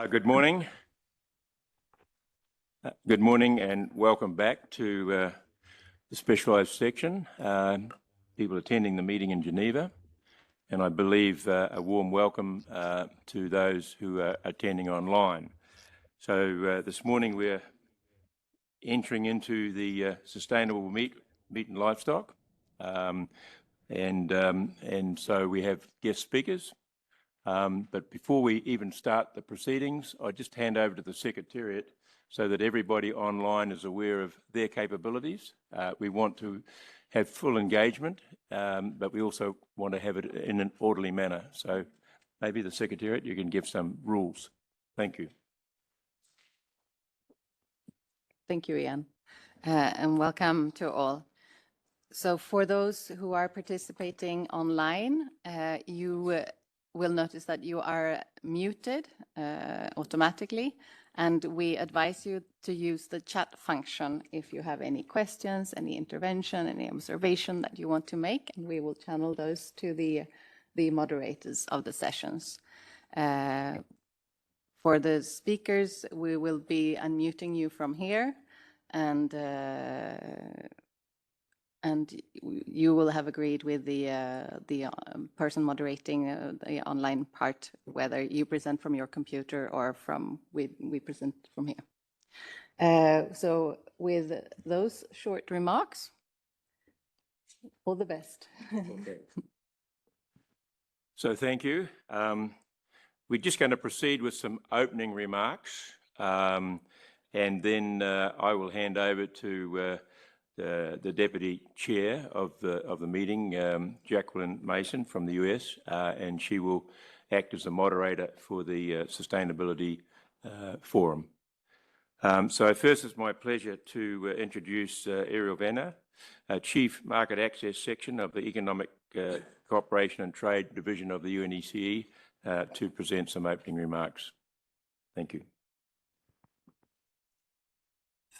Good morning. Good morning and welcome back to the specialised section, people attending the meeting in Geneva, and I believe a warm welcome to those who are attending online. So this morning we're entering into the Sustainable Meat and Livestock, and so we have guest speakers. But before we even start the proceedings, I'll just hand over to the Secretariat so that everybody online is aware of their capabilities. We want to have full engagement, but we also want to have it in an orderly manner. So maybe the Secretariat, you can give some rules. Thank you. Thank you, Ian, and welcome to all. So for those who are participating online, you will notice that you are muted automatically, and we advise you to use the chat function if you have any questions, any intervention, any observation that you want to make, and we will channel those to the moderators of the sessions. For the speakers, we will be unmuting you from here, and you will have agreed with the person moderating the online part, whether you present from your computer or we present from here. So with those short remarks, all the best. Okay. So thank you. We're just going to proceed with some opening remarks, and then I will hand over to the Deputy Chair of the meeting, Jacqueline Mason from the US, and she will act as the moderator for the Sustainability Forum. So first it's my pleasure to introduce Ariel Vanna, Chief Market Access Section of the Economic Cooperation and Trade Division of the UNECE, to present some opening remarks. Thank you.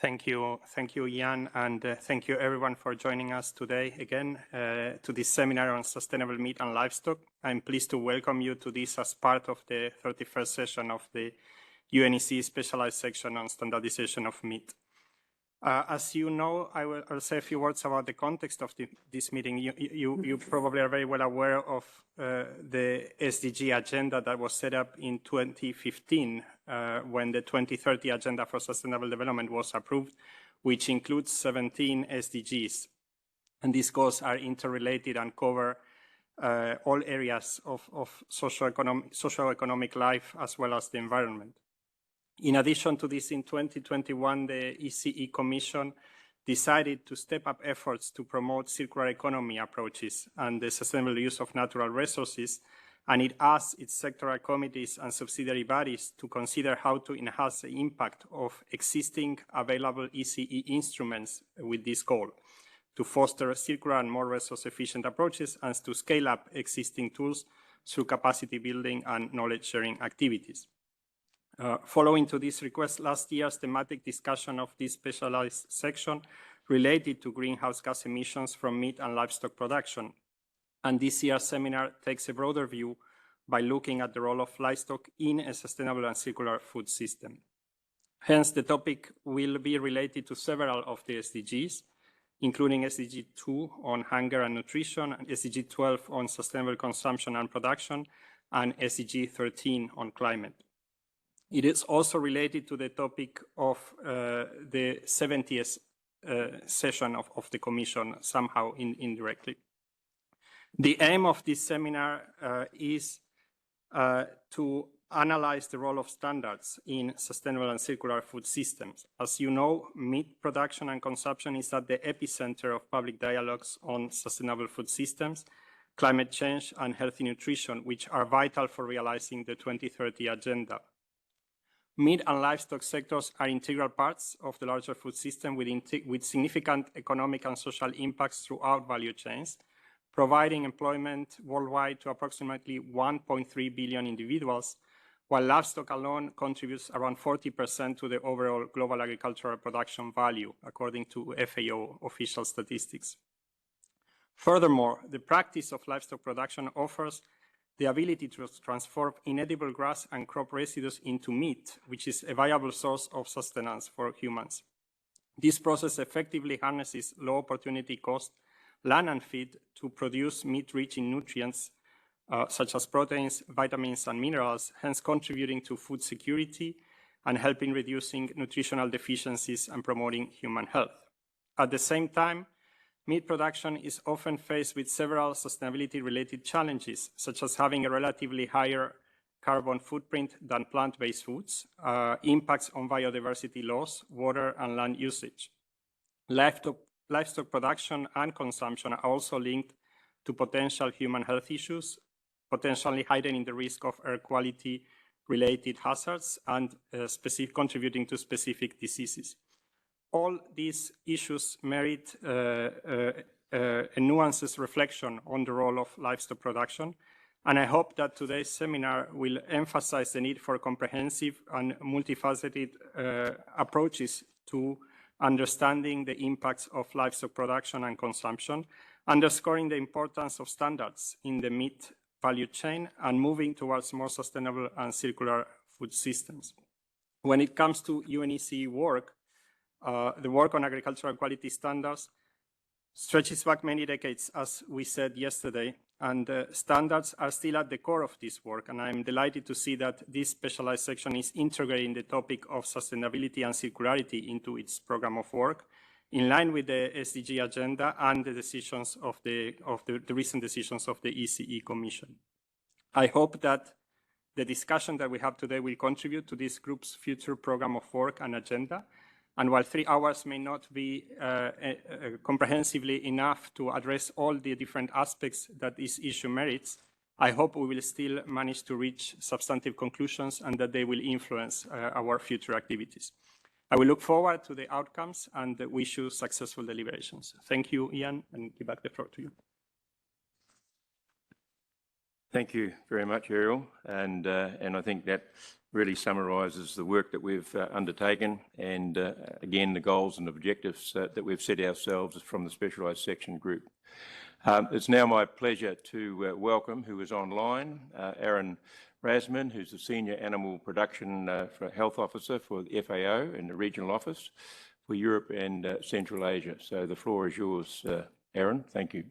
Thank you, Ian, and thank you everyone for joining us today again to this seminar on sustainable meat and livestock. I'm pleased to welcome you to this as part of the 31st session of the UNECE Specialized Section on Standardization of Meat. As you know, I'll say a few words about the context of this meeting. You probably are very well aware of the SDG agenda that was set up in 2015 when the 2030 Agenda for Sustainable Development was approved, which includes 17 SDGs. And these goals are interrelated and cover all areas of socio-economic life as well as the environment. In addition to this, in 2021, the ECE Commission decided to step up efforts to promote circular economy approaches and the sustainable use of natural resources, and it asked its sectoral committees and subsidiary bodies to consider how to enhance the impact of existing available ECE instruments with this goal, to foster circular and more resource-efficient approaches, and to scale up existing tools through capacity building and knowledge-sharing activities. Following to this request, last year's thematic discussion of this specialized section related to greenhouse gas emissions from meat and livestock production. And this year's seminar takes a broader view by looking at the role of livestock in a sustainable and circular food system. Hence, the topic will be related to several of the SDGs, including SDG 2 on hunger and nutrition, and SDG 12 on sustainable consumption and production, and SDG 13 on climate. It is also related to the topic of the 70th session of the Commission, somehow indirectly. The aim of this seminar is to analyze the role of standards in sustainable and circular food systems. As you know, meat production and consumption is at the epicenter of public dialogues on sustainable food systems, climate change, and healthy nutrition, which are vital for realizing the 2030 Agenda. Meat and livestock sectors are integral parts of the larger food system with significant economic and social impacts throughout value chains, providing employment worldwide to approximately 1.3 billion individuals, while livestock alone contributes around 40% to the overall global agricultural production value, according to FAO official statistics. Furthermore, the practice of livestock production offers the ability to transform inedible grass and crop residues into meat, which is a viable source of sustenance for humans. This process effectively harnesses low opportunity cost land and feed to produce meat rich in nutrients such as proteins, vitamins, and minerals, hence contributing to food security and helping reducing nutritional deficiencies and promoting human health. At the same time, meat production is often faced with several sustainability-related challenges, such as having a relatively higher carbon footprint than plant-based foods, impacts on biodiversity loss, water and land usage. Livestock production and consumption are also linked to potential human health issues, potentially heightening the risk of air quality-related hazards and contributing to specific diseases. All these issues merit a nuanced reflection on the role of livestock production, and I hope that today's seminar will emphasize the need for comprehensive and multifaceted approaches to understanding the impacts of livestock production and consumption, underscoring the importance of standards in the meat value chain and moving towards more sustainable and circular food systems. When it comes to UNECE work, the work on agricultural quality standards stretches back many decades, as we said yesterday, and standards are still at the core of this work. And I'm delighted to see that this specialized section is integrating the topic of sustainability and circularity into its program of work, in line with the SDG agenda and the decisions of the recent decisions of the ECE Commission. I hope that the discussion that we have today will contribute to this group's future program of work and agenda. And while 3 hours may not be comprehensively enough to address all the different aspects that this issue merits, I hope we will still manage to reach substantive conclusions and that they will influence our future activities. I will look forward to the outcomes and wish you successful deliberations. Thank you, Ian, and give back the floor to you. Thank you very much, Ariel. And I think that really summarises the work that we've undertaken and, again, the goals and objectives that we've set ourselves from the Specialised Section Group. It's now my pleasure to welcome, who is online, Aaron Rasman, who's the Senior Animal Production Health Officer for the FAO in the Regional Office for Europe and Central Asia. So the floor is yours, Aaron. Thank you.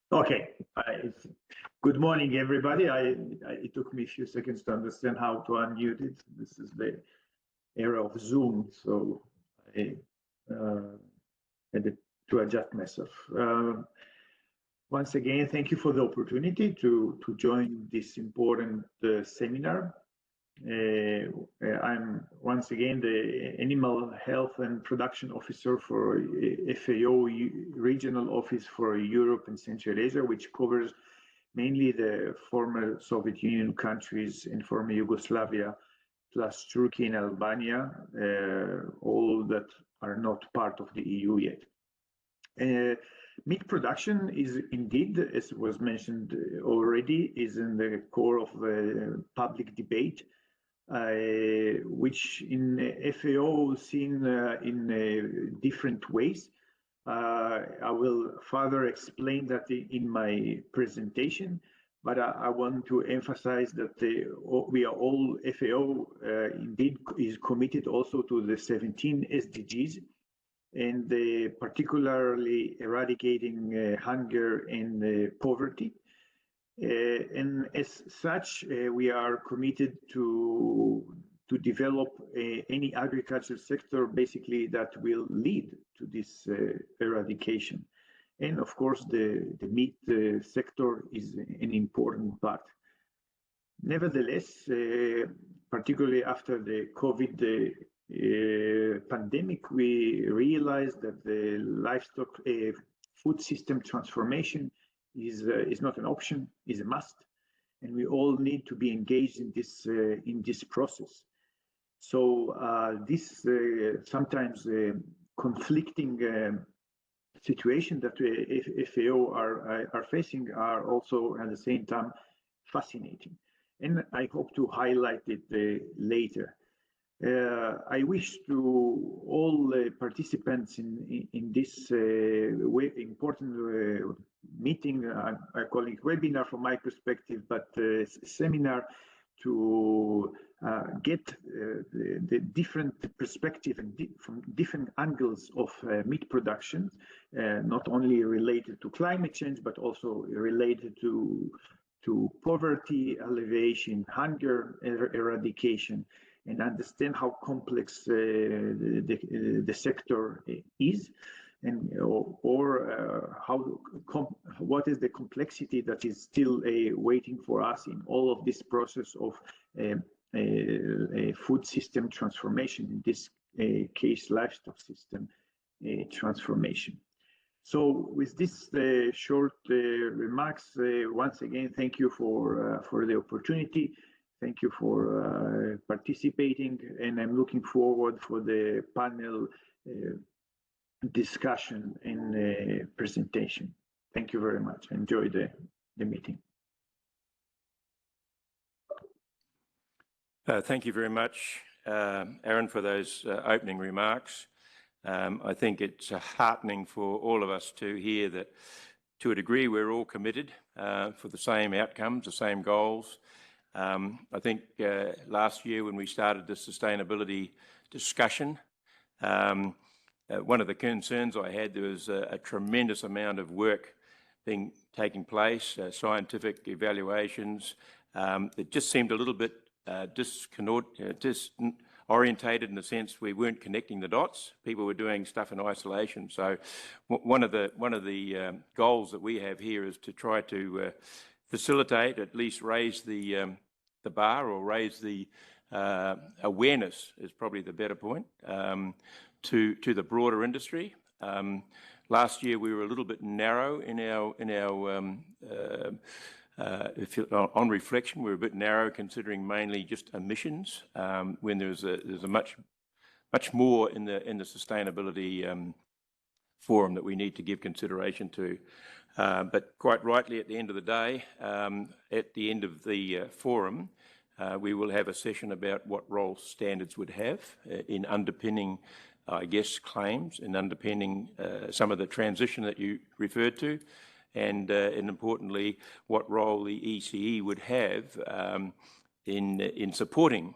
Okay. Good morning, everybody. It took me a few seconds to understand how to unmute it. This is the era of Zoom, so I had to adjust myself. Once again, thank you for the opportunity to join this important seminar. I'm once again the Animal Health and Production Officer for FAO Regional Office for Europe and Central Asia, which covers mainly the former Soviet Union countries and former Yugoslavia, plus Turkey and Albania, all that are not part of the EU yet. Meat production is indeed, as was mentioned already, is in the core of the public debate, which in FAO seen in different ways. I will further explain that in my presentation, but I want to emphasize that we are all, FAO indeed is committed also to the 17 SDGs, and particularly eradicating hunger and poverty. And as such, we are committed to develop any agriculture sector basically that will lead to this eradication. And of course, the meat sector is an important part. Nevertheless, particularly after the COVID pandemic, we realized that the livestock food system transformation is not an option, is a must, and we all need to be engaged in this process. So this sometimes conflicting situation that FAO are facing are also at the same time fascinating. And I hope to highlight it later. I wish to all participants in this important meeting, I call it webinar from my perspective, but seminar, to get the different perspective and from different angles of meat production, not only related to climate change, but also related to poverty alleviation, hunger eradication, and understand how complex the sector is, and what is the complexity that is still waiting for us in all of this process of food system transformation, in this case, livestock system transformation. So with this short remarks, once again, thank you for the opportunity. Thank you for participating, and I'm looking forward for the panel discussion and presentation. Thank you very much. Enjoy the meeting. Thank you very much, Aaron, for those opening remarks. I think it's heartening for all of us to hear that, to a degree, we're all committed for the same outcomes, the same goals. I think last year when we started the sustainability discussion, one of the concerns I had, there was a tremendous amount of work taking place, scientific evaluations. It just seemed a little bit disorientated in the sense we weren't connecting the dots. People were doing stuff in isolation. So one of the goals that we have here is to try to facilitate, at least raise the bar, or raise the awareness is probably the better point, to the broader industry. Last year we were a little bit narrow in our on reflection, we were a bit narrow considering mainly just emissions, when there's a much more in the sustainability forum that we need to give consideration to. But quite rightly, at the end of the day, at the end of the forum, we will have a session about what role standards would have in underpinning, I guess, claims, and underpinning some of the transition that you referred to, and importantly, what role the ECE would have in supporting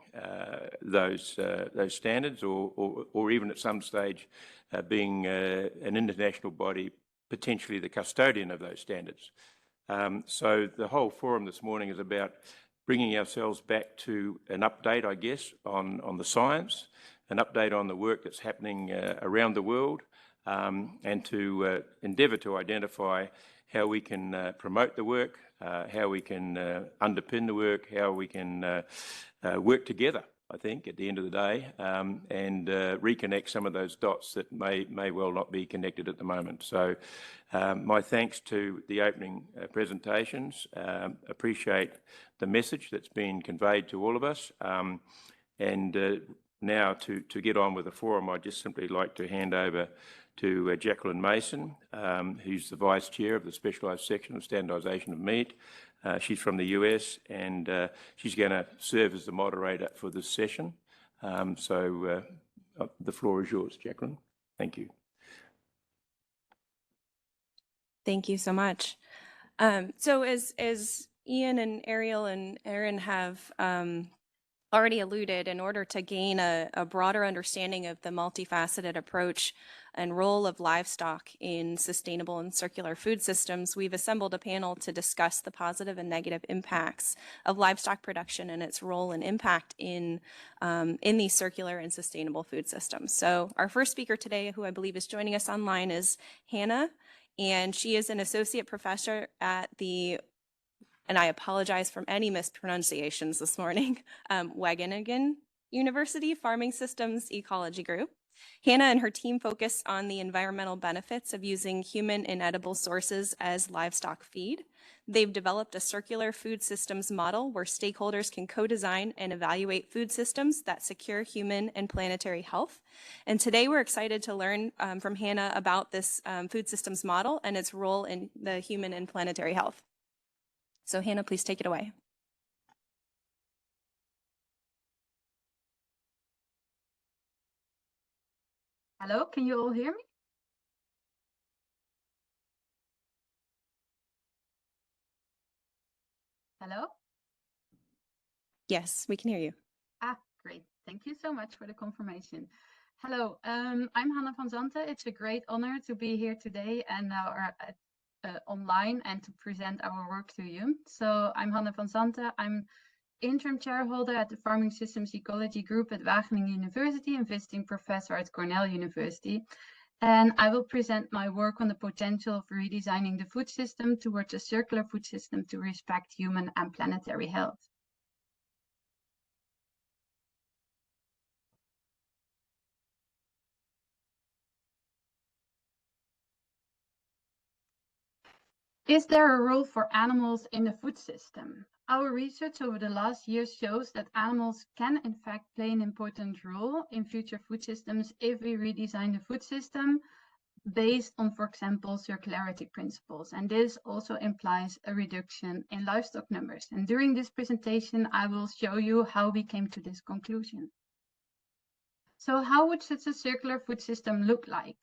those standards, or even at some stage being an international body, potentially the custodian of those standards. So the whole forum this morning is about bringing ourselves back to an update, I guess, on the science, an update on the work that's happening around the world, and to endeavour to identify how we can promote the work, how we can underpin the work, how we can work together, I think, at the end of the day, and reconnect some of those dots that may well not be connected at the moment. So my thanks to the opening presentations. Appreciate the message that's been conveyed to all of us. And now to get on with the forum, I'd just simply like to hand over to Jacqueline Mason, who's the Vice Chair of the Specialised Section of Standardisation of Meat. She's from the US, and she's going to serve as the moderator for this session. So the floor is yours, Jacqueline. Thank you. Thank you so much. So as Ian and Ariel and Aaron have already alluded, in order to gain a broader understanding of the multifaceted approach and role of livestock in sustainable and circular food systems, we've assembled a panel to discuss the positive and negative impacts of livestock production and its role and impact in these circular and sustainable food systems. So our first speaker today, who I believe is joining us online, is Hannah, and she is an associate professor at the, and I apologize for any mispronunciations this morning, Wageningen University Farming Systems Ecology Group. Hannah and her team focus on the environmental benefits of using human inedible sources as livestock feed. They've developed a circular food systems model where stakeholders can co-design and evaluate food systems that secure human and planetary health. And today we're excited to learn from Hannah about this food systems model and its role in the human and planetary health. So Hannah, please take it away. Hello, can you all hear me? Hello? Yes, we can hear you. Ah, great. Thank you so much for the confirmation. Hello, I'm Hannah van Zanten. It's a great honor to be here today and online and to present our work to you. So I'm Hannah van Zanten. I'm interim chairholder at the Farming Systems Ecology Group at Wageningen University and visiting professor at Cornell University. And I will present my work on the potential of redesigning the food system towards a circular food system to respect human and planetary health. Is there a role for animals in the food system? Our research over the last years shows that animals can in fact play an important role in future food systems if we redesign the food system based on, for example, circularity principles. And this also implies a reduction in livestock numbers. And during this presentation, I will show you how we came to this conclusion. So how would such a circular food system look like?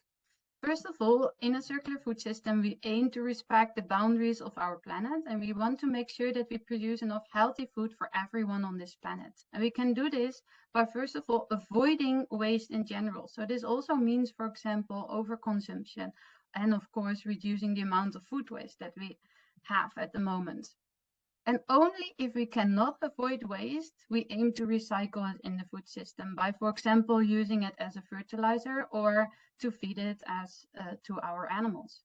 First of all, in a circular food system, we aim to respect the boundaries of our planet, and we want to make sure that we produce enough healthy food for everyone on this planet. And we can do this by, first of all, avoiding waste in general. So this also means, for example, overconsumption, and of course, reducing the amount of food waste that we have at the moment. And only if we cannot avoid waste, we aim to recycle it in the food system by, for example, using it as a fertilizer or to feed it as to our animals.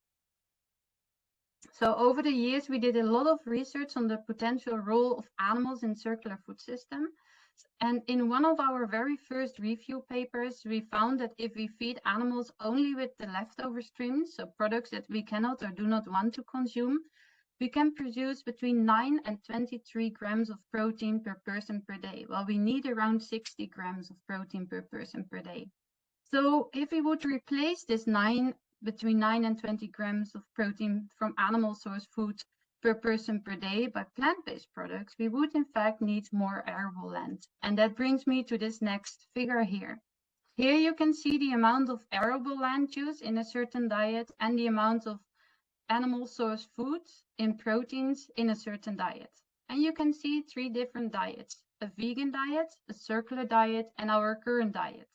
So over the years, we did a lot of research on the potential role of animals in circular food system. And in one of our very first review papers, we found that if we feed animals only with the leftover streams, so products that we cannot or do not want to consume, we can produce between 9 and 23 grams of protein per person per day. Well, we need around 60 grams of protein per person per day. So if we would replace this between 9 and 20 grams of protein from animal source food per person per day by plant-based products, we would in fact need more arable land. And that brings me to this next figure here. Here you can see the amount of arable land use in a certain diet and the amount of animal source foods in proteins in a certain diet. And you can see 3 different diets: a vegan diet, a circular diet, and our current diet.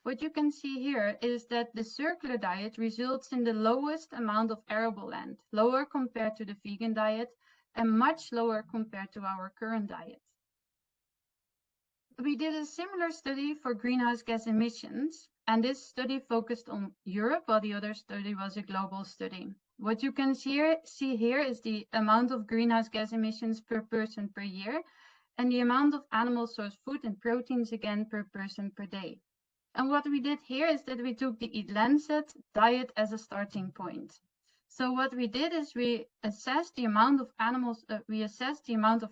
What you can see here is that the circular diet results in the lowest amount of arable land, lower compared to the vegan diet and much lower compared to our current diet. We did a similar study for greenhouse gas emissions, and this study focused on Europe, while the other study was a global study. What you can see here is the amount of greenhouse gas emissions per person per year, and the amount of animal source food and proteins again per person per day. And what we did here is that we took the Eat Lancet diet as a starting point. So what we did is we assessed the amount of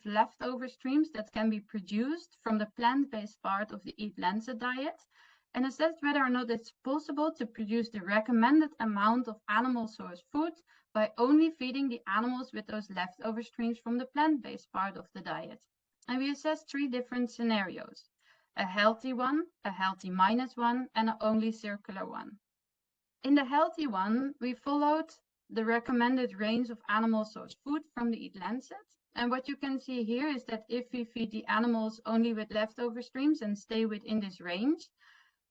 leftover streams that can be produced from the plant-based part of the Eat Lancet diet, and assessed whether or not it's possible to produce the recommended amount of animal source food by only feeding the animals with those leftover streams from the plant-based part of the diet. And we assessed 3 different scenarios: a healthy one, a healthy -1, and an only circular one. In the healthy one, we followed the recommended range of animal source food from the Eat Lancet. And what you can see here is that if we feed the animals only with leftover streams and stay within this range,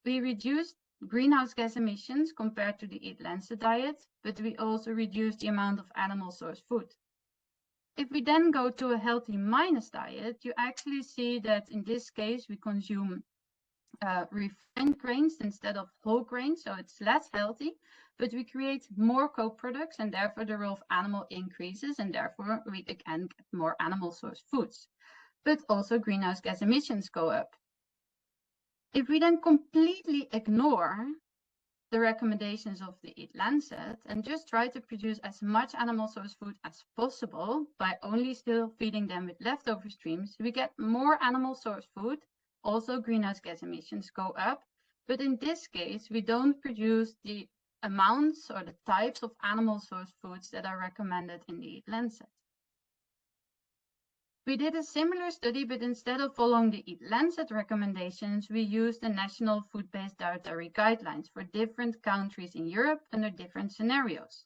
we reduced greenhouse gas emissions compared to the Eat Lancet diet, but we also reduced the amount of animal source food. If we then go to a healthy minus diet, you actually see that in this case, we consume refined grains instead of whole grains, so it's less healthy, but we create more co-products and therefore the role of animal increases, and therefore we again get more animal source foods. But also greenhouse gas emissions go up. If we then completely ignore the recommendations of the Eat Lancet and just try to produce as much animal source food as possible by only still feeding them with leftover streams, we get more animal source food. Also, greenhouse gas emissions go up. But in this case, we don't produce the amounts or the types of animal source foods that are recommended in the Eat Lancet. We did a similar study, but instead of following the Eat Lancet recommendations, we used the National Food-Based Dietary Guidelines for different countries in Europe under different scenarios.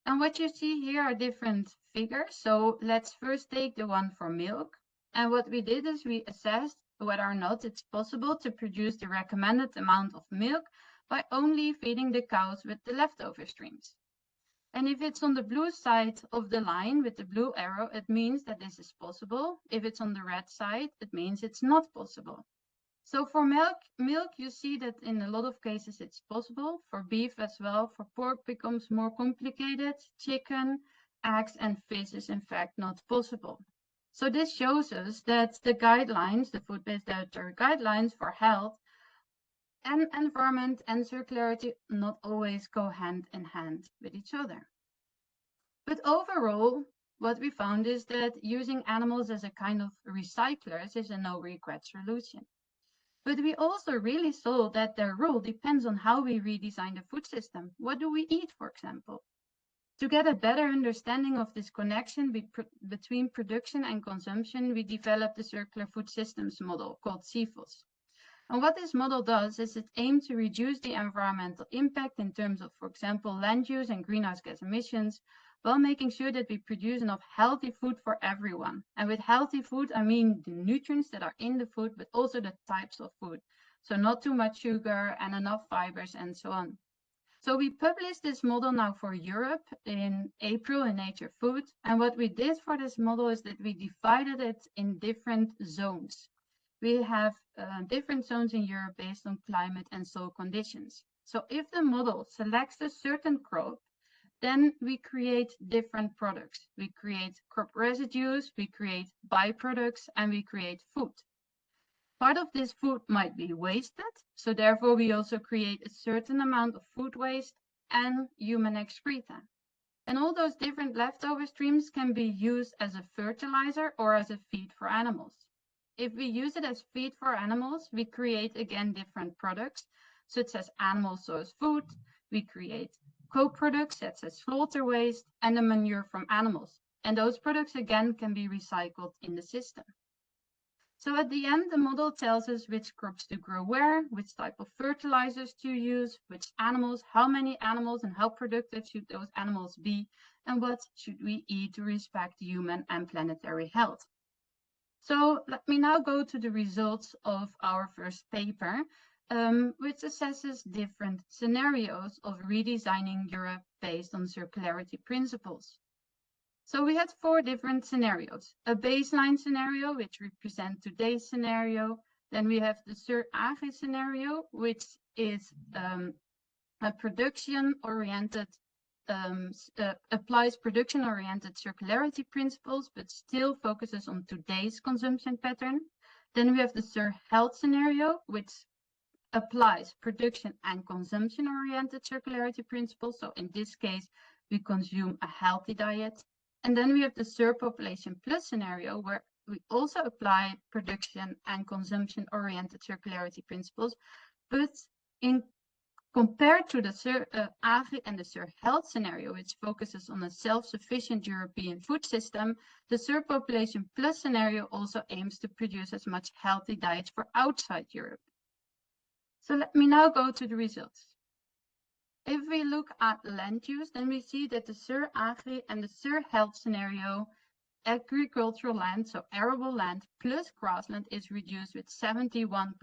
And what you see here are different figures. So let's first take the one for milk. And what we did is we assessed whether or not it's possible to produce the recommended amount of milk by only feeding the cows with the leftover streams. And if it's on the blue side of the line with the blue arrow, it means that this is possible. If it's on the red side, it means it's not possible. So for milk, you see that in a lot of cases it's possible. For beef as well. For pork becomes more complicated. Chicken, eggs, and fish is in fact not possible. So this shows us that the guidelines, the food-based dietary guidelines for health and environment and circularity not always go hand in hand with each other. But overall, what we found is that using animals as a kind of recyclers is a no-regret solution. But we also really saw that their role depends on how we redesign the food system. What do we eat, for example? To get a better understanding of this connection between production and consumption, we developed the Circular Food Systems model called CFOS. And what this model does is it aims to reduce the environmental impact in terms of, for example, land use and greenhouse gas emissions, while making sure that we produce enough healthy food for everyone. And with healthy food, I mean the nutrients that are in the food, but also the types of food. So not too much sugar and enough fibers and so on. So we published this model now for Europe in April in Nature Food. And what we did for this model is that we divided it in different zones. We have different zones in Europe based on climate and soil conditions. So if the model selects a certain crop, then we create different products. We create crop residues, we create byproducts, and we create food. Part of this food might be wasted, so therefore we also create a certain amount of food waste and human excreta. And all those different leftover streams can be used as a fertilizer or as a feed for animals. If we use it as feed for animals, we create again different products, such as animal source food. We create co-products such as slaughter waste and the manure from animals. And those products again can be recycled in the system. So at the end, the model tells us which crops to grow where, which type of fertilizers to use, which animals, how many animals, and how productive should those animals be, and what should we eat to respect human and planetary health. So let me now go to the results of our first paper, which assesses different scenarios of redesigning Europe based on circularity principles. So we had 4 different scenarios. A baseline scenario, which represents today's scenario. Then we have the Sur-Agri scenario, which is a production-oriented, applies production-oriented circularity principles, but still focuses on today's consumption pattern. Then we have the Sur-Health scenario, which applies production and consumption-oriented circularity principles. So in this case, we consume a healthy diet. And then we have the Surpopulation Plus scenario, where we also apply production and consumption-oriented circularity principles, but compared to the Sur-Agri and the Sur-Health scenario, which focuses on a self-sufficient European food system, the Surpopulation Plus scenario also aims to produce as much healthy diets for outside Europe. So let me now go to the results. If we look at land use, then we see that the Sur-Agri and the Sur-Health scenario, agricultural land, so arable land plus grassland, is reduced with 71%,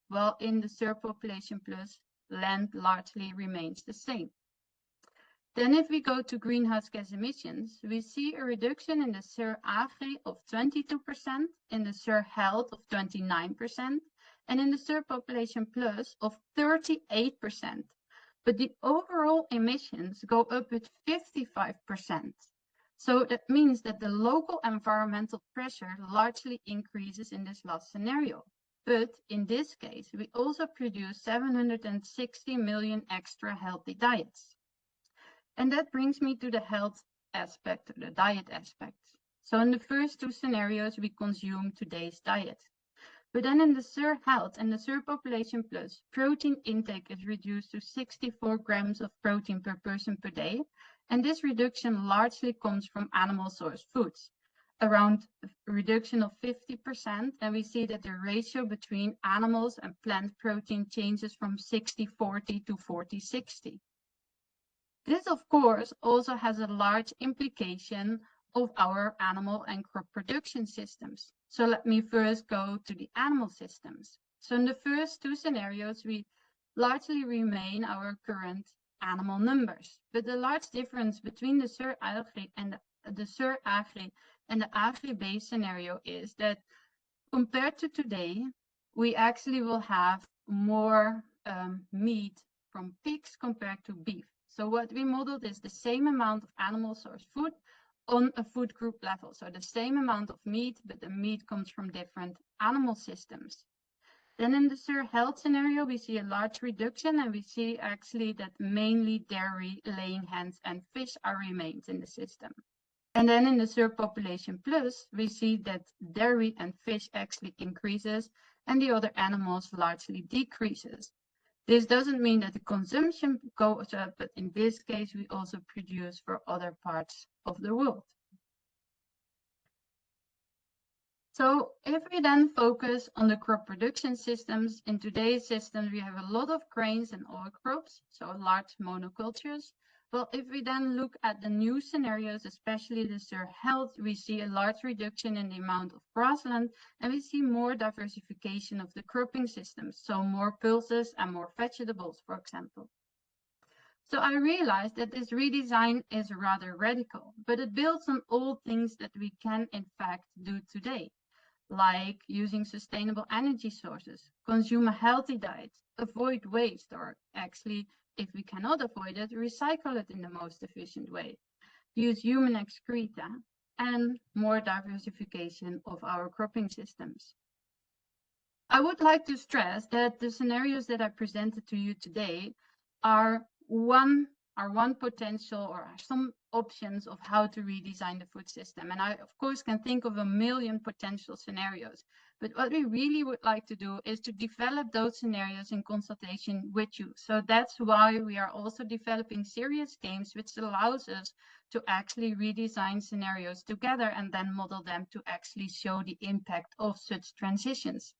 while in the Surpopulation Plus, land largely remains the same. Then if we go to greenhouse gas emissions, we see a reduction in the Sur-Agri of 22%, in the Sur-Health of 29%, and in the Surpopulation Plus of 38%. But the overall emissions go up with 55%. So that means that the local environmental pressure largely increases in this last scenario. But in this case, we also produce 760 million extra healthy diets. And that brings me to the health aspect, the diet aspect. So in the first two scenarios, we consume today's diet. But then in the SUR Health and the SUR Population Plus, protein intake is reduced to 64 grams of protein per person per day. And this reduction largely comes from animal source foods, around a reduction of 50%. And we see that the ratio between animals and plant protein changes from 60-40 to 40-60. This, of course, also has a large implication of our animal and crop production systems. So let me first go to the animal systems. So in the first two scenarios, we largely remain our current animal numbers. But the large difference between the SUR Agri and the SUR Agri and the Agri-based scenario is that compared to today, we actually will have more meat from pigs compared to beef. So what we modeled is the same amount of animal source food on a food group level. So the same amount of meat, but the meat comes from different animal systems. Then in the SUR Health scenario, we see a large reduction, and we see actually that mainly dairy, laying hens, and fish are remains in the system. And then in the SUR Population Plus, we see that dairy and fish actually increases, and the other animals largely decreases. This doesn't mean that the consumption goes up, but in this case, we also produce for other parts of the world. So if we then focus on the crop production systems, in today's systems, we have a lot of grains and oil crops, so large monocultures. Well, if we then look at the new scenarios, especially the SUR Health, we see a large reduction in the amount of grassland, and we see more diversification of the cropping systems, so more pulses and more vegetables, for example. So I realized that this redesign is rather radical, but it builds on all things that we can in fact do today, like using sustainable energy sources, consume a healthy diet, avoid waste, or actually, if we cannot avoid it, recycle it in the most efficient way, use human excreta, and more diversification of our cropping systems. I would like to stress that the scenarios that I presented to you today are one potential or some options of how to redesign the food system. And I, of course, can think of a million potential scenarios. But what we really would like to do is to develop those scenarios in consultation with you. So that's why we are also developing serious games, which allows us to actually redesign scenarios together and then model them to actually show the impact of such transitions.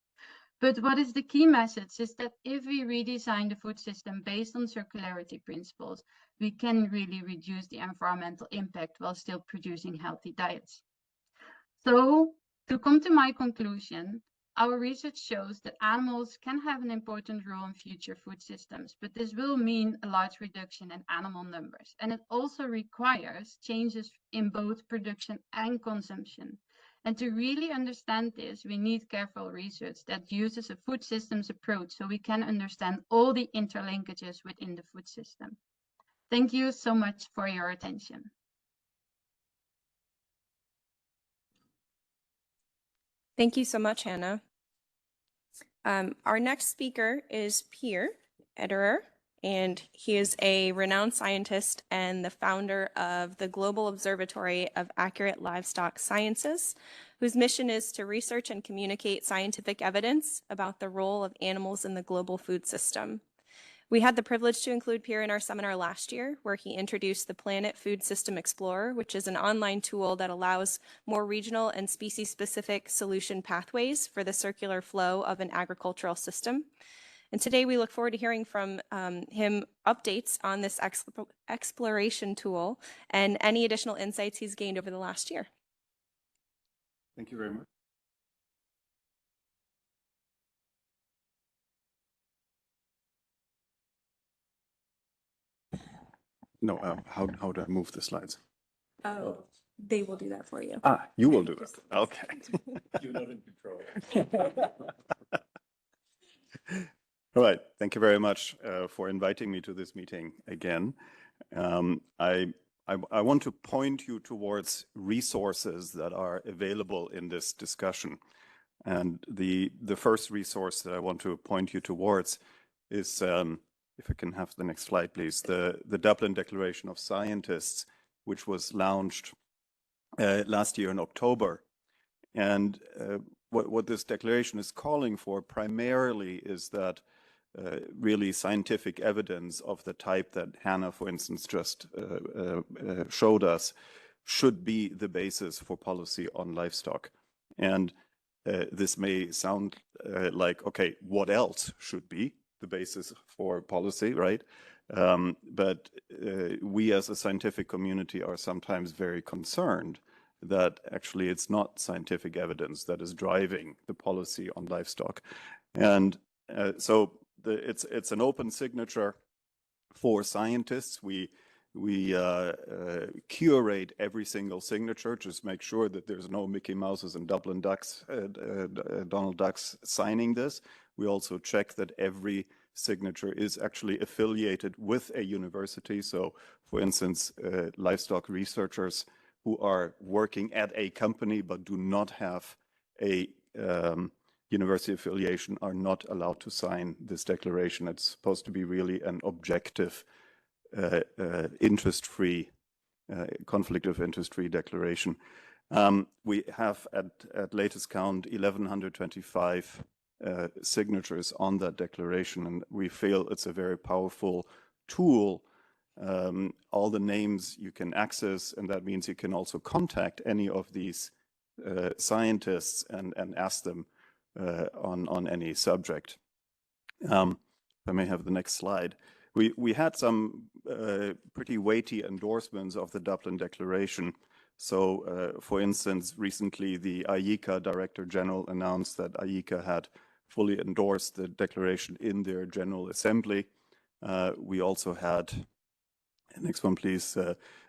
But what is the key message is that if we redesign the food system based on circularity principles, we can really reduce the environmental impact while still producing healthy diets. So to come to my conclusion, our research shows that animals can have an important role in future food systems, but this will mean a large reduction in animal numbers. And it also requires changes in both production and consumption. And to really understand this, we need careful research that uses a food systems approach so we can understand all the interlinkages within the food system. Thank you so much for your attention. Thank you so much, Hannah. Our next speaker is Pierre Ederer, and he is a renowned scientist and the founder of the Global Observatory of Accurate Livestock Sciences, whose mission is to research and communicate scientific evidence about the role of animals in the global food system. We had the privilege to include Pierre in our seminar last year, where he introduced the Planet Food System Explorer, which is an online tool that allows more regional and species-specific solution pathways for the circular flow of an agricultural system. And today we look forward to hearing from him updates on this exploration tool and any additional insights he's gained over the last year. Thank you very much. No, how do I move the slides? Oh, they will do that for you. Ah, you will do it. Okay. You're not in control. All right. Thank you very much for inviting me to this meeting again. I want to point you towards resources that are available in this discussion. And the first resource that I want to point you towards is, if I can have the next slide, please, the Dublin Declaration of Scientists, which was launched last year in October. And what this declaration is calling for primarily is that really scientific evidence of the type that Hannah, for instance, just showed us should be the basis for policy on livestock. And this may sound like, okay, what else should be the basis for policy, right? But we as a scientific community are sometimes very concerned that actually it's not scientific evidence that is driving the policy on livestock. And so it's an open signature for scientists. We curate every single signature, just make sure that there's no Mickey Mouses and Dublin Ducks, Donald Ducks signing this. We also check that every signature is actually affiliated with a university. So, for instance, livestock researchers who are working at a company but do not have a university affiliation are not allowed to sign this declaration. It's supposed to be really an objective, interest-free, conflict of interest-free declaration. We have at latest count 1,125 signatures on that declaration, and we feel it's a very powerful tool. All the names you can access, and that means you can also contact any of these scientists and ask them on any subject. If I may have the next slide. We had some pretty weighty endorsements of the Dublin Declaration. So, for instance, recently the IUCA Director General announced that IUCA had fully endorsed the declaration in their General Assembly. We also had, next one please,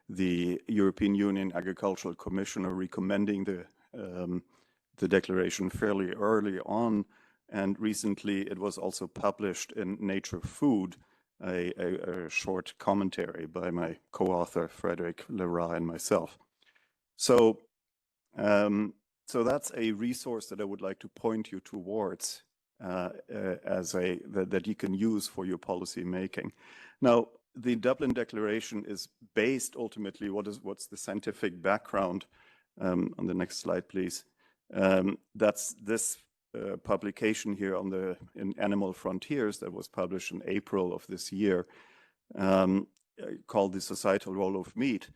the European Union Agricultural Commissioner recommending the declaration fairly early on. And recently it was also published in Nature Food, a short commentary by my co-author, Frederic Lerat, and myself. So, so that's a resource that I would like to point you towards as that you can use for your policy making. Now, the Dublin Declaration is based ultimately, what's the scientific background? On the next slide, please. That's this publication here in Animal Frontiers that was published in April of this year, called The Societal Role of Meat.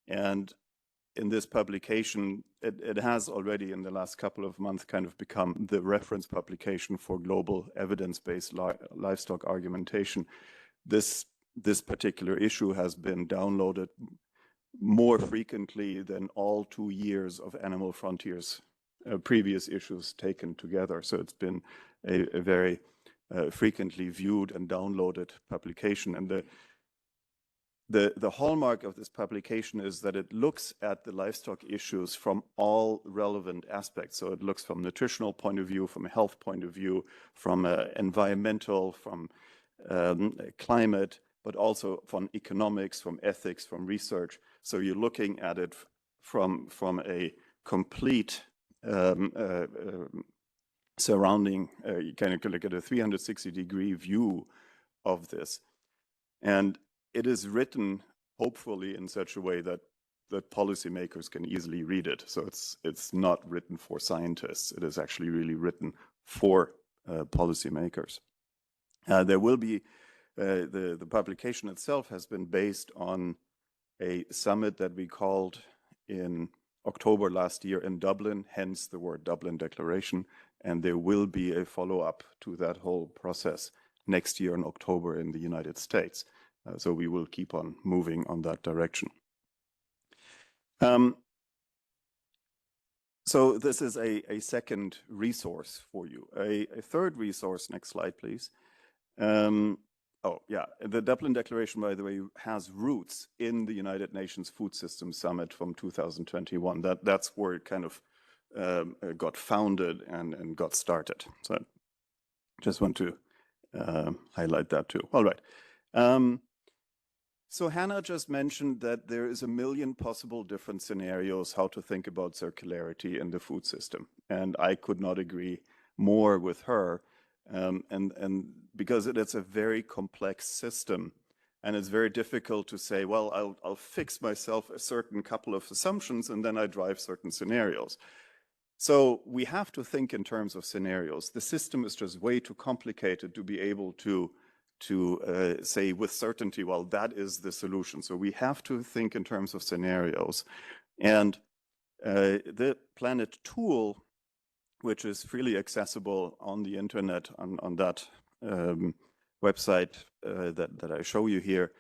And in this publication, it has already in the last couple of months kind of become the reference publication for global evidence-based livestock argumentation. This particular issue has been downloaded more frequently than all 2 years of Animal Frontiers previous issues taken together. So it's been a very frequently viewed and downloaded publication. And the hallmark of this publication is that it looks at the livestock issues from all relevant aspects. So it looks from nutritional point of view, from a health point of view, from environmental, from climate, but also from economics, from ethics, from research. So you're looking at it from a complete surrounding, you kind of look at a 360-degree view of this. And it is written, hopefully, in such a way that policymakers can easily read it. So it's not written for scientists. It is actually really written for policymakers. There will be, the publication itself has been based on a summit that we called in October last year in Dublin, hence the word Dublin Declaration, and there will be a follow-up to that whole process next year in October in the United States. So we will keep on moving on that direction. So this is a second resource for you. A third resource, next slide, please. Oh, yeah, the Dublin Declaration, by the way, has roots in the United Nations Food Systems Summit from 2021. That's where it kind of got founded and got started. So I just want to highlight that too. All right. So Hannah just mentioned that there is a million possible different scenarios how to think about circularity in the food system. And I could not agree more with her. And because it's a very complex system, and it's very difficult to say, well, I'll fix myself a certain couple of assumptions and then I drive certain scenarios. So we have to think in terms of scenarios. The system is just way too complicated to be able to say with certainty, well, that is the solution. So we have to think in terms of scenarios. And the Planet tool, which is freely accessible on the internet on that website that I show you here,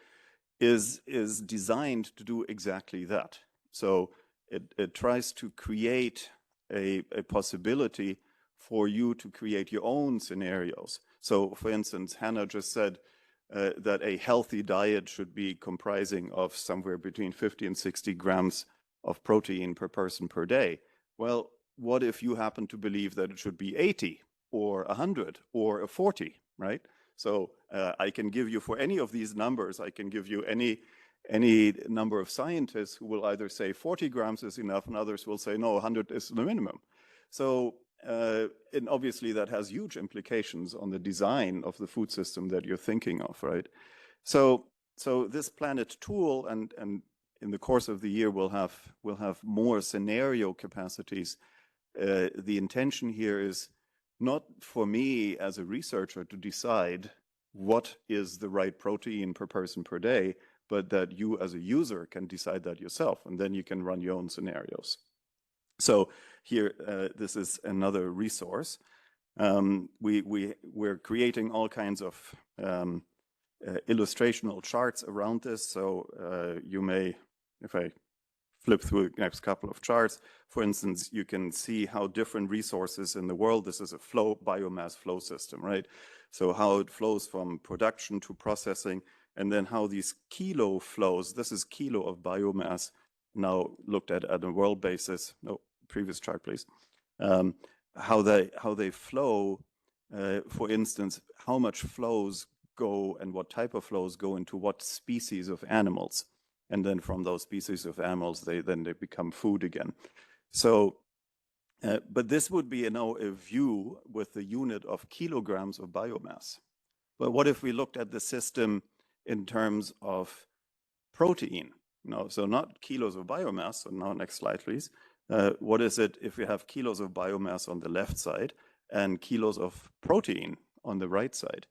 is designed to do exactly that. So it tries to create a possibility for you to create your own scenarios. So for instance, Hannah just said that a healthy diet should be comprising of somewhere between 50 and 60 grams of protein per person per day. Well, what if you happen to believe that it should be 80 or 100 or 40, right? So I can give you, for any of these numbers, I can give you any number of scientists who will either say 40 grams is enough and others will say, no, 100 is the minimum. So and obviously that has huge implications on the design of the food system that you're thinking of, right? So this Planet tool, and in the course of the year we'll have more scenario capacities. The intention here is not for me as a researcher to decide what is the right protein per person per day, but that you as a user can decide that yourself, and then you can run your own scenarios. So here, this is another resource. We're creating all kinds of illustrational charts around this. So you may, if I flip through the next couple of charts, for instance, you can see how different resources in the world, this is a biomass flow system, right? So how it flows from production to processing, and then how these kilo flows, this is kilo of biomass, now looked at a world basis. No, previous chart, please. How they flow, for instance, how much flows go and what type of flows go into what species of animals. And then from those species of animals, they become food again. So, but this would be a view with the unit of kilograms of biomass. But what if we looked at the system in terms of protein? So not kilos of biomass. So now next slide, please. What is it if we have kilos of biomass on the left side and kilos of protein on the right side?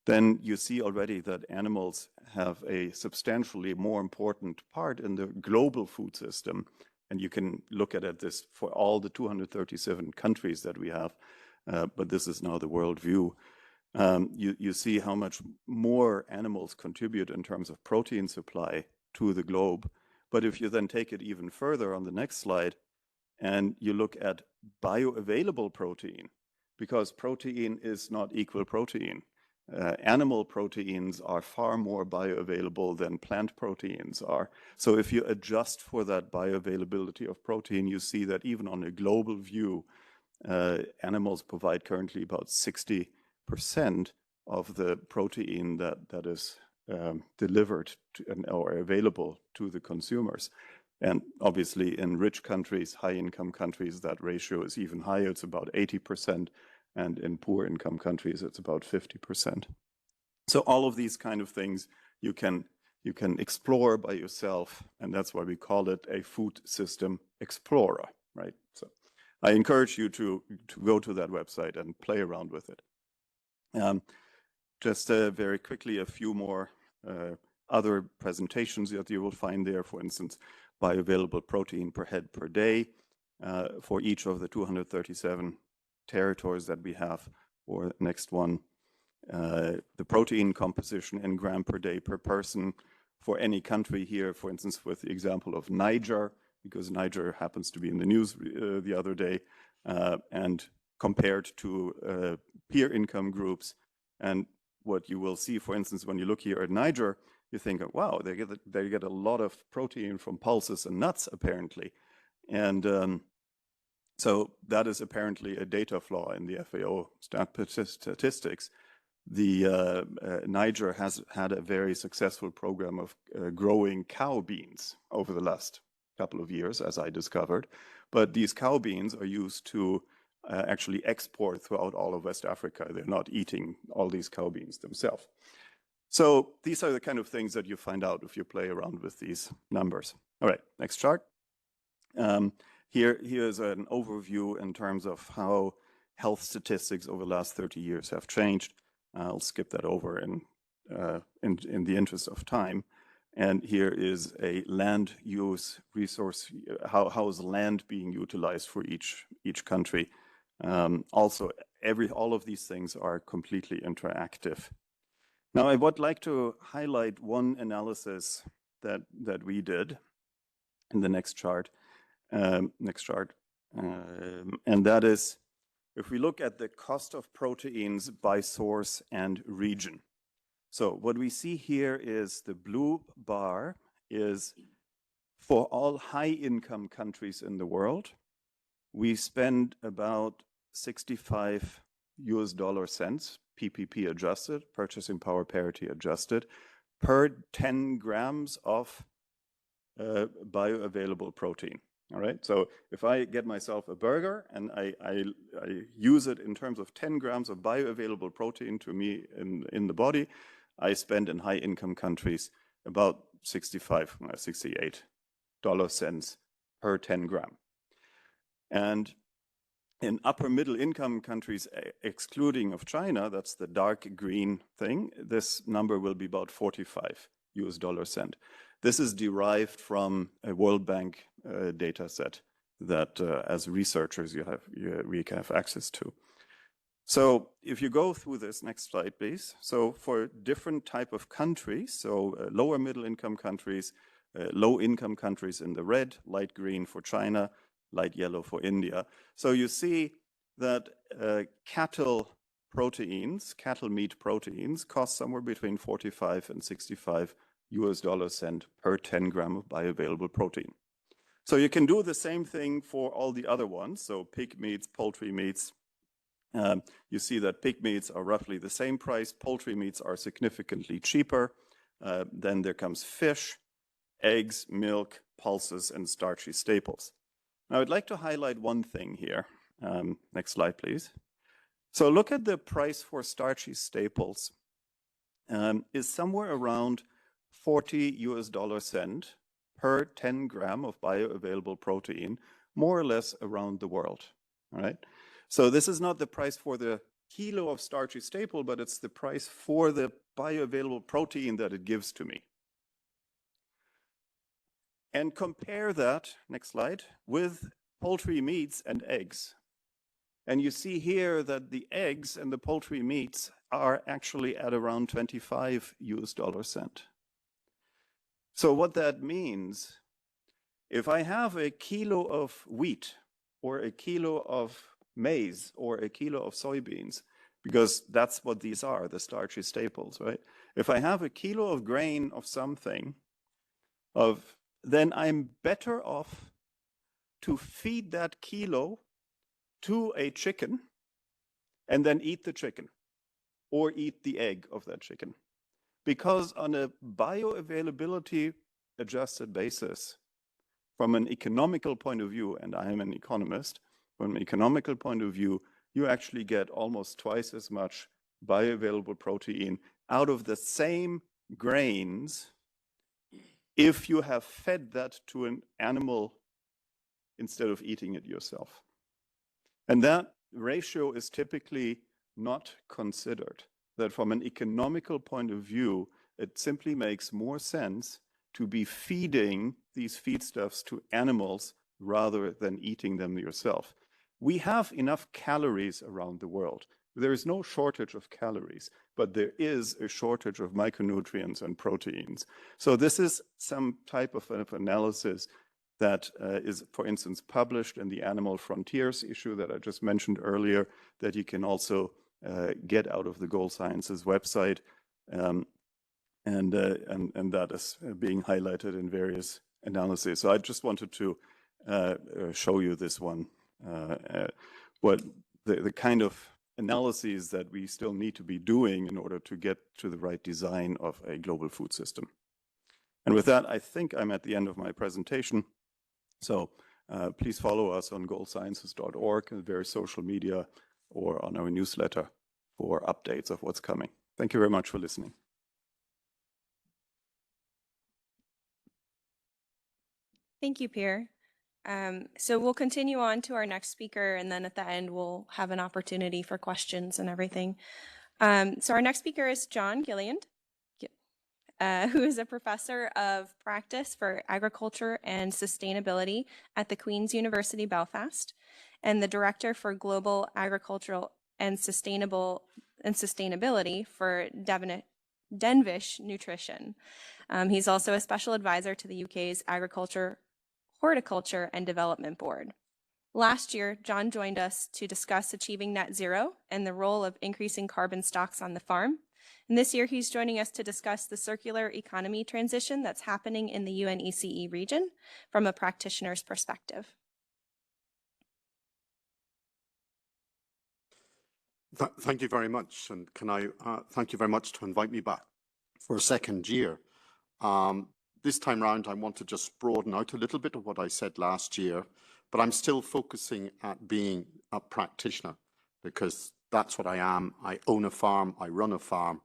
Then you see already that animals have a substantially more important part in the global food system. And you can look at this for all the 237 countries that we have, but this is now the world view. You see how much more animals contribute in terms of protein supply to the globe. But if you then take it even further on the next slide, and you look at bioavailable protein, because protein is not equal protein. Animal proteins are far more bioavailable than plant proteins are. So if you adjust for that bioavailability of protein, you see that even on a global view, animals provide currently about 60% of the protein that is delivered or available to the consumers. And obviously in rich countries, high income countries, that ratio is even higher. It's about 80%. And in poor income countries, it's about 50%. So all of these kind of things you can explore by yourself, and that's why we call it a food system explorer, right? So I encourage you to go to that website and play around with it. Just very quickly, a few more other presentations that you will find there. For instance, bioavailable protein per head per day for each of the 237 territories that we have. Or next one, the protein composition in gram per day per person for any country here, for instance, with the example of Niger, because Niger happens to be in the news the other day, and compared to peer income groups. And what you will see, for instance, when you look here at Niger, you think, wow, they get a lot of protein from pulses and nuts, apparently. And so that is apparently a data flaw in the FAO statistics. Niger has had a very successful program of growing cow beans over the last couple of years, as I discovered. But these cow beans are used to actually export throughout all of West Africa. They're not eating all these cow beans themselves. So these are the kind of things that you find out if you play around with these numbers. All right, next chart. Here's an overview in terms of how health statistics over the last 30 years have changed. I'll skip that over in the interest of time. And here is a land use resource. How is land being utilized for each country? Also, all of these things are completely interactive. Now, I would like to highlight one analysis that we did in the next chart. And that is, if we look at the cost of proteins by source and region. So what we see here is the blue bar is for all high-income countries in the world, we spend about 65 US dollar cents, PPP adjusted, purchasing power parity adjusted, per 10 grams of bioavailable protein. All right, so if I get myself a burger and I use it in terms of 10 grams of bioavailable protein to me in the body, I spend in high-income countries about 68 dollar cents per 10 gram. And in upper middle income countries, excluding of China, that's the dark green thing, this number will be about 45 US dollar cent. This is derived from a World Bank data set that as researchers we have access to. So if you go through this, next slide, please. So for different type of countries, so lower middle income countries, low income countries in the red, light green for China, light yellow for India. So you see that cattle meat proteins cost somewhere between 45 and 65 US dollar cent per 10 gram of bioavailable protein. So you can do the same thing for all the other ones. So pig meats, poultry meats. You see that pig meats are roughly the same price. Poultry meats are significantly cheaper. Then there comes fish, eggs, milk, pulses, and starchy staples. Now I'd like to highlight one thing here. Next slide, please. So look at the price for starchy staples is somewhere around 40 US dollar cent per 10 gram of bioavailable protein, more or less around the world. All right. So this is not the price for the kilo of starchy staple, but it's the price for the bioavailable protein that it gives to me. And compare that, next slide, with poultry meats and eggs. And you see here that the eggs and the poultry meats are actually at around 25 US dollar cent. So what that means, if I have a kilo of wheat or a kilo of maize or a kilo of soybeans, because that's what these are, the starchy staples, right? If I have a kilo of grain of something, then I'm better off to feed that kilo to a chicken and then eat the chicken or eat the egg of that chicken. Because on a bioavailability adjusted basis, from an economical point of view, and I am an economist, from an economical point of view, you actually get almost twice as much bioavailable protein out of the same grains if you have fed that to an animal instead of eating it yourself. And that ratio is typically not considered. That from an economical point of view, it simply makes more sense to be feeding these feedstuffs to animals rather than eating them yourself. We have enough calories around the world. There is no shortage of calories, but there is a shortage of micronutrients and proteins. So this is some type of analysis that is, for instance, published in the Animal Frontiers issue that I just mentioned earlier, that you can also get out of the Goal Sciences website, and that is being highlighted in various analyses. So I just wanted to show you this one, what the kind of analyses that we still need to be doing in order to get to the right design of a global food system. And with that, I think I'm at the end of my presentation. So please follow us on goalsciences.org and various social media or on our newsletter for updates of what's coming. Thank you very much for listening. Thank you, Pierre. So we'll continue on to our next speaker, and then at the end, we'll have an opportunity for questions and everything. So our next speaker is John Gilliland, who is a professor of practice for agriculture and sustainability at the Queen's University Belfast, and the director for global agricultural and sustainability for Denvish Nutrition. He's also a special advisor to the UK's Agriculture, Horticulture and Development Board. Last year, John joined us to discuss achieving net zero and the role of increasing carbon stocks on the farm. And this year, he's joining us to discuss the circular economy transition that's happening in the UNECE region from a practitioner's perspective. Thank you very much. And can I thank you very much to invite me back for a second year. This time round, I want to just broaden out a little bit of what I said last year, but I'm still focusing at being a practitioner because that's what I am. I own a farm, I run a farm,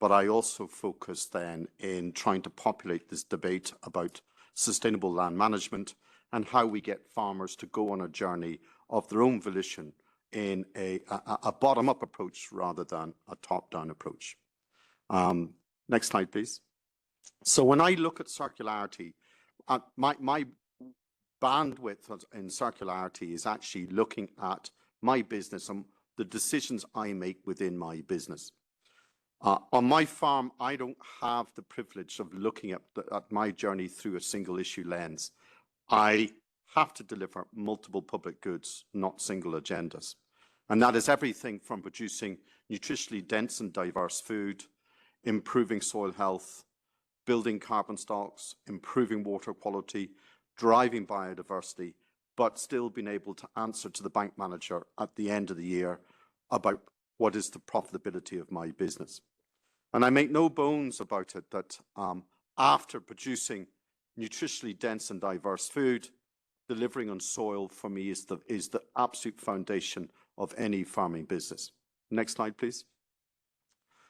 but I also focus then in trying to populate this debate about sustainable land management and how we get farmers to go on a journey of their own volition in a bottom-up approach rather than a top-down approach. Next slide, please. So when I look at circularity, my bandwidth in circularity is actually looking at my business and the decisions I make within my business. On my farm, I don't have the privilege of looking at my journey through a single issue lens. I have to deliver multiple public goods, not single agendas. And that is everything from producing nutritionally dense and diverse food, improving soil health, building carbon stocks, improving water quality, driving biodiversity, but still being able to answer to the bank manager at the end of the year about what is the profitability of my business. And I make no bones about it that after producing nutritionally dense and diverse food, delivering on soil for me is the absolute foundation of any farming business. Next slide, please.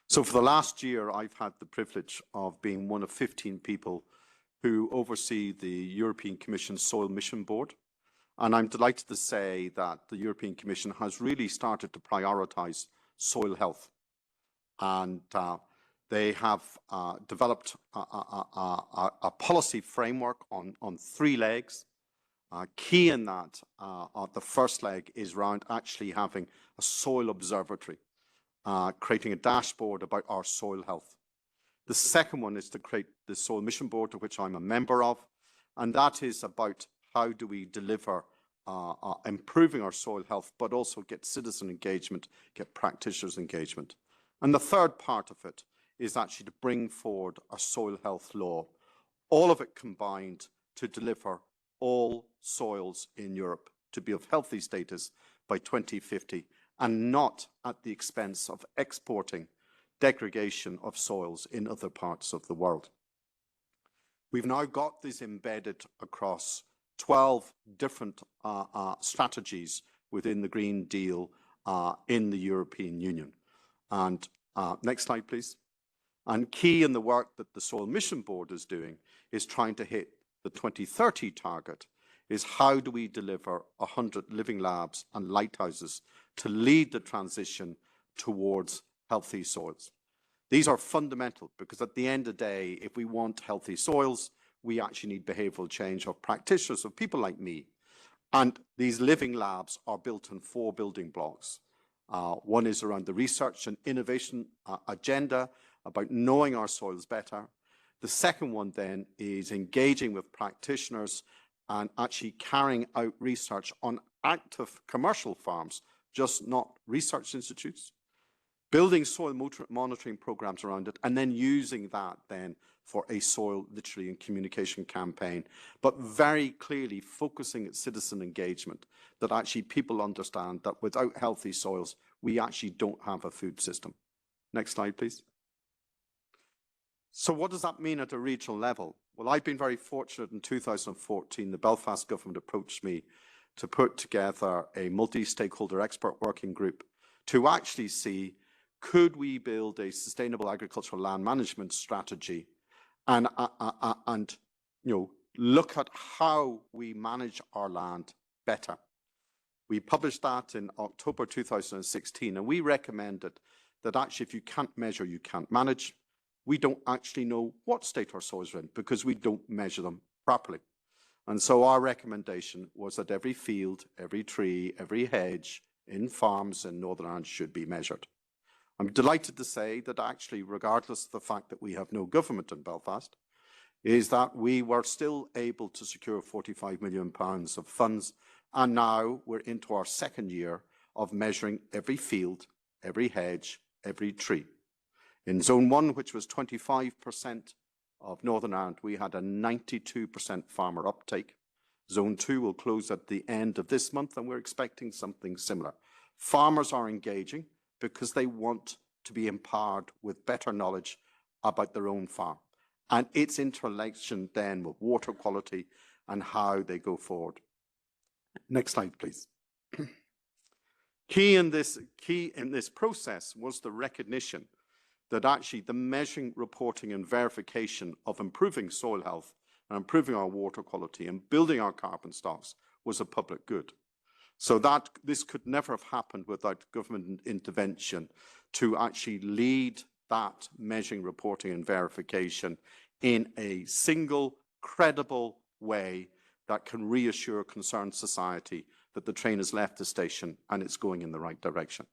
So for the last year, I've had the privilege of being one of 15 people who oversee the European Commission Soil Mission Board. And I'm delighted to say that the European Commission has really started to prioritise soil health. And they have developed a policy framework on 3 legs. Key in that, the first leg is around actually having a soil observatory, creating a dashboard about our soil health. The second one is to create the Soil Mission Board, to which I'm a member of, and that is about how do we deliver improving our soil health, but also get citizen engagement, get practitioners engagement. And the third part of it is actually to bring forward a soil health law, all of it combined to deliver all soils in Europe to be of healthy status by 2050 and not at the expense of exporting degradation of soils in other parts of the world. We've now got this embedded across 12 different strategies within the Green Deal in the European Union. And next slide, please. And key in the work that the Soil Mission Board is doing is trying to hit the 2030 target is how do we deliver 100 living labs and lighthouses to lead the transition towards healthy soils. These are fundamental because at the end of the day, if we want healthy soils, we actually need behavioural change of practitioners, of people like me. And these living labs are built on 4 building blocks. One is around the research and innovation agenda about knowing our soils better. The second one then is engaging with practitioners and actually carrying out research on active commercial farms, just not research institutes. building soil monitoring programs around it, and then using that then for a soil literacy and communication campaign, but very clearly focusing at citizen engagement, that actually people understand that without healthy soils, we actually don't have a food system. Next slide, please. So what does that mean at a regional level? Well, I've been very fortunate in 2014, the Belfast government approached me to put together a multi-stakeholder expert working group to actually see, could we build a sustainable agricultural land management strategy and look at how we manage our land better. We published that in October 2016, and we recommended that actually if you can't measure, you can't manage. We don't actually know what state our soils are in because we don't measure them properly. And so our recommendation was that every field, every tree, every hedge in farms in Northern Ireland should be measured. I'm delighted to say that actually, regardless of the fact that we have no government in Belfast, is that we were still able to secure £45 million of funds, and now we're into our second year of measuring every field, every hedge, every tree. In Zone 1, which was 25% of Northern Ireland, we had a 92% farmer uptake. Zone 2 will close at the end of this month, and we're expecting something similar. Farmers are engaging because they want to be empowered with better knowledge about their own farm and its interrelation then with water quality and how they go forward. Next slide, please. Key in this process was the recognition that actually the measuring, reporting and verification of improving soil health and improving our water quality and building our carbon stocks was a public good. So that this could never have happened without government intervention to actually lead that measuring, reporting and verification in a single, credible way that can reassure concerned society that the train has left the station and it's going in the right direction.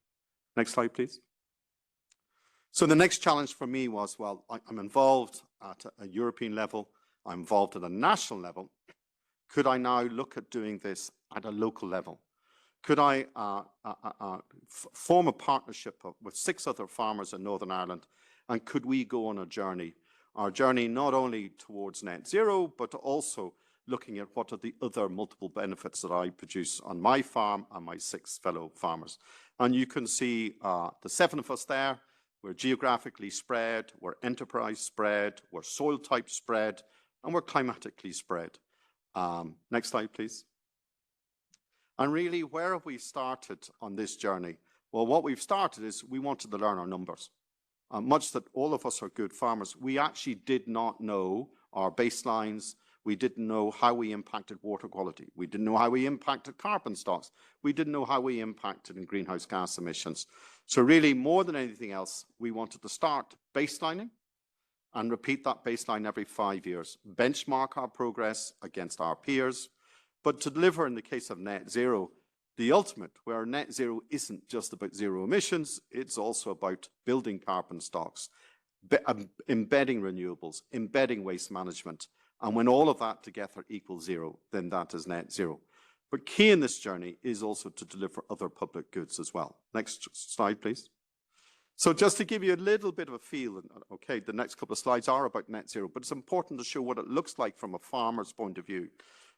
Next slide, please. So the next challenge for me was, well, I'm involved at a European level, I'm involved at a national level. Could I now look at doing this at a local level? Could I form a partnership with 6 other farmers in Northern Ireland, and could we go on a journey? Our journey not only towards net zero, but also looking at what are the other multiple benefits that I produce on my farm and my 6 fellow farmers. And you can see the 7 of us there. We're geographically spread, we're enterprise spread, we're soil type spread, and we're climatically spread. Next slide, please. And really, where have we started on this journey? Well, what we've started is we wanted to learn our numbers. Much that all of us are good farmers, we actually did not know our baselines. We didn't know how we impacted water quality. We didn't know how we impacted carbon stocks. We didn't know how we impacted in greenhouse gas emissions. So really, more than anything else, we wanted to start baselining and repeat that baseline every 5 years, benchmark our progress against our peers, but to deliver in the case of net zero, the ultimate, where net zero isn't just about zero emissions, it's also about building carbon stocks, embedding renewables, embedding waste management. And when all of that together equals zero, then that is net zero. But key in this journey is also to deliver other public goods as well. Next slide, please. So just to give you a little bit of a feel, okay, the next couple of slides are about net zero, but it's important to show what it looks like from a farmer's point of view.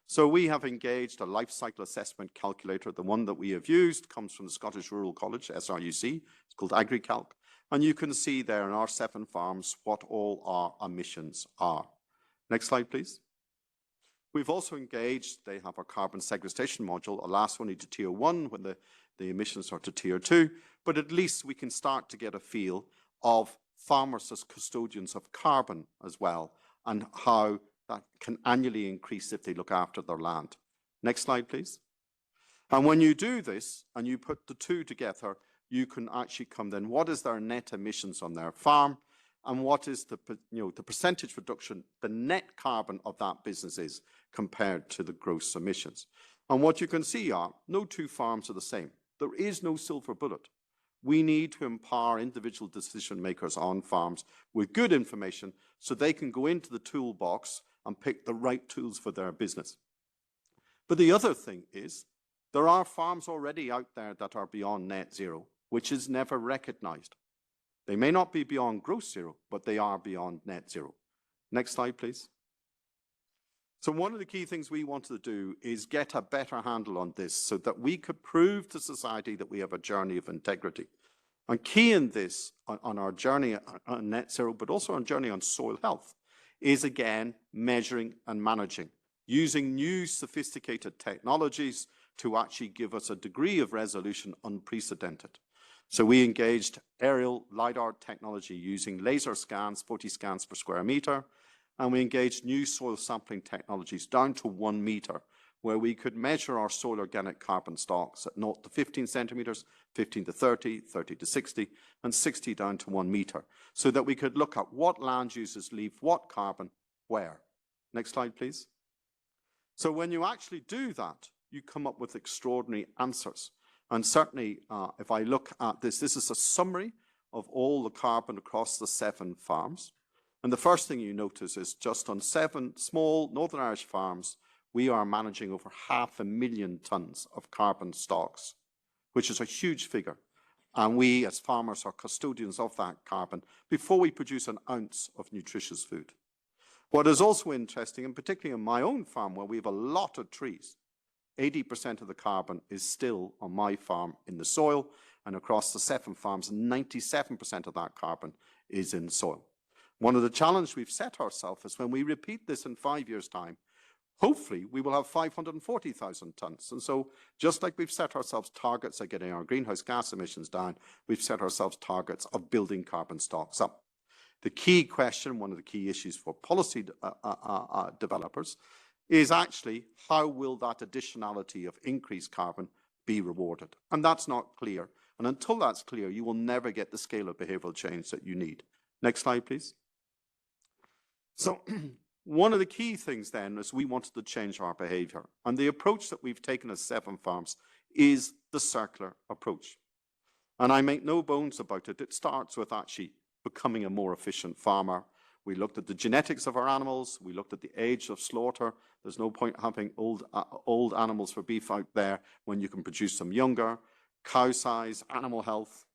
So we have engaged a life cycle assessment calculator. The one that we have used comes from the Scottish Rural College, SRUC. It's called AgriCalc. And you can see there in our 7 farms what all our emissions are. Next slide, please. We've also engaged, they have a carbon sequestration module, a last one to tier 1 when the emissions are to tier 2, but at least we can start to get a feel of farmers as custodians of carbon as well, and how that can annually increase if they look after their land. Next slide, please. And when you do this and you put the 2 together, you can actually come then, what is their net emissions on their farm? And what is the percentage reduction, the net carbon of that business is compared to the gross emissions. And what you can see are no 2 farms are the same. There is no silver bullet. We need to empower individual decision makers on farms with good information so they can go into the toolbox and pick the right tools for their business. But the other thing is there are farms already out there that are beyond net zero, which is never recognized. They may not be beyond gross zero, but they are beyond net zero. Next slide, please. So one of the key things we wanted to do is get a better handle on this so that we could prove to society that we have a journey of integrity. And key in this, on our journey on net zero, but also on journey on soil health, is again measuring and managing, using new sophisticated technologies to actually give us a degree of resolution unprecedented. So we engaged aerial LiDAR technology using laser scans, 40 scans per square meter, and we engaged new soil sampling technologies down to 1 meter, where we could measure our soil organic carbon stocks at 0 to 15 centimeters, 15 to 30, 30 to 60, and 60 down to 1 meter, so that we could look at what land uses leave what carbon where. Next slide, please. So when you actually do that, you come up with extraordinary answers. And certainly, if I look at this, this is a summary of all the carbon across the 7 farms. And the first thing you notice is just on 7 small Northern Irish farms, we are managing over 500,000 tonnes of carbon stocks, which is a huge figure. And we as farmers are custodians of that carbon before we produce an ounce of nutritious food. What is also interesting, and particularly on my own farm where we have a lot of trees, 80% of the carbon is still on my farm in the soil, and across the 7 farms, 97% of that carbon is in soil. One of the challenges we've set ourselves is when we repeat this in 5 years' time, hopefully we will have 540,000 tonnes. And so just like we've set ourselves targets of getting our greenhouse gas emissions down, we've set ourselves targets of building carbon stocks up. The key question, one of the key issues for policy developers, is actually how will that additionality of increased carbon be rewarded? And that's not clear. And until that's clear, you will never get the scale of behavioral change that you need. Next slide, please. So one of the key things then is we wanted to change our behavior. And the approach that we've taken as 7 farms is the circular approach. And I make no bones about it. It starts with actually becoming a more efficient farmer. We looked at the genetics of our animals. We looked at the age of slaughter. There's no point having old animals for beef out there when you can produce them younger. Cow size, animal health.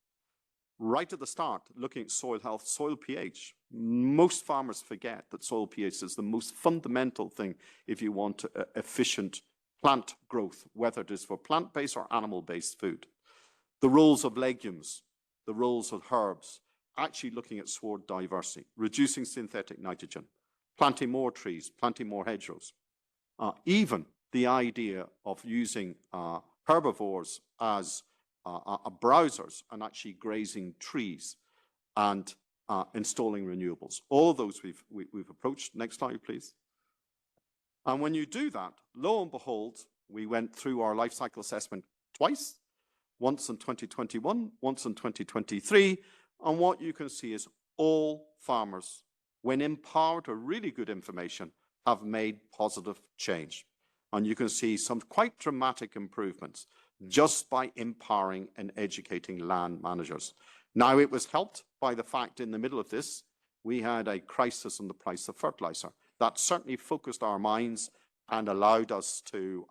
Right at the start, looking at soil health, soil pH. Most farmers forget that soil pH is the most fundamental thing if you want efficient plant growth, whether it is for plant-based or animal-based food. The roles of legumes, the roles of herbs, actually looking at sward diversity, reducing synthetic nitrogen, planting more trees, planting more hedgerows. Even the idea of using herbivores as browsers and actually grazing trees and installing renewables. All of those we've approached. Next slide, please. And when you do that, lo and behold, we went through our life cycle assessment twice, once in 2021, once in 2023. And what you can see is all farmers, when empowered with really good information, have made positive change. And you can see some quite dramatic improvements just by empowering and educating land managers. Now, it was helped by the fact in the middle of this, we had a crisis in the price of fertilizer. That certainly focused our minds and allowed us to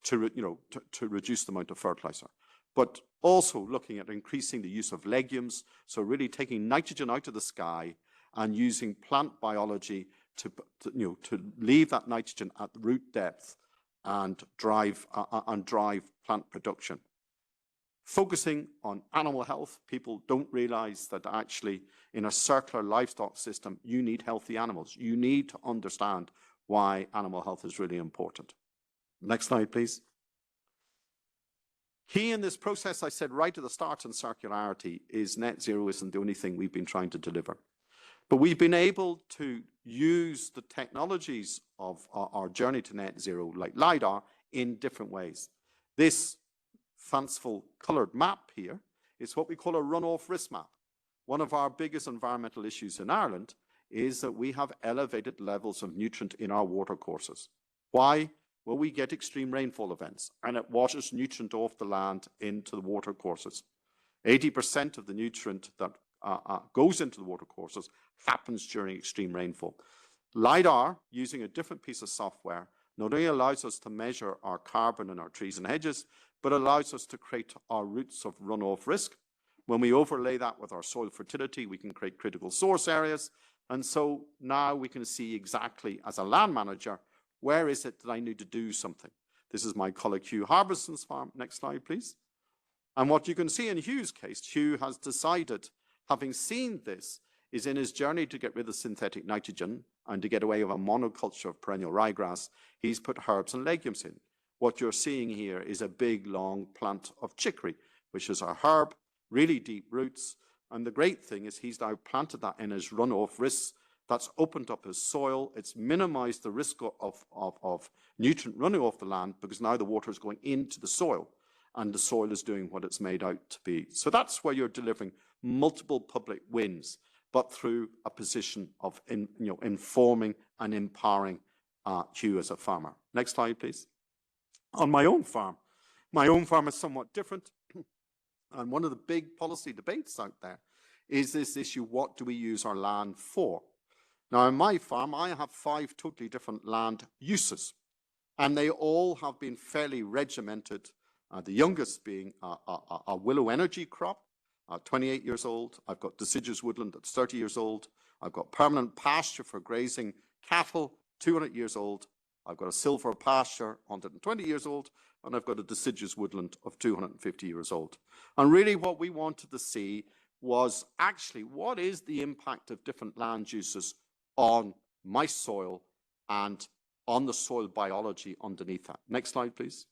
reduce the amount of fertilizer. But also looking at increasing the use of legumes, so really taking nitrogen out of the sky and using plant biology to leave that nitrogen at root depth and drive plant production. Focusing on animal health, people don't realize that actually in a circular livestock system, you need healthy animals. You need to understand why animal health is really important. Next slide, please. Key in this process, I said right at the start in circularity, is net zero isn't the only thing we've been trying to deliver. But we've been able to use the technologies of our journey to net zero, like LiDAR, in different ways. This fanciful colored map here is what we call a runoff risk map. One of our biggest environmental issues in Ireland is that we have elevated levels of nutrient in our watercourses. Why? Well, we get extreme rainfall events, and it washes nutrient off the land into the watercourses. 80% of the nutrient that goes into the watercourses happens during extreme rainfall. LiDAR, using a different piece of software, not only allows us to measure our carbon in our trees and hedges, but allows us to create our routes of runoff risk, When we overlay that with our soil fertility, we can create critical source areas. And so now we can see exactly, as a land manager, where is it that I need to do something? This is my colleague Hugh Harbison's farm. Next slide, please. And what you can see in Hugh's case, Hugh has decided, having seen this, is in his journey to get rid of synthetic nitrogen and to get away with a monoculture of perennial ryegrass, he's put herbs and legumes in. What you're seeing here is a big, long plant of chicory, which is a herb, really deep roots. And the great thing is he's now planted that in his runoff risks. That's opened up his soil. It's minimized the risk of nutrient running off the land because now the water is going into the soil and the soil is doing what it's made out to be. So that's where you're delivering multiple public wins, but through a position of informing and empowering Hugh as a farmer. Next slide, please. On my own farm is somewhat different. And one of the big policy debates out there is this issue, what do we use our land for? Now, on my farm, I have 5 totally different land uses, and they all have been fairly regimented. The youngest being a willow energy crop, 28 years old. I've got deciduous woodland that's 30 years old. I've got permanent pasture for grazing cattle, 200 years old. I've got a silver pasture, 120 years old, and I've got a deciduous woodland of 250 years old. And really what we wanted to see was actually what is the impact of different land uses on my soil and on the soil biology underneath that. Next slide, please.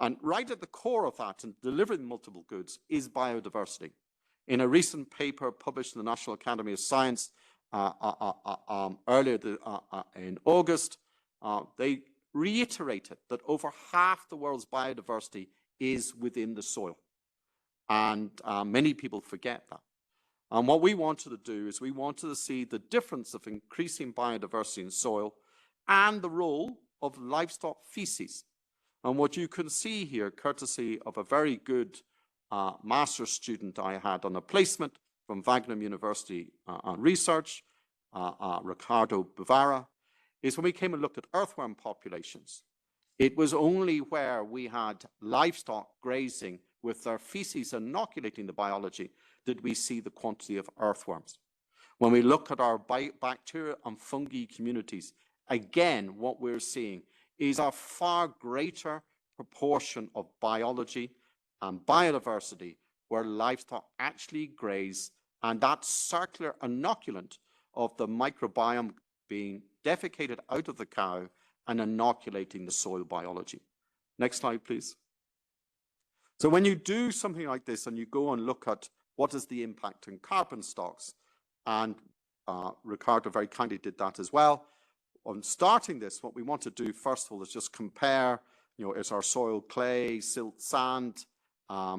And right at the core of that and delivering multiple goods is biodiversity. In a recent paper published in the National Academy of Science earlier in August, they reiterated that over half the world's biodiversity is within the soil. And many people forget that. And what we wanted to do is we wanted to see the difference of increasing biodiversity in soil and the role of livestock feces. And what you can see here, courtesy of a very good master's student I had on a placement from Wageningen University on research, Ricardo Bavara, is when we came and looked at earthworm populations. It was only where we had livestock grazing with their feces inoculating the biology did we see the quantity of earthworms. When we look at our bacteria and fungi communities, again, what we're seeing is a far greater proportion of biology and biodiversity where livestock actually graze, and that circular inoculant of the microbiome being defecated out of the cow and inoculating the soil biology. Next slide, please. So when you do something like this and you go and look at what is the impact on carbon stocks, and Ricardo very kindly did that as well. On starting this, what we want to do first of all is just compare, is our soil clay, silt, sand,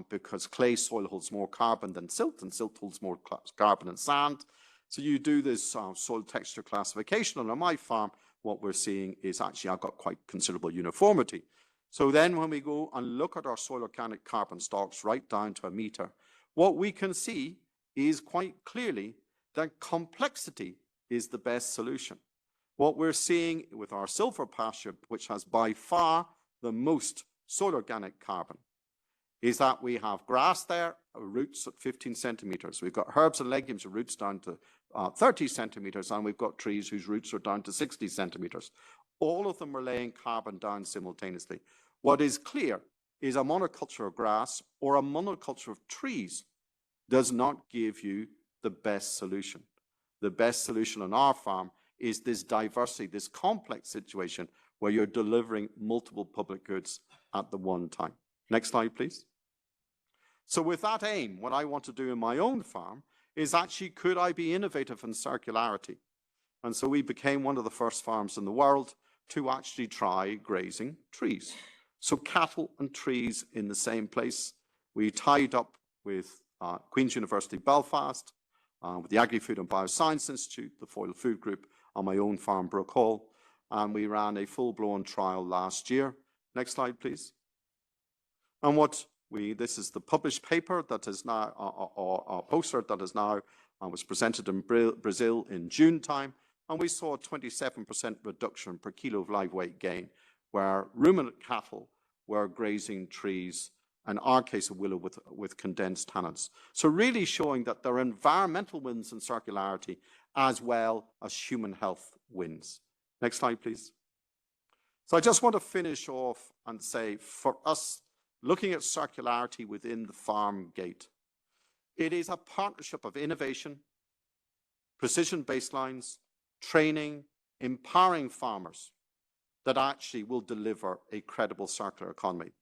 because clay soil holds more carbon than silt, and silt holds more carbon than sand. So you do this soil texture classification, and on my farm, what we're seeing is actually I've got quite considerable uniformity. So then when we go and look at our soil organic carbon stocks right down to a meter, what we can see is quite clearly that complexity is the best solution. What we're seeing with our silver pasture, which has by far the most soil organic carbon, is that we have grass there, roots at 15 centimeters. We've got herbs and legumes with roots down to 30 centimeters, and we've got trees whose roots are down to 60 centimeters. All of them are laying carbon down simultaneously. What is clear is a monoculture of grass or a monoculture of trees does not give you the best solution. The best solution on our farm is this diversity, this complex situation where you're delivering multiple public goods at the one time. Next slide, please. So with that aim, what I want to do in my own farm is actually, could I be innovative in circularity? And so we became one of the first farms in the world to actually try grazing trees. So cattle and trees in the same place. We tied up with Queen's University Belfast, with the Agri-Food and Bioscience Institute, the Foyle Food Group, on my own farm, Brook Hall, and we ran a full-blown trial last year. Next slide, please. And this is the published paper that is now, a poster that is now, was presented in Brazil in June time, and we saw a 27% reduction per kilo of live weight gain, where ruminant cattle were grazing trees in our case, a willow with condensed tannins. So really showing that there are environmental wins in circularity as well as human health wins. Next slide, please. So I just want to finish off and say, for us, looking at circularity within the farm gate, it is a partnership of innovation, precision baselines, training, empowering farmers that actually will deliver a credible circular economy.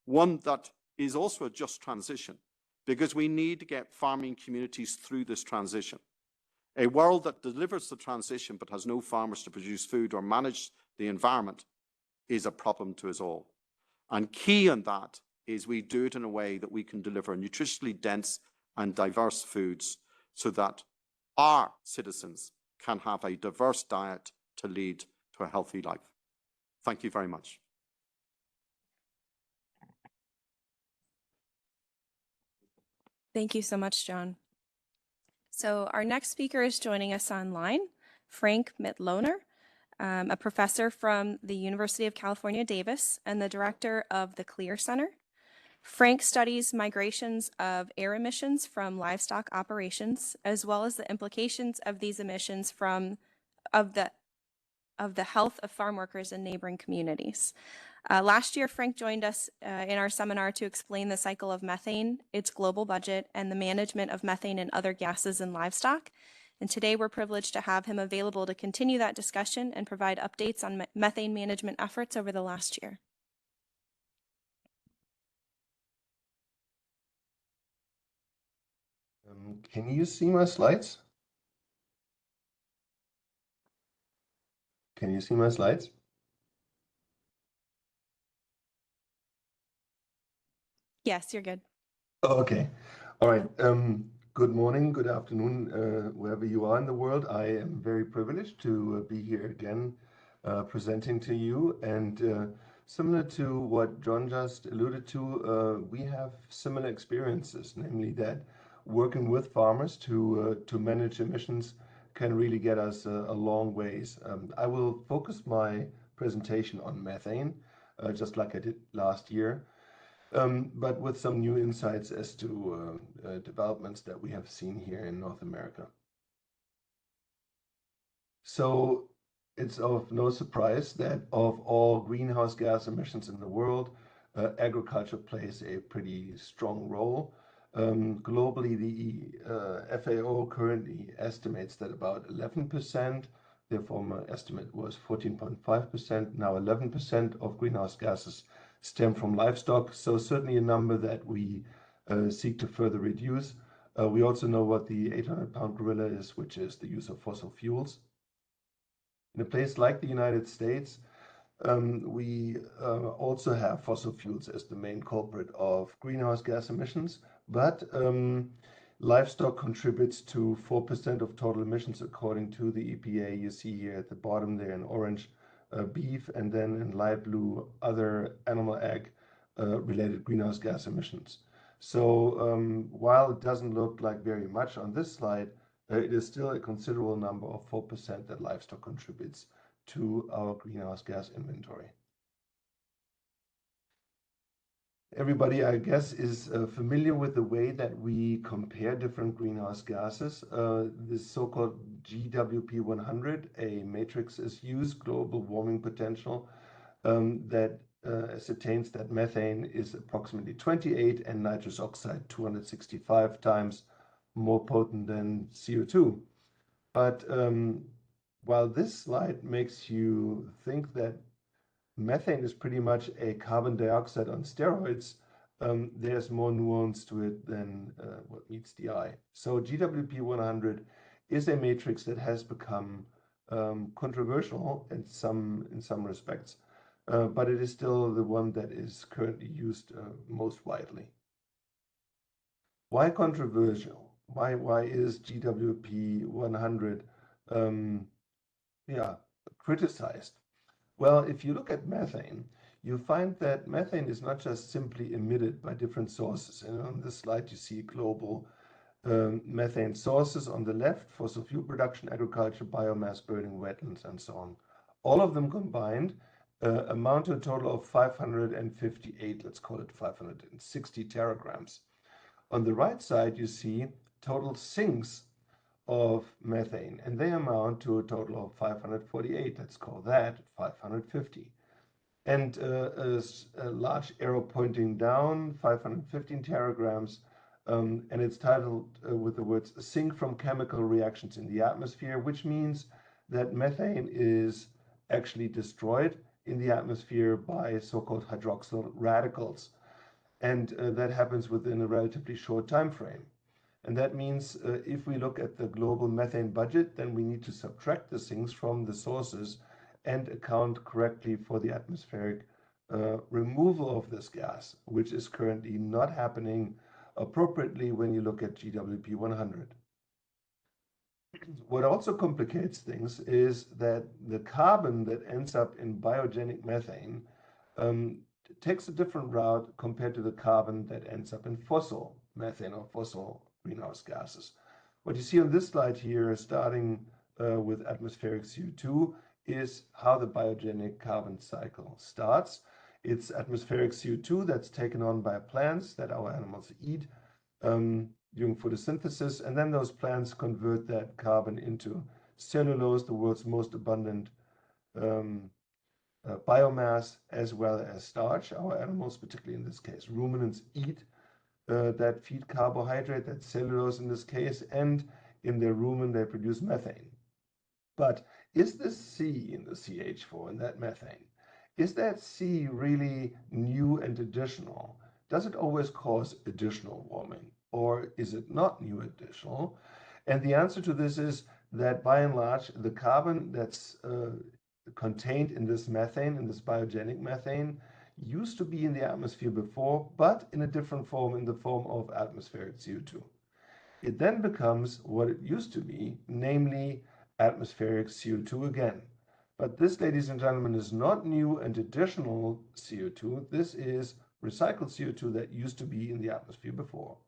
One that is also a just transition, because we need to get farming communities through this transition. A world that delivers the transition but has no farmers to produce food or manage the environment is a problem to us all. And key on that is we do it in a way that we can deliver nutritionally dense and diverse foods so that our citizens can have a diverse diet to lead to a healthy life. Thank you very much. Thank you so much, John. So our next speaker is joining us online, Frank Mitloehner, a professor from the University of California, Davis, and the director of the CLEAR Center. Frank studies migrations of air emissions from livestock operations, as well as the implications of these emissions of the health of farm workers in neighboring communities. Last year, Frank joined us in our seminar to explain the cycle of methane, its global budget, and the management of methane and other gases in livestock. And today we're privileged to have him available to continue that discussion and provide updates on methane management efforts over the last year. Can you see my slides? Can you see my slides? Yes, you're good. Okay. All right. Good morning, good afternoon, wherever you are in the world. I am very privileged to be here again presenting to you. And similar to what John just alluded to, we have similar experiences, namely that working with farmers to manage emissions can really get us a long ways. I will focus my presentation on methane, just like I did last year. But with some new insights as to developments that we have seen here in North America. So it's of no surprise that of all greenhouse gas emissions in the world, agriculture plays a pretty strong role. Globally, the FAO currently estimates that about 11%, their former estimate was 14.5%, now 11% of greenhouse gases stem from livestock, so certainly a number that we seek to further reduce. We also know what the 800-pound gorilla is, which is the use of fossil fuels. In a place like the United States, we also have fossil fuels as the main culprit of greenhouse gas emissions, but livestock contributes to 4% of total emissions according to the EPA. You see here at the bottom there in orange, beef, and then in light blue, other animal ag related greenhouse gas emissions. So while it doesn't look like very much on this slide, it is still a considerable number of 4% that livestock contributes to our greenhouse gas inventory. Everybody, I guess, is familiar with the way that we compare different greenhouse gases. This so-called GWP 100, a matrix is used, global warming potential, that ascertains that methane is approximately 28 and nitrous oxide 265 times more potent than CO2. But while this slide makes you think that methane is pretty much a carbon dioxide on steroids, there's more nuance to it than what meets the eye. So GWP 100 is a matrix that has become controversial in some respects, but it is still the one that is currently used most widely. Why controversial? Why is GWP 100 criticized? Well, if you look at methane, you find that methane is not just simply emitted by different sources. And on this slide, you see global methane sources on the left, fossil fuel production, agriculture, biomass burning, wetlands, and so on. All of them combined amount to a total of 558, let's call it 560 teragrams. On the right side, you see total sinks of methane, and they amount to a total of 548. Let's call that 550. And a large arrow pointing down, 515 teragrams, and it's titled with the words sink from chemical reactions in the atmosphere, which means that methane is actually destroyed in the atmosphere by so-called hydroxyl radicals. And that happens within a relatively short time frame. And that means if we look at the global methane budget, then we need to subtract the sinks from the sources and account correctly for the atmospheric removal of this gas, which is currently not happening appropriately when you look at GWP 100. What also complicates things is that the carbon that ends up in biogenic methane takes a different route compared to the carbon that ends up in fossil methane or fossil greenhouse gases. What you see on this slide here, starting with atmospheric CO2, is how the biogenic carbon cycle starts. It's atmospheric CO2 that's taken on by plants that our animals eat during photosynthesis, and then those plants convert that carbon into cellulose, the world's most abundant biomass, as well as starch. Our animals, particularly in this case ruminants, eat that feed carbohydrate, that cellulose in this case, and in their rumen they produce methane. But is this C in the CH4 in that methane, is that C really new and additional? Does it always cause additional warming, or is it not new additional? And the answer to this is that by and large, the carbon that's contained in this methane, in this biogenic methane, used to be in the atmosphere before, but in a different form, in the form of atmospheric CO2. It then becomes what it used to be, namely atmospheric CO2 again. But this, ladies and gentlemen, is not new and additional CO2. This is recycled CO2 that used to be in the atmosphere before.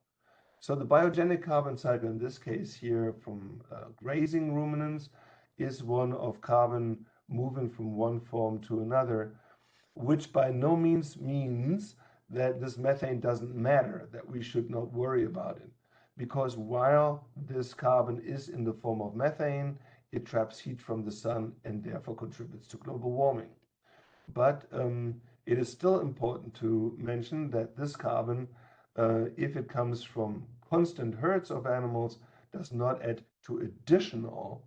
So the biogenic carbon cycle, in this case here from grazing ruminants, is one of carbon moving from one form to another, which by no means means that this methane doesn't matter, that we should not worry about it. Because while this carbon is in the form of methane, it traps heat from the sun and therefore contributes to global warming. But it is still important to mention that this carbon, if it comes from constant herds of animals, does not add to additional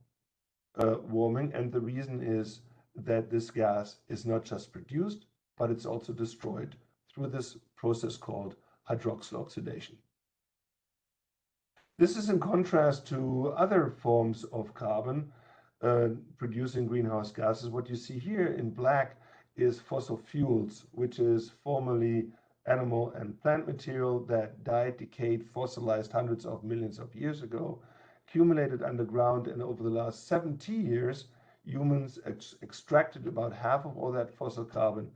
warming. And the reason is that this gas is not just produced, but it's also destroyed through this process called hydroxyl oxidation. This is in contrast to other forms of carbon producing greenhouse gases. What you see here in black is fossil fuels, which is formerly animal and plant material that died, decayed, fossilized hundreds of millions of years ago, accumulated underground, and over the last 70 years, humans extracted about half of all that fossil carbon,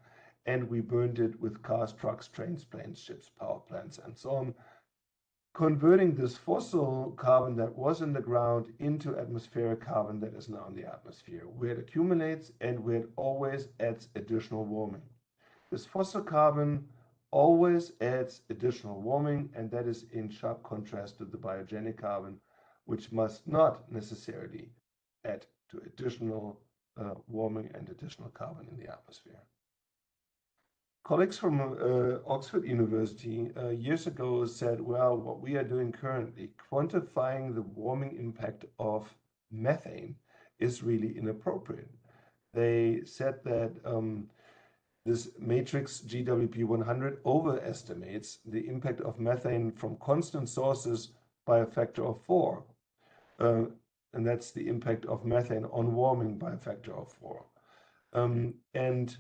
and we burned it with cars, trucks, trains, planes, ships, power plants, and so on, converting this fossil carbon that was in the ground into atmospheric carbon that is now in the atmosphere, where it accumulates and where it always adds additional warming. This fossil carbon always adds additional warming, and that is in sharp contrast to the biogenic carbon, which must not necessarily add to additional warming and additional carbon in the atmosphere. Colleagues from Oxford University years ago said, well, what we are doing currently, quantifying the warming impact of methane is really inappropriate. They said that this matrix GWP 100 overestimates the impact of methane from constant sources by a factor of 4. And that's the impact of methane on warming by a factor of 4. And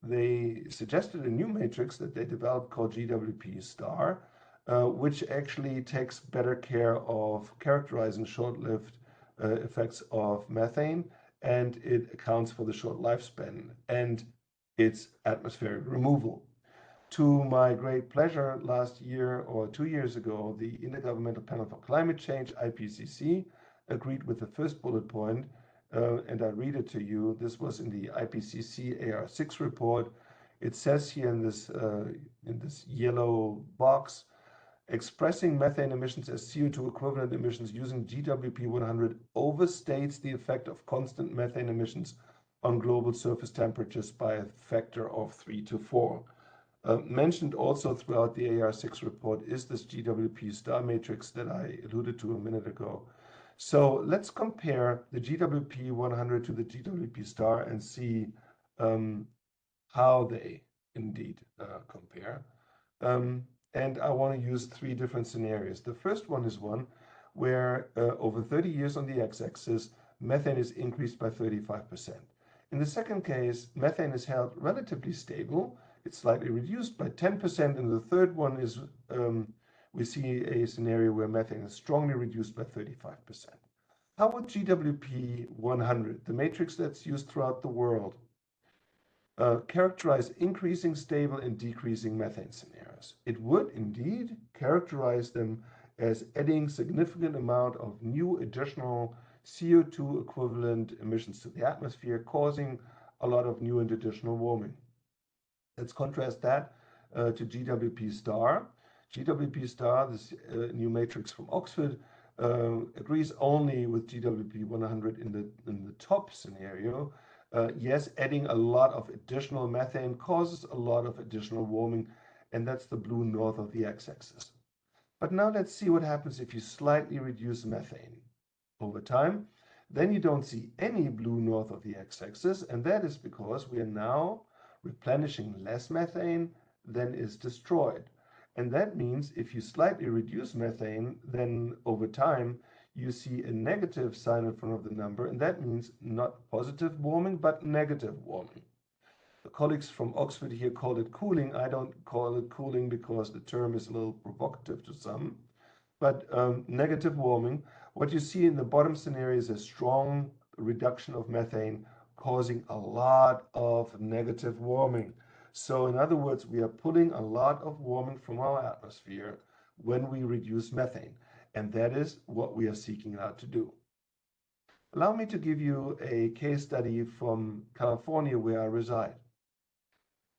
they suggested a new matrix that they developed called GWP star, which actually takes better care of characterizing short-lived effects of methane, and it accounts for the short lifespan and its atmospheric removal. To my great pleasure, last year or 2 years ago, the Intergovernmental Panel for Climate Change, IPCC, agreed with the first bullet point and I read it to you. This was in the IPCC AR6 report. It says here in this yellow box, expressing methane emissions as CO2 equivalent emissions using GWP 100 overstates the effect of constant methane emissions on global surface temperatures by a factor of 3 to 4. Mentioned also throughout the AR6 report is this GWP star matrix that I alluded to a minute ago. So let's compare the GWP 100 to the GWP star and see how they indeed compare. And I want to use 3 different scenarios. The first one is one where over 30 years on the x-axis, methane is increased by 35%. In the second case, methane is held relatively stable. It's slightly reduced by 10%. And the third one is we see a scenario where methane is strongly reduced by 35%. How would GWP 100, the matrix that's used throughout the world, characterize increasing, stable, and decreasing methane scenarios? It would indeed characterize them as adding significant amount of new additional CO2 equivalent emissions to the atmosphere, causing a lot of new and additional warming. Let's contrast that to GWP star. GWP star, this new matrix from Oxford, agrees only with GWP 100 in the top scenario. Yes, adding a lot of additional methane causes a lot of additional warming, and that's the blue north of the x-axis. But now let's see what happens if you slightly reduce methane over time. Then you don't see any blue north of the x-axis, and that is because we are now replenishing less methane than is destroyed. And that means if you slightly reduce methane, then over time you see a negative sign in front of the number, and that means not positive warming, but negative warming. The colleagues from Oxford here call it cooling. I don't call it cooling because the term is a little provocative to some. But negative warming, what you see in the bottom scenario is a strong reduction of methane causing a lot of negative warming. So in other words, we are pulling a lot of warming from our atmosphere when we reduce methane. And that is what we are seeking out to do. Allow me to give you a case study from California where I reside.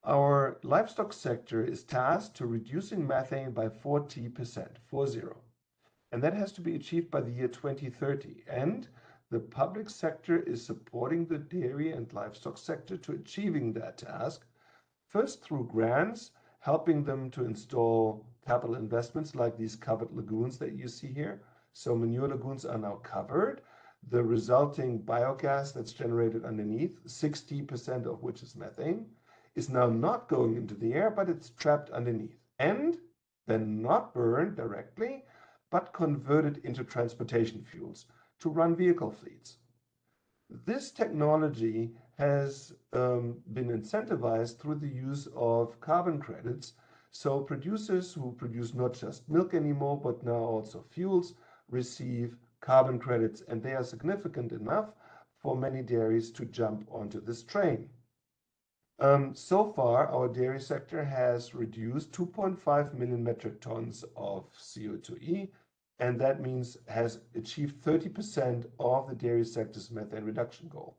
Our livestock sector is tasked to reducing methane by 40%, 40. And that has to be achieved by the year 2030. And the public sector is supporting the dairy and livestock sector to achieving that task, first through grants, helping them to install capital investments like these covered lagoons that you see here. So manure lagoons are now covered. The resulting biogas that's generated underneath, 60% of which is methane, is now not going into the air, but it's trapped underneath. And then not burned directly, but converted into transportation fuels to run vehicle fleets. This technology has been incentivized through the use of carbon credits. So producers who produce not just milk anymore, but now also fuels, receive carbon credits, and they are significant enough for many dairies to jump onto this train. So far, our dairy sector has reduced 2.5 million metric tons of CO2e, and that means has achieved 30% of the dairy sector's methane reduction goal.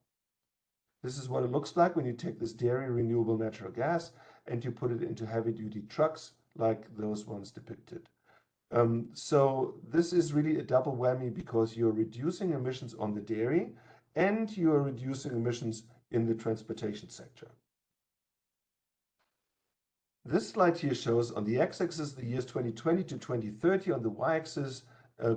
This is what it looks like when you take this dairy renewable natural gas and you put it into heavy-duty trucks like those ones depicted. So this is really a double whammy because you're reducing emissions on the dairy and you are reducing emissions in the transportation sector. This slide here shows on the x-axis the years 2020 to 2030, on the y-axis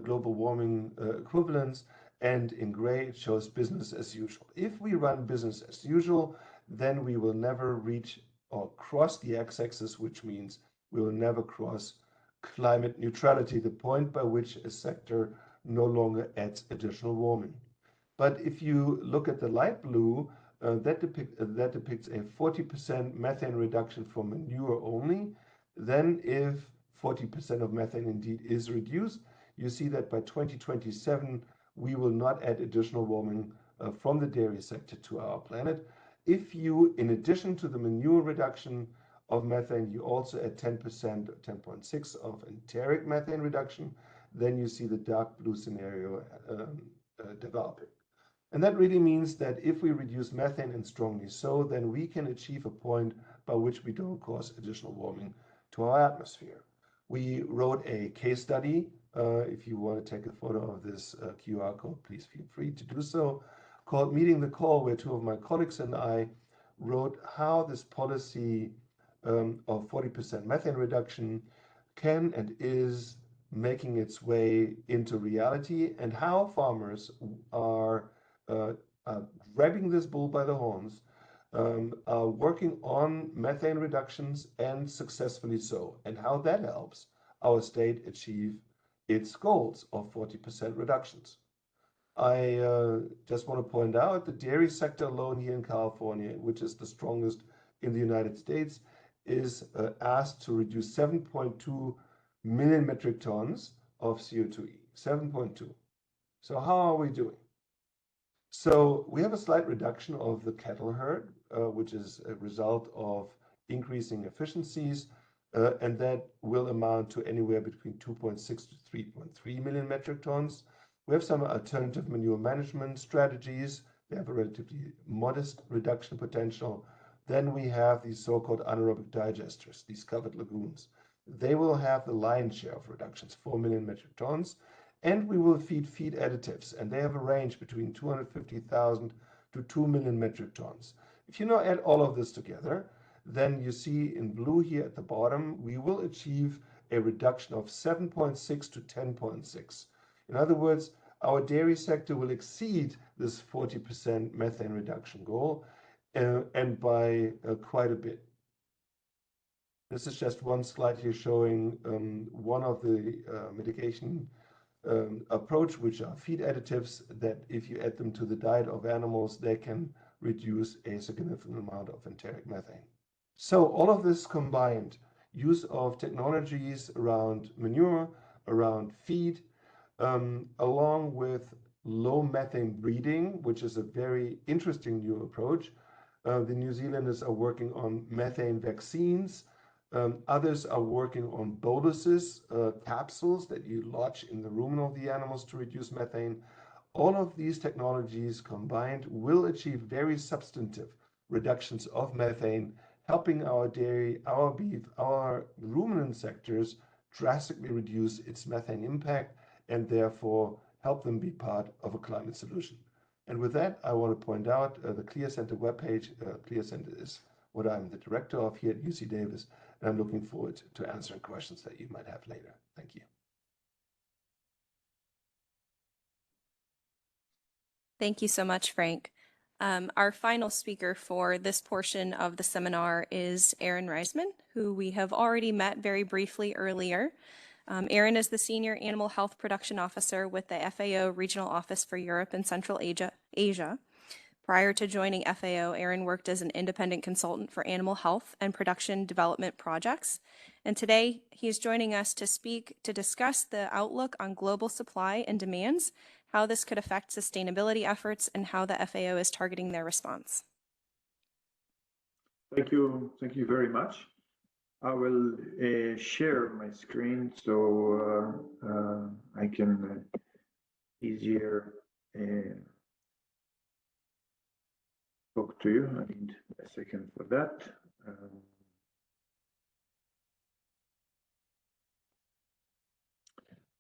global warming equivalents, and in gray it shows business as usual. If we run business as usual, then we will never reach or cross the x-axis, which means we will never cross climate neutrality, the point by which a sector no longer adds additional warming. But if you look at the light blue, that depicts a 40% methane reduction for manure only. Then if 40% of methane indeed is reduced, you see that by 2027, we will not add additional warming from the dairy sector to our planet. If you, in addition to the manure reduction of methane, you also add 10%, 10.6 of enteric methane reduction, then you see the dark blue scenario developing. And that really means that if we reduce methane, and strongly so, then we can achieve a point by which we don't cause additional warming to our atmosphere. We wrote a case study. If you want to take a photo of this QR code, please feel free to do so, called Meeting the Call, where two of my colleagues and I wrote how this policy of 40% methane reduction can and is making its way into reality, and how farmers are grabbing this bull by the horns, are working on methane reductions, and successfully so, and how that helps our state achieve its goals of 40% reductions. I just want to point out the dairy sector alone here in California, which is the strongest in the United States, is asked to reduce 7.2 million metric tons of CO2e, 7.2. So how are we doing? So we have a slight reduction of the cattle herd, which is a result of increasing efficiencies, and that will amount to anywhere between 2.6 to 3.3 million metric tons. We have some alternative manure management strategies. They have a relatively modest reduction potential. Then we have these so-called anaerobic digesters, these covered lagoons. They will have the lion's share of reductions, 4 million metric tons. And we will feed additives, and they have a range between 250,000 to 2 million metric tons. If you now add all of this together, then you see in blue here at the bottom, we will achieve a reduction of 7.6 to 10.6. In other words, our dairy sector will exceed this 40% methane reduction goal, and by quite a bit. This is just one slide here showing one of the mitigation approach, which are feed additives that if you add them to the diet of animals, they can reduce a significant amount of enteric methane. So all of this combined, use of technologies around manure, around feed, along with low methane breeding, which is a very interesting new approach. The New Zealanders are working on methane vaccines. Others are working on boluses, capsules that you lodge in the rumen of the animals to reduce methane. All of these technologies combined will achieve very substantive reductions of methane, helping our dairy, our beef, our ruminant sectors drastically reduce its methane impact, and therefore help them be part of a climate solution. And with that, I want to point out the Clear Center webpage. Clear Center is what I'm the director of here at UC Davis, and I'm looking forward to answering questions that you might have later. Thank you. Thank you so much, Frank. Our final speaker for this portion of the seminar is Aaron Reisman, who we have already met very briefly earlier. Aaron is the Senior Animal Health Production Officer with the FAO Regional Office for Europe and Central Asia. Prior to joining FAO, Aaron worked as an independent consultant for animal health and production development projects. And today, he is joining us to discuss the outlook on global supply and demands, how this could affect sustainability efforts, and how the FAO is targeting their response. Thank you very much. I will share my screen so I can easier talk to you. I need a second for that.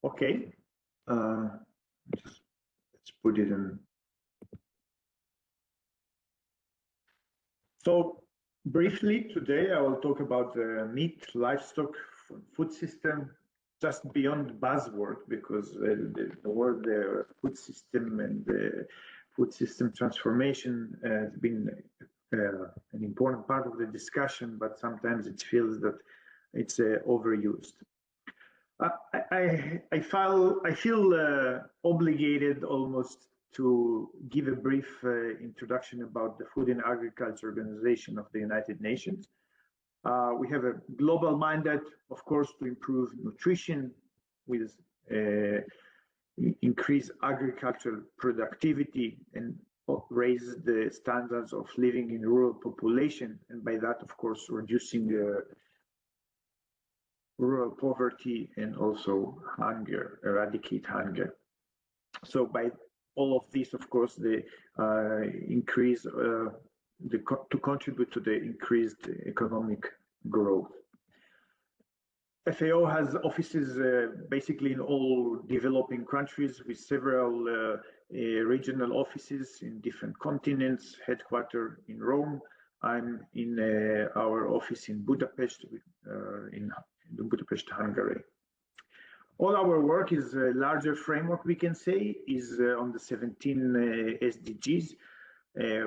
Okay, let's put it in. So briefly today, I will talk about the meat, livestock, food system, just beyond buzzword, because the word food system and the food system transformation has been an important part of the discussion, but sometimes it feels that it's overused. I feel obligated almost to give a brief introduction about the Food and Agriculture Organization of the United Nations. We have a global mandate, of course, to improve nutrition with increase agricultural productivity and raise the standards of living in rural population, and by that, of course, reducing rural poverty and also hunger, eradicate hunger. So by all of this, of course, the increase to contribute to the increased economic growth. FAO has offices basically in all developing countries with several regional offices in different continents, headquartered in Rome. I'm in our office in Budapest, in Budapest, Hungary. All our work is a larger framework, we can say, is on the 17 SDGs,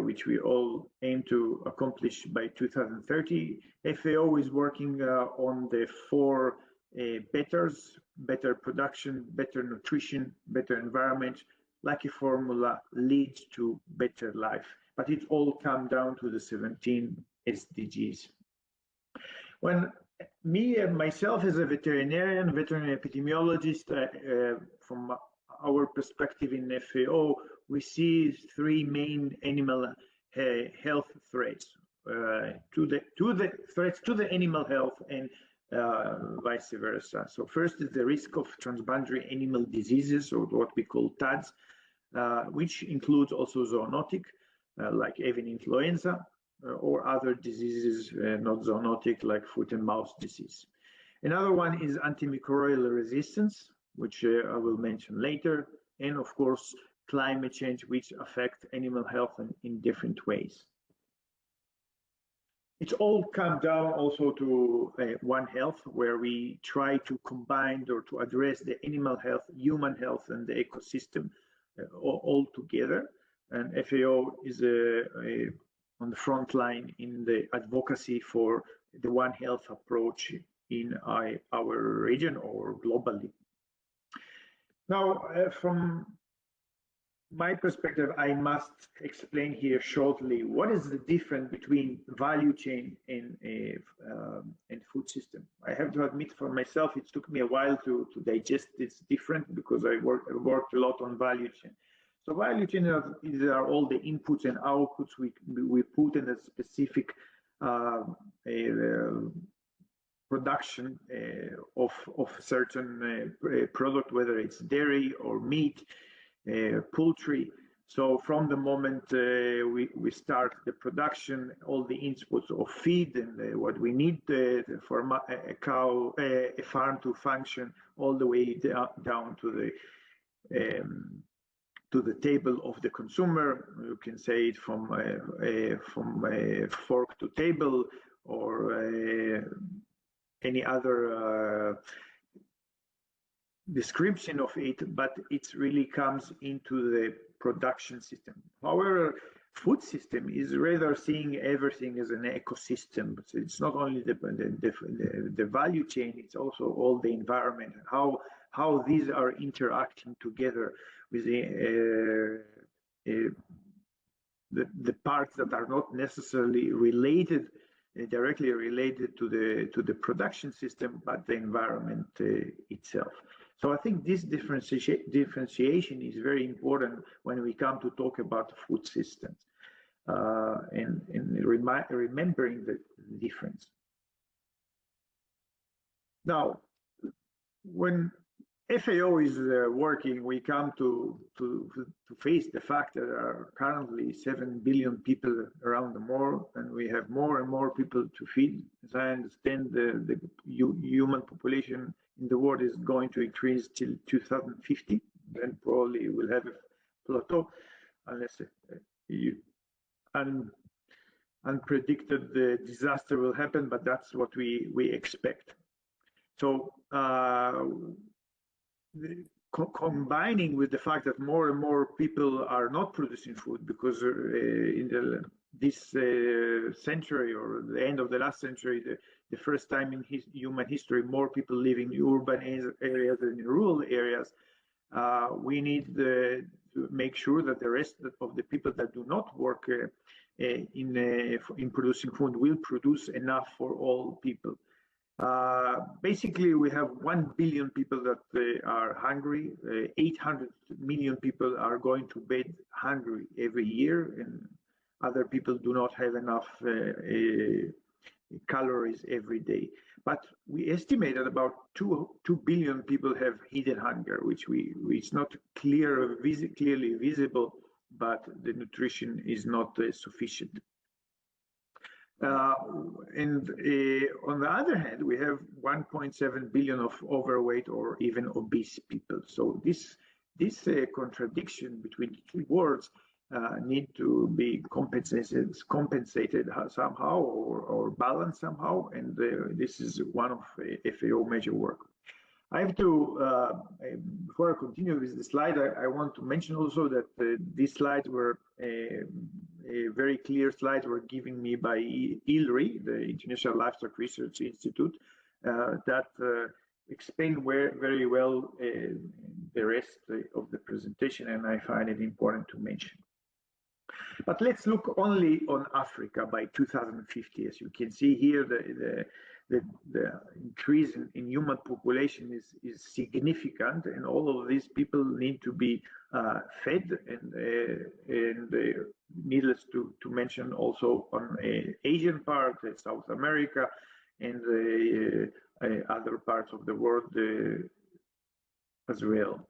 which we all aim to accomplish by 2030. FAO is working on the 4 betters: better production, better nutrition, better environment. Lucky formula leads to better life, but it all comes down to the 17 SDGs. When me and myself as a veterinary epidemiologist, from our perspective in FAO, we see 3 main animal health threats, threats to the animal health and vice versa. So first is the risk of transboundary animal diseases, or what we call TADs, which includes also zoonotic, like avian influenza, or other diseases not zoonotic, like foot and mouth disease. Another one is antimicrobial resistance, which I will mention later, and of course climate change, which affect animal health in different ways. It all comes down also to One Health, where we try to combine or to address the animal health, human health, and the ecosystem all together. And FAO is on the front line in the advocacy for the One Health approach in our region or globally. Now, from my perspective, I must explain here shortly what is the difference between value chain and food system. I have to admit for myself, it took me a while to digest this difference, because I worked a lot on value chain. So value chain are all the inputs and outputs we put in a specific production of certain product, whether it's dairy or meat, poultry. So from the moment we start the production, all the inputs of feed and what we need for a farm to function, all the way down to the table of the consumer. You can say it from fork to table, or any other description of it, but it really comes into the production system. However, food system is rather seeing everything as an ecosystem. So it's not only the value chain, it's also all the environment, and how these are interacting together with the parts that are not necessarily related, directly related to the production system, but the environment itself. So I think this differentiation is very important when we come to talk about food systems, and remembering the difference. Now, when FAO is working, we come to face the fact that there are currently 7 billion people around the world, and we have more and more people to feed. As I understand, the human population in the world is going to increase till 2050, then probably we'll have a plateau, unless unpredicted disaster will happen, but that's what we expect. So combining with the fact that more and more people are not producing food, because in this century, or the end of the last century, the first time in human history, more people live in urban areas than in rural areas. We need to make sure that the rest of the people that do not work in producing food will produce enough for all people. Basically, we have 1 billion people that are hungry. 800 million people are going to bed hungry every year, and other people do not have enough calories every day. But we estimate that about 2 billion people have hidden hunger, which is not clearly visible, but the nutrition is not sufficient. And on the other hand, we have 1.7 billion of overweight or even obese people. So this contradiction between the two words need to be compensated somehow or balanced somehow, and this is one of FAO major work. I have to, before I continue with the slide, I want to mention also that these slides were very clear slides were given me by ILRI, the International Livestock Research Institute, that explain very well the rest of the presentation, and I find it important to mention. But let's look only on Africa by 2050. As you can see here, the increase in human population is significant, and all of these people need to be fed, and needless to mention also on Asian part, South America, and other parts of the world as well.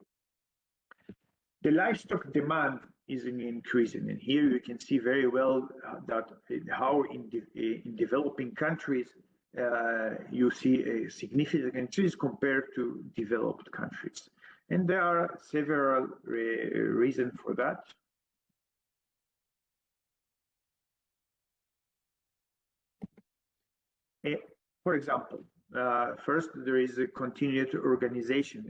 The livestock demand is increasing, and here you can see very well that how in developing countries you see a significant increase compared to developed countries, and there are several reasons for that. For example, first, there is a continued urbanization,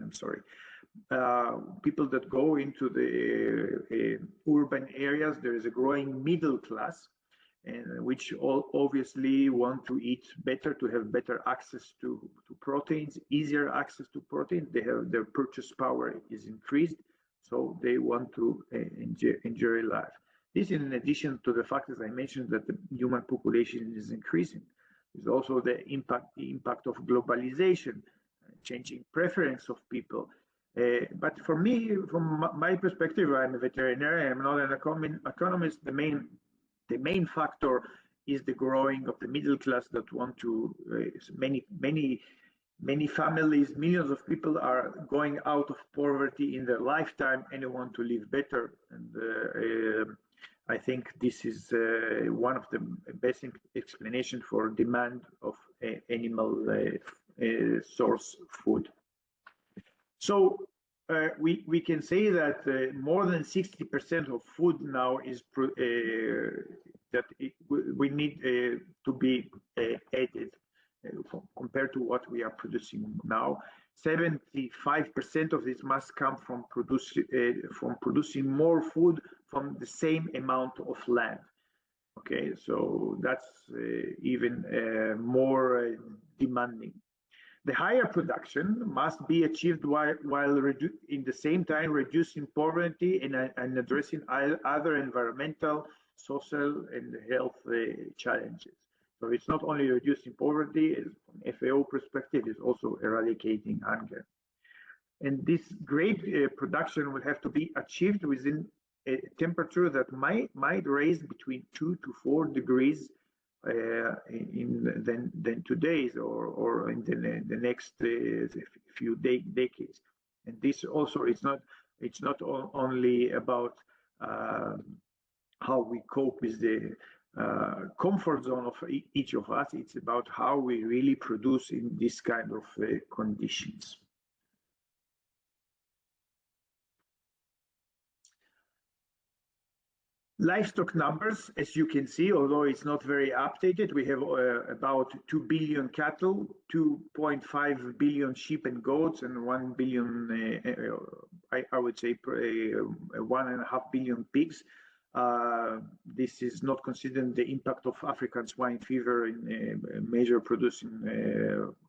I'm sorry. People that go into the urban areas, there is a growing middle class, and which all obviously want to eat better, to have better access to proteins, easier access to protein. They have their purchase power is increased, so they want to enjoy life. This is in addition to the fact, as I mentioned, that the human population is increasing. There's also the impact of globalization, changing preference of people. But for me, from my perspective, I'm a veterinarian, I'm not an economist. The main factor is the growing of the middle class that want to, many families, millions of people are going out of poverty in their lifetime and they want to live better. And I think this is one of the best explanations for demand of animal source food. So we can say that more than 60% of food now is we need to be added compared to what we are producing now. 75% of this must come from producing more food from the same amount of land. Okay, so that's even more demanding. The higher production must be achieved while in the same time reducing poverty and addressing other environmental, social, and health challenges. So it's not only reducing poverty, from FAO perspective, it's also eradicating hunger. And this great production will have to be achieved within a temperature that might rise between 2 to 4 degrees than today's or in the next few decades. And this also it's not only about how we cope with the comfort zone of each of us. It's about how we really produce in this kind of conditions. Livestock numbers, as you can see, although it's not very updated, we have about 2 billion cattle, 2.5 billion sheep and goats, and 1 billion, I would say, 1.5 billion pigs. This is not considering the impact of African swine fever in a major producing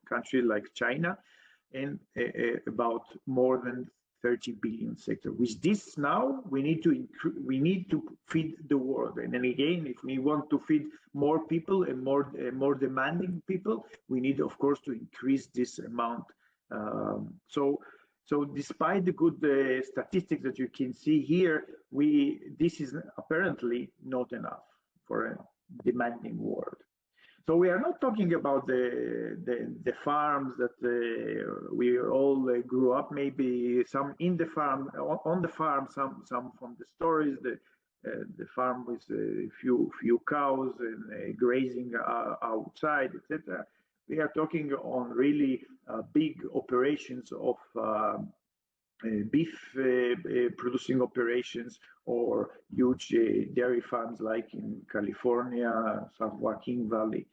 country like China, and about more than 30 billion sector. With this now, we need to feed the world. And then again, if we want to feed more people and more demanding people, we need, of course, to increase this amount. So despite the good statistics that you can see here, this is apparently not enough. for a demanding world. So we are not talking about the farms that we all grew up. Maybe some in the farm, on the farm, some from the stories. The farm with a few cows and grazing outside, etc. We are talking on really big operations of beef producing operations or huge dairy farms like in California, San Joaquin Valley.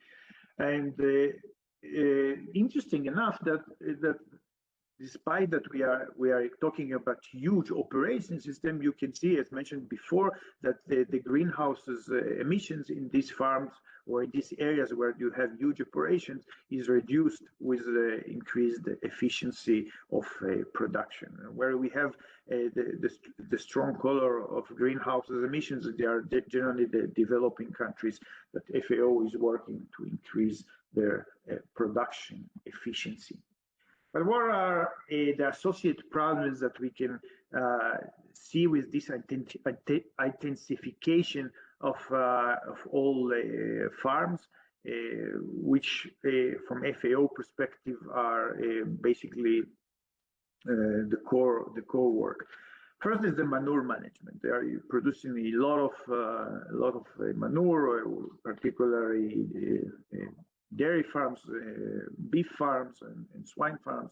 And interesting enough that despite that we are talking about huge operation system, you can see, as mentioned before, that the greenhouses emissions in these farms or in these areas where you have huge operations is reduced with increased efficiency of production. Where we have the strong color of greenhouses emissions, they are generally the developing countries that FAO is working to increase their production efficiency. But what are the associated problems that we can see with this intensification of all farms, which from FAO perspective are basically the core work. First is the manure management. They are producing a lot of manure, particularly dairy farms, beef farms, and swine farms.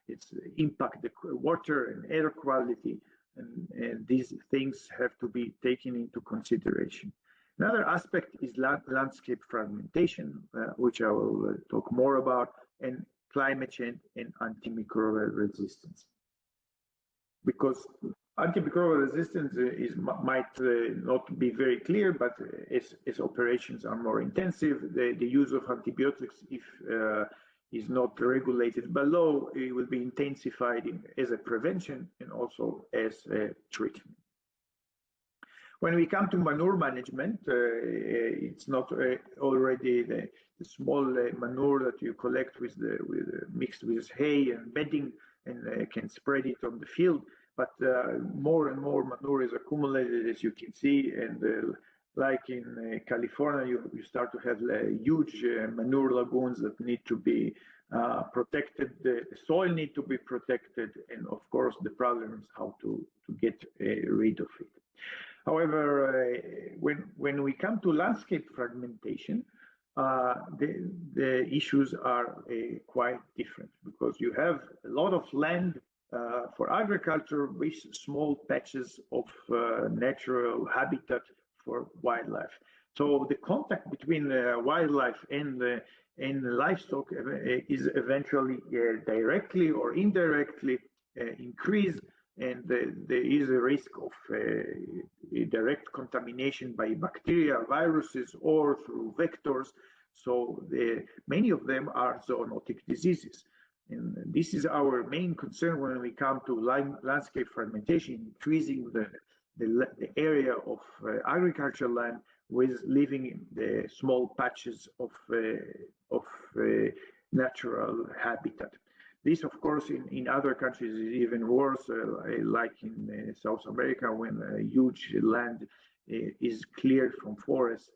It's impact the water and air quality, and these things have to be taken into consideration. Another aspect is landscape fragmentation, which I will talk more about, and climate change and antimicrobial resistance. Because antimicrobial resistance might not be very clear, but as operations are more intensive, the use of antibiotics, if is not regulated by law, it will be intensified as a prevention and also as a treatment. When we come to manure management, it's not already the small manure that you collect mixed with hay and bedding and can spread it on the field. But more and more manure is accumulated, as you can see, and like in California, you start to have huge manure lagoons that need to be protected. The soil needs to be protected, and of course, the problem is how to get rid of it. However, when we come to landscape fragmentation, the issues are quite different, because you have a lot of land for agriculture with small patches of natural habitat for wildlife. So the contact between wildlife and livestock is eventually directly or indirectly increased, and there is a risk of direct contamination by bacteria, viruses, or through vectors. So many of them are zoonotic diseases. And this is our main concern when we come to landscape fragmentation, increasing the area of agricultural land with living in the small patches of natural habitat. This, of course, in other countries is even worse, like in South America, when a huge land is cleared from forests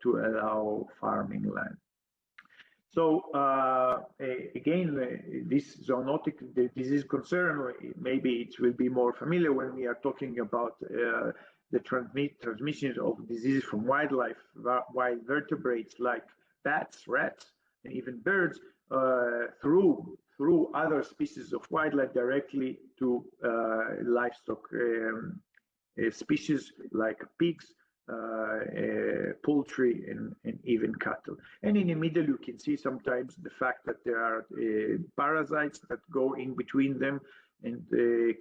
to allow farming land. So again, this zoonotic disease concern, maybe it will be more familiar when we are talking about the transmission of diseases from wildlife, wild vertebrates like bats, rats, and even birds through other species of wildlife directly to livestock species like pigs, poultry, and even cattle. And in the middle, you can see sometimes the fact that there are parasites that go in between them and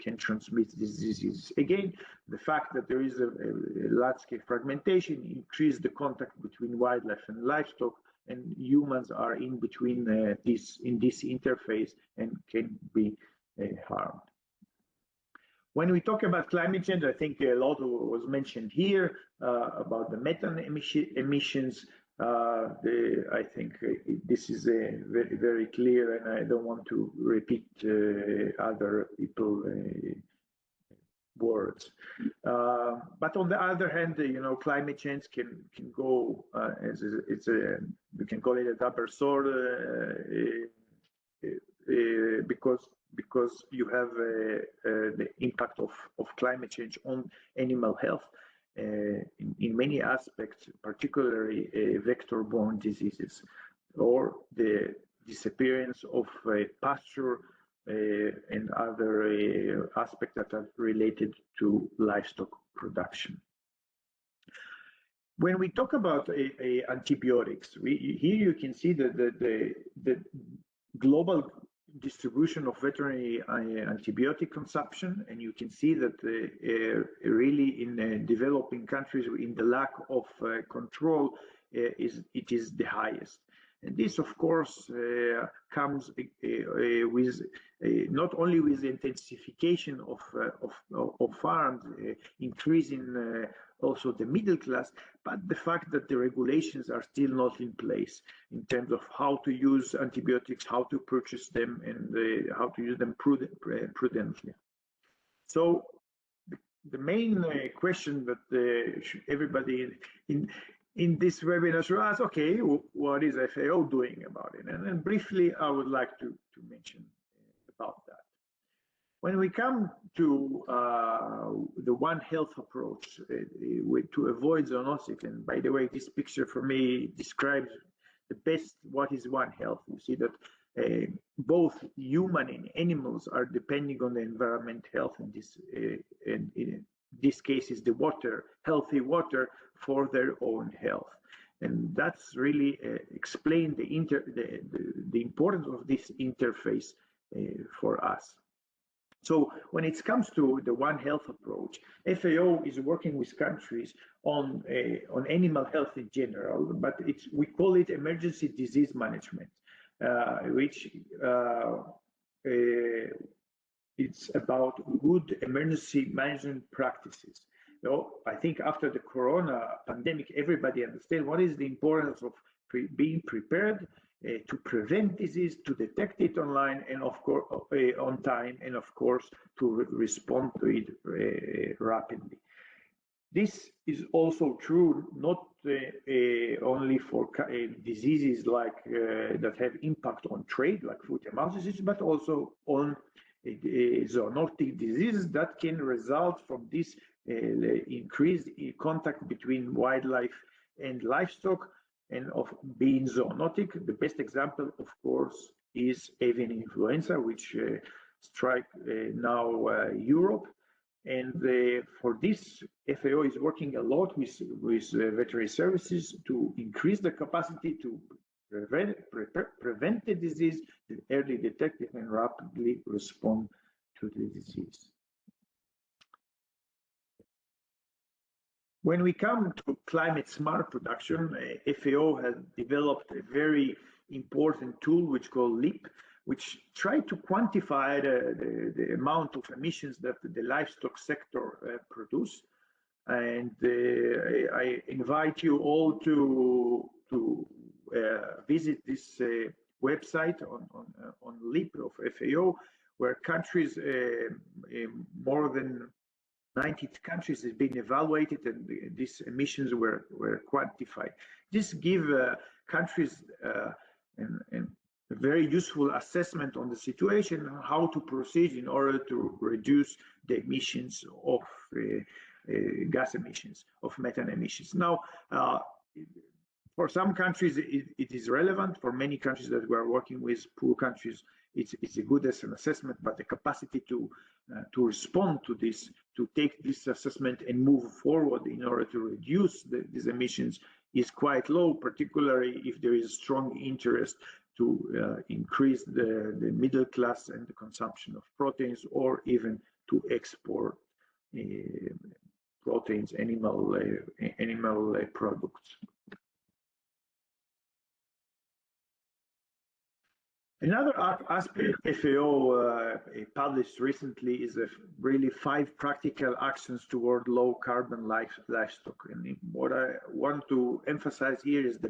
can transmit diseases. Again, the fact that there is a landscape fragmentation increases the contact between wildlife and livestock, and humans are in between in this interface and can be harmed. When we talk about climate change, I think a lot was mentioned here about the methane emissions. I think this is very, very clear, and I don't want to repeat other people words. But on the other hand, climate change can go as we can call it a double sword because you have the impact of climate change on animal health in many aspects, particularly vector-borne diseases or the disappearance of pasture and other aspects that are related to livestock production. When we talk about antibiotics, here you can see that the global distribution of veterinary antibiotic consumption, and you can see that really in developing countries, in the lack of control, it is the highest. And this, of course, comes with not only with the intensification of farms, increasing also the middle class, but the fact that the regulations are still not in place in terms of how to use antibiotics, how to purchase them, and how to use them prudently. So the main question that everybody in this webinar should ask, okay, what is FAO doing about it? And then briefly, I would like to mention about that. When we come to the One Health approach to avoid zoonotic, and by the way, this picture for me describes the best what is One Health. You see that both human and animals are depending on the environment health, and in this case is the water, healthy water for their own health. And that's really explained the importance of this interface for us. So when it comes to the One Health approach, FAO is working with countries on animal health in general, but we call it emergency disease management, which it's about good emergency management practices. So I think after the Corona pandemic, everybody understands what is the importance of being prepared to prevent disease, to detect it online, and of course on time, and of course to respond to it rapidly. This is also true not only for diseases like that have impact on trade, like foot and mouth disease, but also on zoonotic diseases that can result from this increased contact between wildlife and livestock, and of being zoonotic. The best example, of course, is avian influenza, which strike now Europe. And for this, FAO is working a lot with veterinary services to increase the capacity to prevent the disease, to early detect it, and rapidly respond to the disease. When we come to climate smart production, FAO has developed a very important tool which called LEAP, which try to quantify the amount of emissions that the livestock sector produce. And I invite you all to visit this website on LEAP of FAO, where countries, more than 90 countries have been evaluated, and these emissions were quantified. This gives countries a very useful assessment on the situation, how to proceed in order to reduce the emissions of gas emissions, of methane emissions. Now, for some countries, it is relevant. For many countries that we are working with, poor countries, it's a good as an assessment, but the capacity to respond to this, to take this assessment and move forward in order to reduce these emissions is quite low, particularly if there is strong interest to increase the middle class and the consumption of proteins, or even to export proteins, animal products. Another aspect FAO published recently is really 5 practical actions toward low carbon livestock. And what I want to emphasize here is the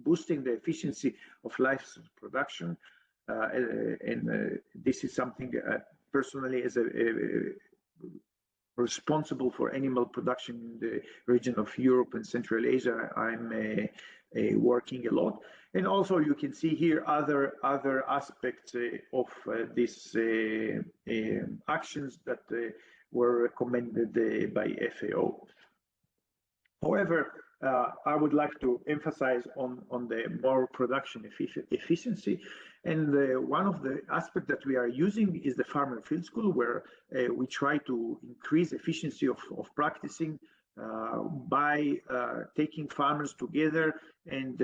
boosting the efficiency of livestock production. And this is something personally as a responsible for animal production in the region of Europe and Central Asia, I'm working a lot. And also you can see here other aspects of these actions that were recommended by FAO. However, I would like to emphasize on the more production efficiency. And one of the aspects that we are using is the farmer field school, where we try to increase efficiency of practicing by taking farmers together and,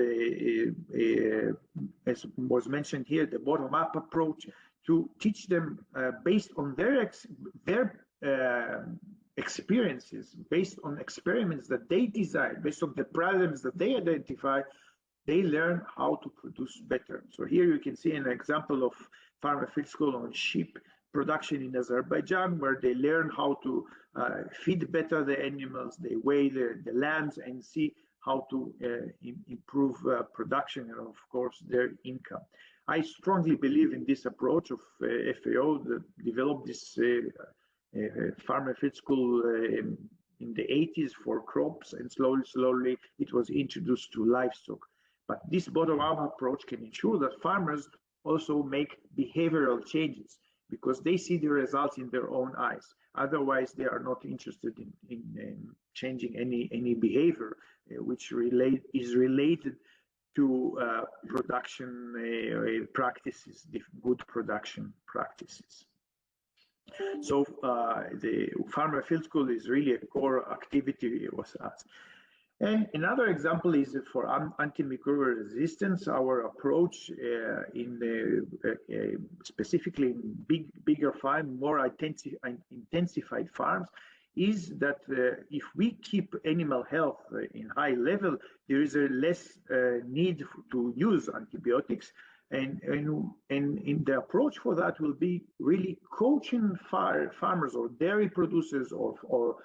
as was mentioned here, the bottom-up approach to teach them based on their experiences, based on experiments that they design, based on the problems that they identify, they learn how to produce better. So here you can see an example of farmer field school on sheep production in Azerbaijan, where they learn how to feed better the animals, they weigh the lambs and see how to improve production and, of course, their income. I strongly believe in this approach of FAO that developed this farmer field school in the 80s for crops, and slowly it was introduced to livestock. But this bottom-up approach can ensure that farmers also make behavioral changes because they see the results in their own eyes. Otherwise, they are not interested in changing any behavior which is related to production practices, good production practices. So the farmer field school is really a core activity with us. And another example is for antimicrobial resistance. Our approach specifically in bigger farms, more intensified farms, is that if we keep animal health in high level, there is a less need to use antibiotics. And in the approach for that will be really coaching farmers or dairy producers or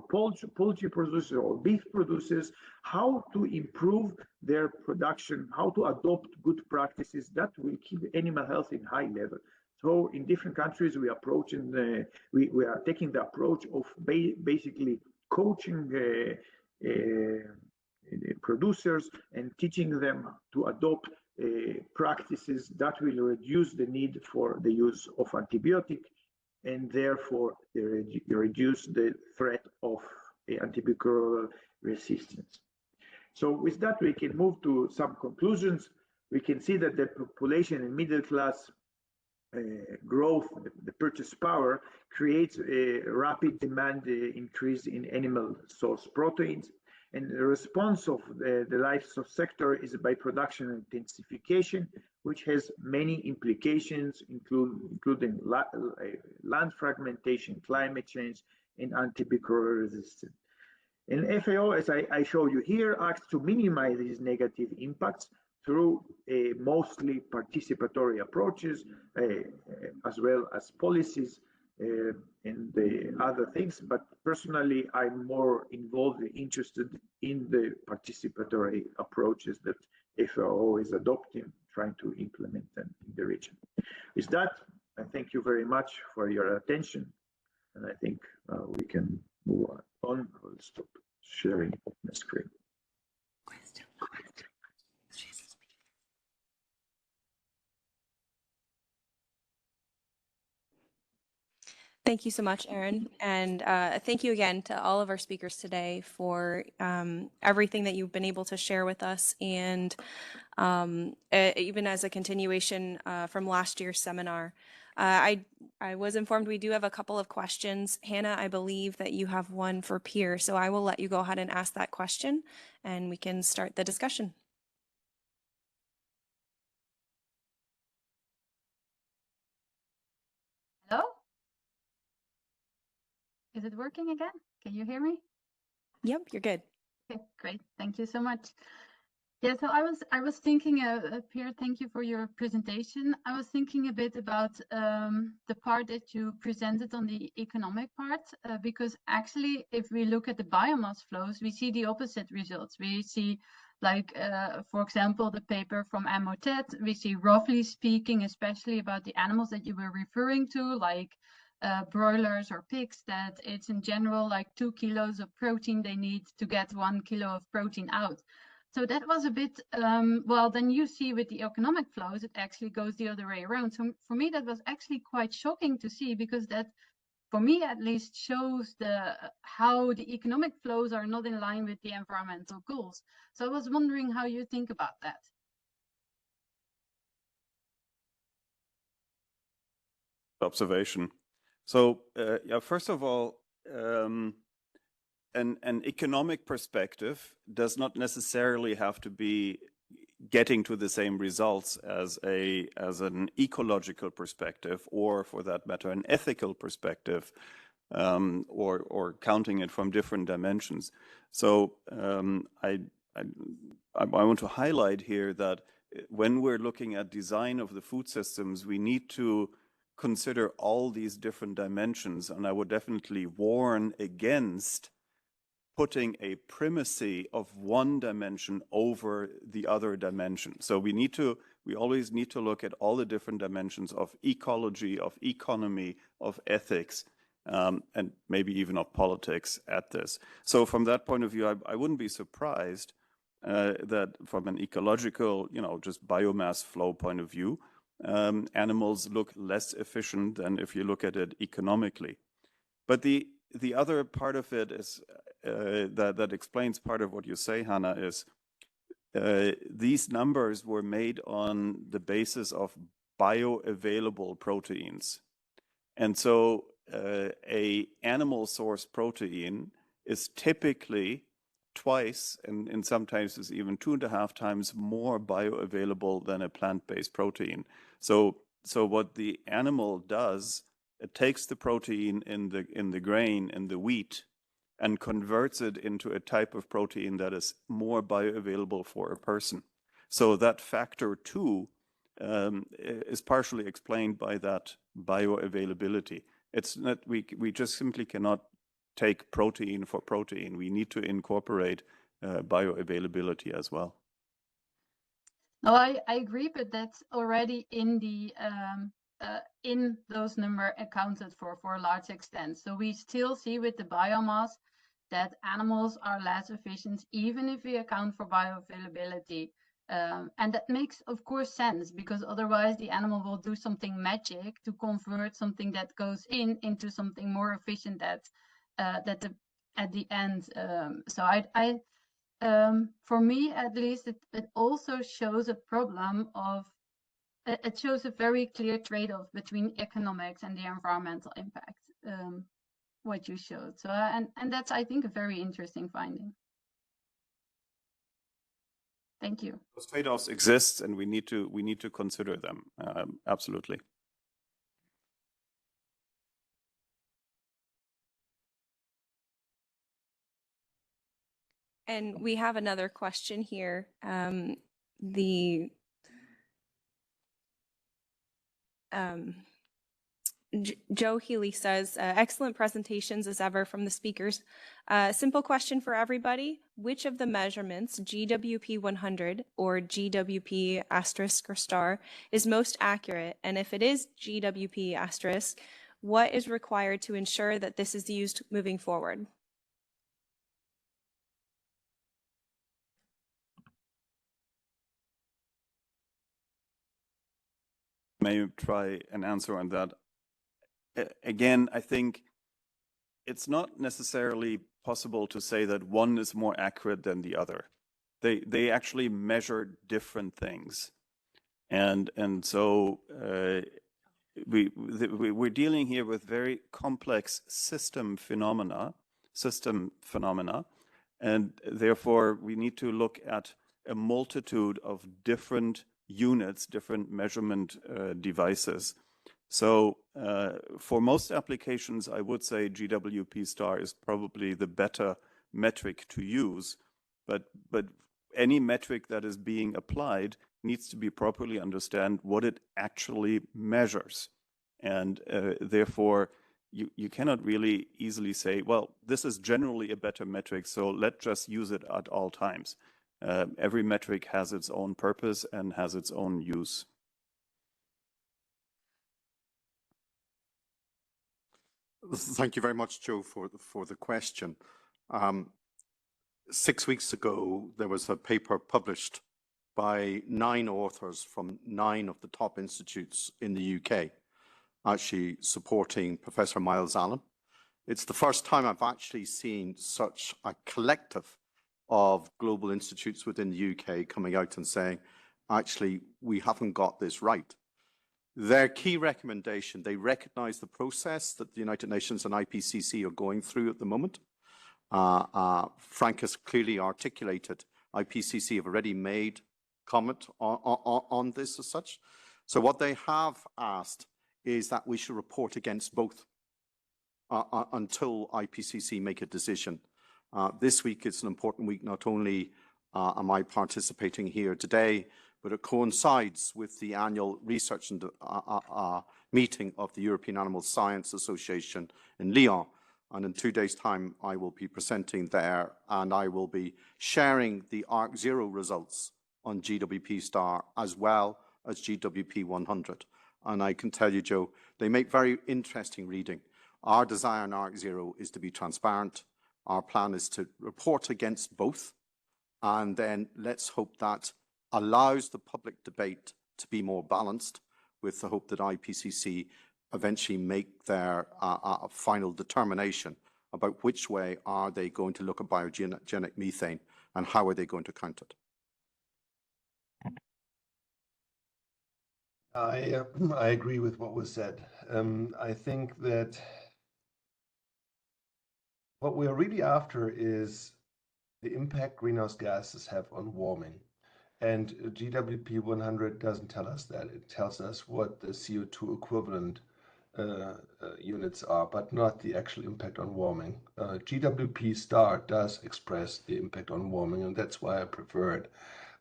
poultry producers or beef producers how to improve their production, how to adopt good practices that will keep animal health in high level. So in different countries, we are taking the approach of basically coaching producers and teaching them to adopt practices that will reduce the need for the use of antibiotic, and therefore reduce the threat of antimicrobial resistance. So with that, we can move to some conclusions. We can see that the population and middle class growth, the purchase power, creates a rapid demand increase in animal source proteins. And the response of the livestock sector is by production intensification, which has many implications, including land fragmentation, climate change, and antimicrobial resistance. And FAO, as I show you here, acts to minimize these negative impacts through mostly participatory approaches, as well as policies and the other things. But personally, I'm more involved and interested in the participatory approaches that FAO is adopting, trying to implement them in the region. With that, I thank you very much for your attention, and I think we can move on. I will stop sharing the screen. Thank you so much, Aaron. And thank you again to all of our speakers today for everything that you've been able to share with us. And even as a continuation from last year's seminar, I was informed we do have a couple of questions. Hannah, I believe that you have one for Pierre, so I will let you go ahead and ask that question and we can start the discussion. Hello? Is it working again? Can you hear me? Yep, you're good. Okay, great. Thank you so much. Yeah, so I was thinking, Pierre, thank you for your presentation. I was thinking a bit about the part that you presented on the economic part, because actually, if we look at the biomass flows, we see the opposite results. We see, like, for example, the paper from Amotet, we see roughly speaking, especially about the animals that you were referring to, like broilers or pigs, that it's in general like 2 kilos of protein they need to get 1 kilo of protein out. So that was a bit, well, then you see with the economic flows, it actually goes the other way around. So for me, that was actually quite shocking to see, because that, for me at least, shows how the economic flows are not in line with the environmental goals. So I was wondering how you think about that. Observation. So, yeah, first of all, an economic perspective does not necessarily have to be getting to the same results as an ecological perspective, or for that matter, an ethical perspective, or counting it from different dimensions. So I want to highlight here that when we're looking at design of the food systems, we need to consider all these different dimensions, and I would definitely warn against putting a primacy of one dimension over the other dimension. So we always need to look at all the different dimensions of ecology, of economy, of ethics, and maybe even of politics at this. So from that point of view, I wouldn't be surprised that from an ecological, just biomass flow point of view, animals look less efficient than if you look at it economically. But the other part of it is that explains part of what you say, Hannah, is these numbers were made on the basis of bioavailable proteins. And so a animal source protein is typically twice, and sometimes is even 2.5 times more bioavailable than a plant-based protein. So what the animal does, it takes the protein in the grain, in the wheat, and converts it into a type of protein that is more bioavailable for a person. So that factor 2 is partially explained by that bioavailability. It's not, we just simply cannot take protein for protein. We need to incorporate bioavailability as well. No, I agree, but that's already in the in those numbers accounted for a large extent. So we still see with the biomass that animals are less efficient, even if we account for bioavailability. And that makes, of course, sense, because otherwise the animal will do something magic to convert something that goes into something more efficient at the end. So for me, at least, it also shows a problem of, it shows a very clear trade-off between economics and the environmental impact, what you showed. So, and that's, I think, a very interesting finding. Thank you. Those trade-offs exist, and we need to consider them. Absolutely. And we have another question here. Joe Healy says, excellent presentations as ever from the speakers. Simple question for everybody. Which of the measurements, GWP 100 or GWP asterisk or star, is most accurate? And if it is GWP asterisk, what is required to ensure that this is used moving forward? May I try an answer on that? Again, I think it's not necessarily possible to say that one is more accurate than the other. They actually measure different things, and so we're dealing here with very complex system phenomena, and therefore we need to look at a multitude of different units, different measurement devices. So for most applications, I would say GWP star is probably the better metric to use, but any metric that is being applied needs to be properly understand what it actually measures. And therefore, you cannot really easily say, well, this is generally a better metric, so let's just use it at all times. Every metric has its own purpose and has its own use. Thank you very much, Joe, for the question. 6 weeks ago, there was a paper published by 9 authors from 9 of the top institutes in the UK, actually supporting Professor Miles Allen. It's the first time I've actually seen such a collective of global institutes within the UK coming out and saying, actually, we haven't got this right. Their key recommendation, they recognize the process that the United Nations and IPCC are going through at the moment. Frank has clearly articulated, IPCC have already made comment on this as such. So what they have asked is that we should report against both until IPCC make a decision. This week is an important week. Not only am I participating here today, but it coincides with the annual research and meeting of the European Animal Science Association in Lyon. And in 2 days' time, I will be presenting there, and I will be sharing the ARC0 results on GWP star as well as GWP 100. And I can tell you, Joe, they make very interesting reading. Our desire in ARC0 is to be transparent. Our plan is to report against both, and then let's hope that allows the public debate to be more balanced, with the hope that IPCC eventually make their final determination about which way are they going to look at biogenic methane and how are they going to count it. I agree with what was said. I think that what we're really after is the impact greenhouse gases have on warming. And GWP 100 doesn't tell us that. It tells us what the CO2 equivalent units are, but not the actual impact on warming. GWP star does express the impact on warming, and that's why I prefer it.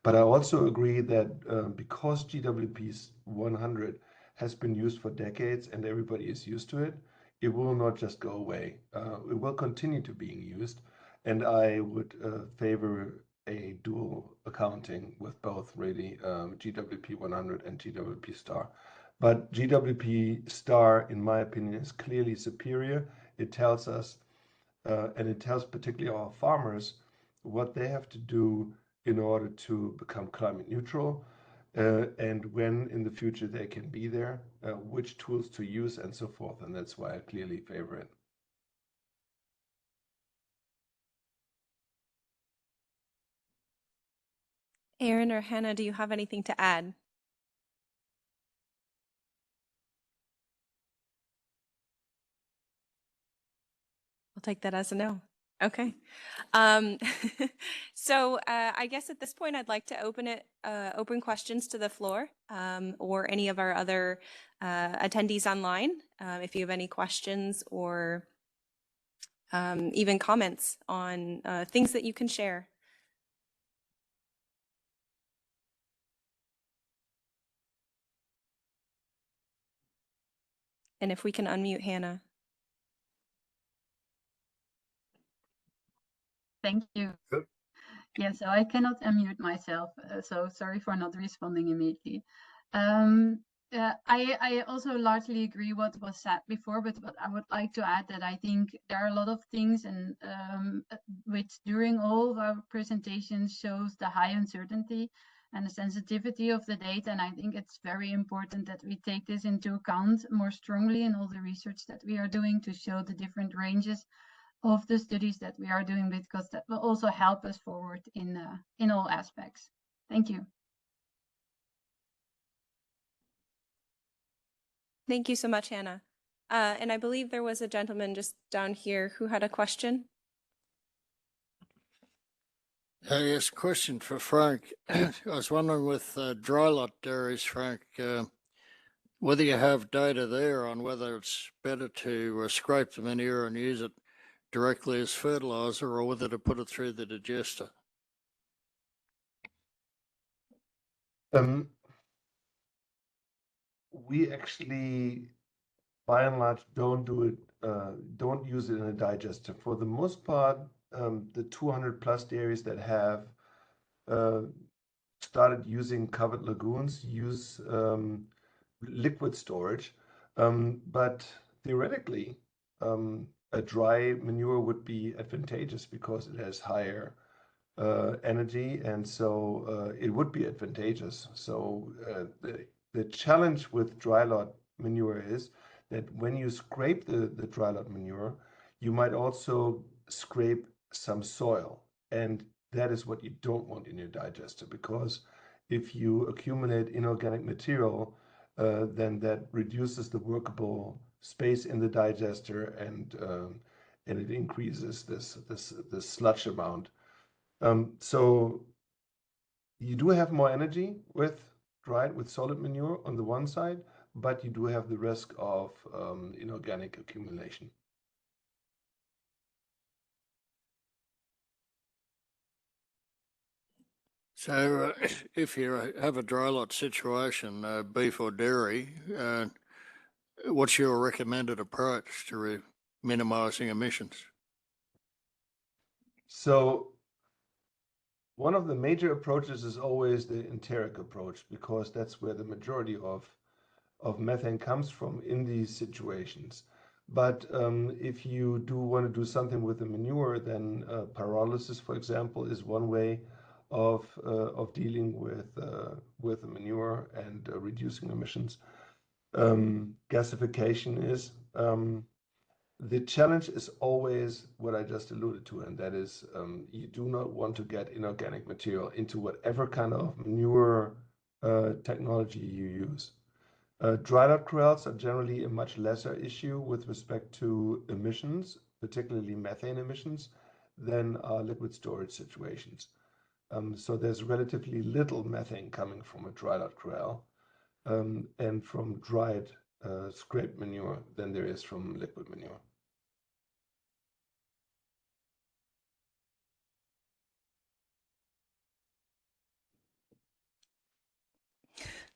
But I also agree that because GWP 100 has been used for decades and everybody is used to it, it will not just go away. It will continue to being used, and I would favor a dual accounting with both, really, GWP 100 and GWP star. But GWP star, in my opinion, is clearly superior. It tells us, and it tells particularly our farmers, what they have to do in order to become climate neutral, and when in the future they can be there, which tools to use, and so forth. And that's why I clearly favor it. Aaron or Hannah, do you have anything to add? I'll take that as a no. Okay. So I guess at this point, I'd like to open questions to the floor, or any of our other attendees online. If you have any questions or even comments on things that you can share. And if we can unmute Hannah. Thank you. Yeah, so I cannot unmute myself, so sorry for not responding immediately. I also largely agree what was said before, but what I would like to add that I think there are a lot of things and which during all of our presentations shows the high uncertainty and the sensitivity of the data. And I think it's very important that we take this into account more strongly in all the research that we are doing to show the different ranges of the studies that we are doing, because that will also help us forward in all aspects. Thank you. Thank you so much, Hannah. And I believe there was a gentleman just down here who had a question. Yes, question for Frank. I was wondering with dry lot dairies, Frank, whether you have data there on whether it's better to scrape the manure and use it directly as fertilizer, or whether to put it through the digester. We actually, by and large, don't use it in a digester. For the most part, the 200 plus dairies that have started using covered lagoons use liquid storage. But theoretically, a dry manure would be advantageous because it has higher energy, and so it would be advantageous. So the challenge with dry lot manure is that when you scrape the dry lot manure, you might also scrape some soil, and that is what you don't want in your digester, because if you accumulate inorganic material, then that reduces the workable space in the digester, and it increases this sludge amount. So you do have more energy with solid manure on the one side, but you do have the risk of inorganic accumulation. So if you have a dry lot situation, beef or dairy, what's your recommended approach to minimizing emissions? So one of the major approaches is always the enteric approach, because that's where the majority of methane comes from in these situations. But if you do want to do something with the manure, then pyrolysis, for example, is one way of dealing with the manure and reducing emissions. Gasification is. The challenge is always what I just alluded to, and that is you do not want to get inorganic material into whatever kind of manure technology you use. Dry lot corrals are generally a much lesser issue with respect to emissions, particularly methane emissions, than liquid storage situations. So there's relatively little methane coming from a dry lot corral and from dried scraped manure than there is from liquid manure.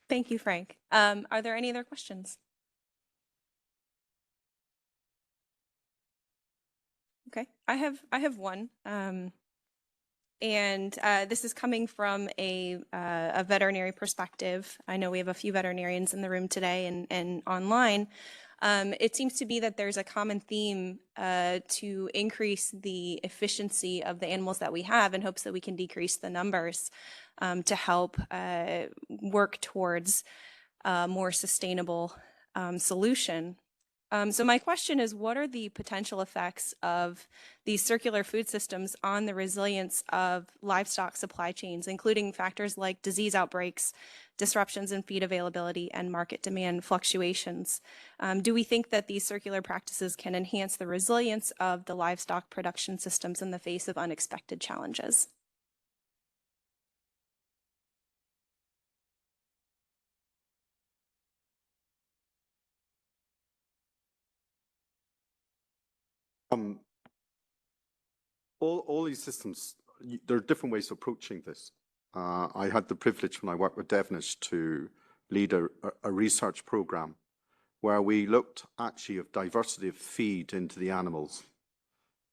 Thank you, Frank. Are there any other questions? Okay, I have one. And this is coming from a veterinary perspective. I know we have a few veterinarians in the room today and online. It seems to be that there's a common theme to increase the efficiency of the animals that we have in hopes that we can decrease the numbers to help work towards a more sustainable solution. So my question is, what are the potential effects of these circular food systems on the resilience of livestock supply chains, including factors like disease outbreaks, disruptions in feed availability, and market demand fluctuations? Do we think that these circular practices can enhance the resilience of the livestock production systems in the face of unexpected challenges? All these systems, there are different ways of approaching this. I had the privilege when I worked with Devonish to lead a research program where we looked actually of diversity of feed into the animals.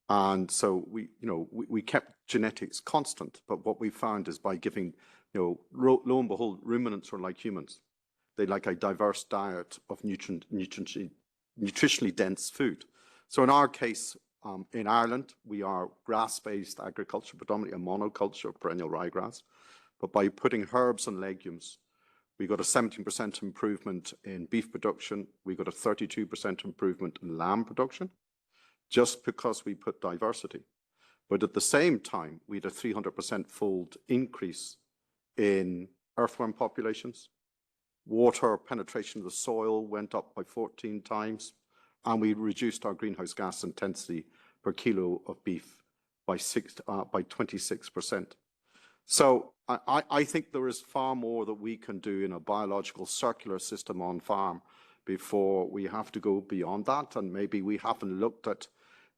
And so we kept genetics constant, but what we found is by giving, lo and behold, ruminants are like humans. They like a diverse diet of nutritionally dense food. So in our case, in Ireland, we are grass-based agriculture, predominantly a monoculture of perennial ryegrass. But by putting herbs and legumes, we got a 17% improvement in beef production. We got a 32% improvement in lamb production, just because we put diversity. But at the same time, we had a 300% fold increase in earthworm populations. Water penetration of the soil went up by 14 times. And we reduced our greenhouse gas intensity per kilo of beef by 26%. So I think there is far more that we can do in a biological circular system on farm before we have to go beyond that. And maybe we haven't looked at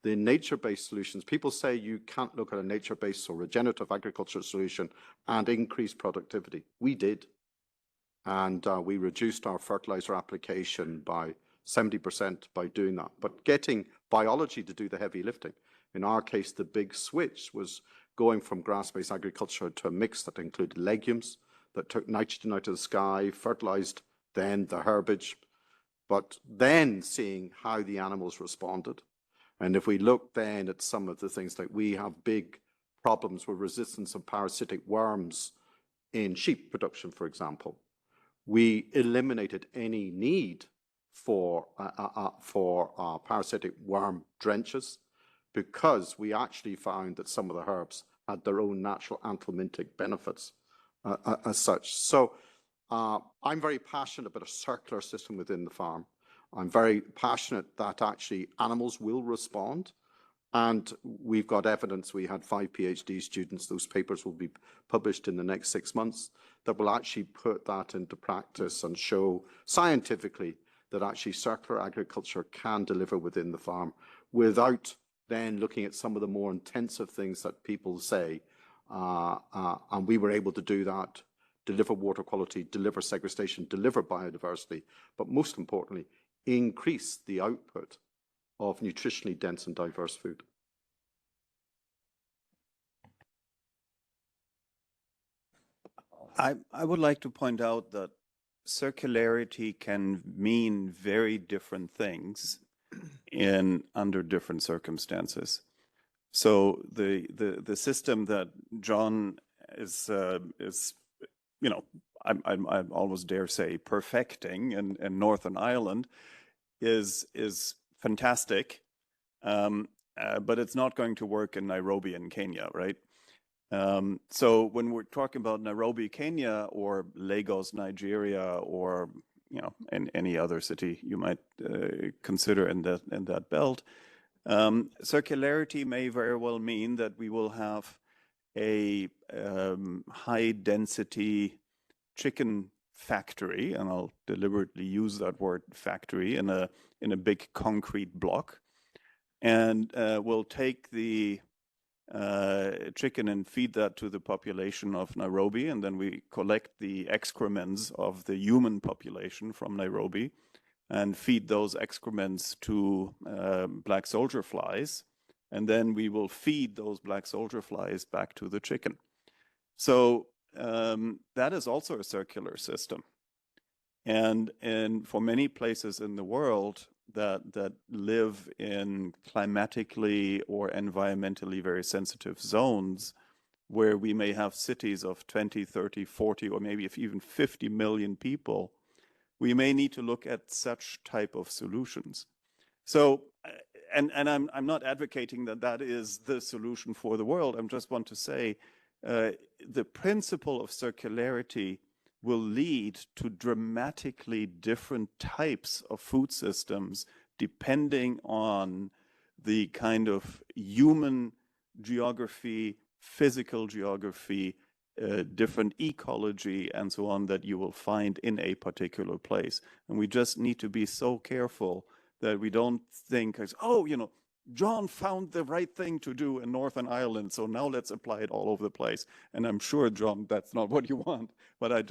the nature-based solutions. People say you can't look at a nature-based or regenerative agriculture solution and increase productivity. We did. And we reduced our fertilizer application by 70% by doing that. But getting biology to do the heavy lifting. In our case, the big switch was going from grass-based agriculture to a mix that included legumes, that took nitrogen out of the sky, fertilized then the herbage, but then seeing how the animals responded. And if we look then at some of the things, like we have big problems with resistance of parasitic worms in sheep production, for example. We eliminated any need for parasitic worm drenches because we actually found that some of the herbs had their own natural anthelmintic benefits as such. So I'm very passionate about a circular system within the farm. I'm very passionate that actually animals will respond. And we've got evidence. We had 5 PhD students. Those papers will be published in the next 6 months that will actually put that into practice and show scientifically that actually circular agriculture can deliver within the farm without then looking at some of the more intensive things that people say. And we were able to do that, deliver water quality, deliver segregation, deliver biodiversity, but most importantly, increase the output of nutritionally dense and diverse food. I would like to point out that circularity can mean very different things under different circumstances. So the system that John is you know, I almost dare say perfecting in Northern Ireland is fantastic, but it's not going to work in Nairobi in Kenya, right? So when we're talking about Nairobi, Kenya, or Lagos, Nigeria, or in any other city you might consider in that belt, circularity may very well mean that we will have a high density chicken factory, and I'll deliberately use that word factory, in a big concrete block, and we'll take the chicken and feed that to the population of Nairobi, and then we collect the excrements of the human population from Nairobi and feed those excrements to black soldier flies, and then we will feed those black soldier flies back to the chicken. So that is also a circular system. And for many places in the world that live in climatically or environmentally very sensitive zones, where we may have cities of 20, 30, 40, or maybe even 50 million people, we may need to look at such type of solutions. So, and I'm not advocating that is the solution for the world. I just want to say the principle of circularity will lead to dramatically different types of food systems depending on the kind of human geography, physical geography, different ecology, and so on that you will find in a particular place. And we just need to be so careful that we don't think, oh, John found the right thing to do in Northern Ireland, so now let's apply it all over the place. And I'm sure, John, that's not what you want. But I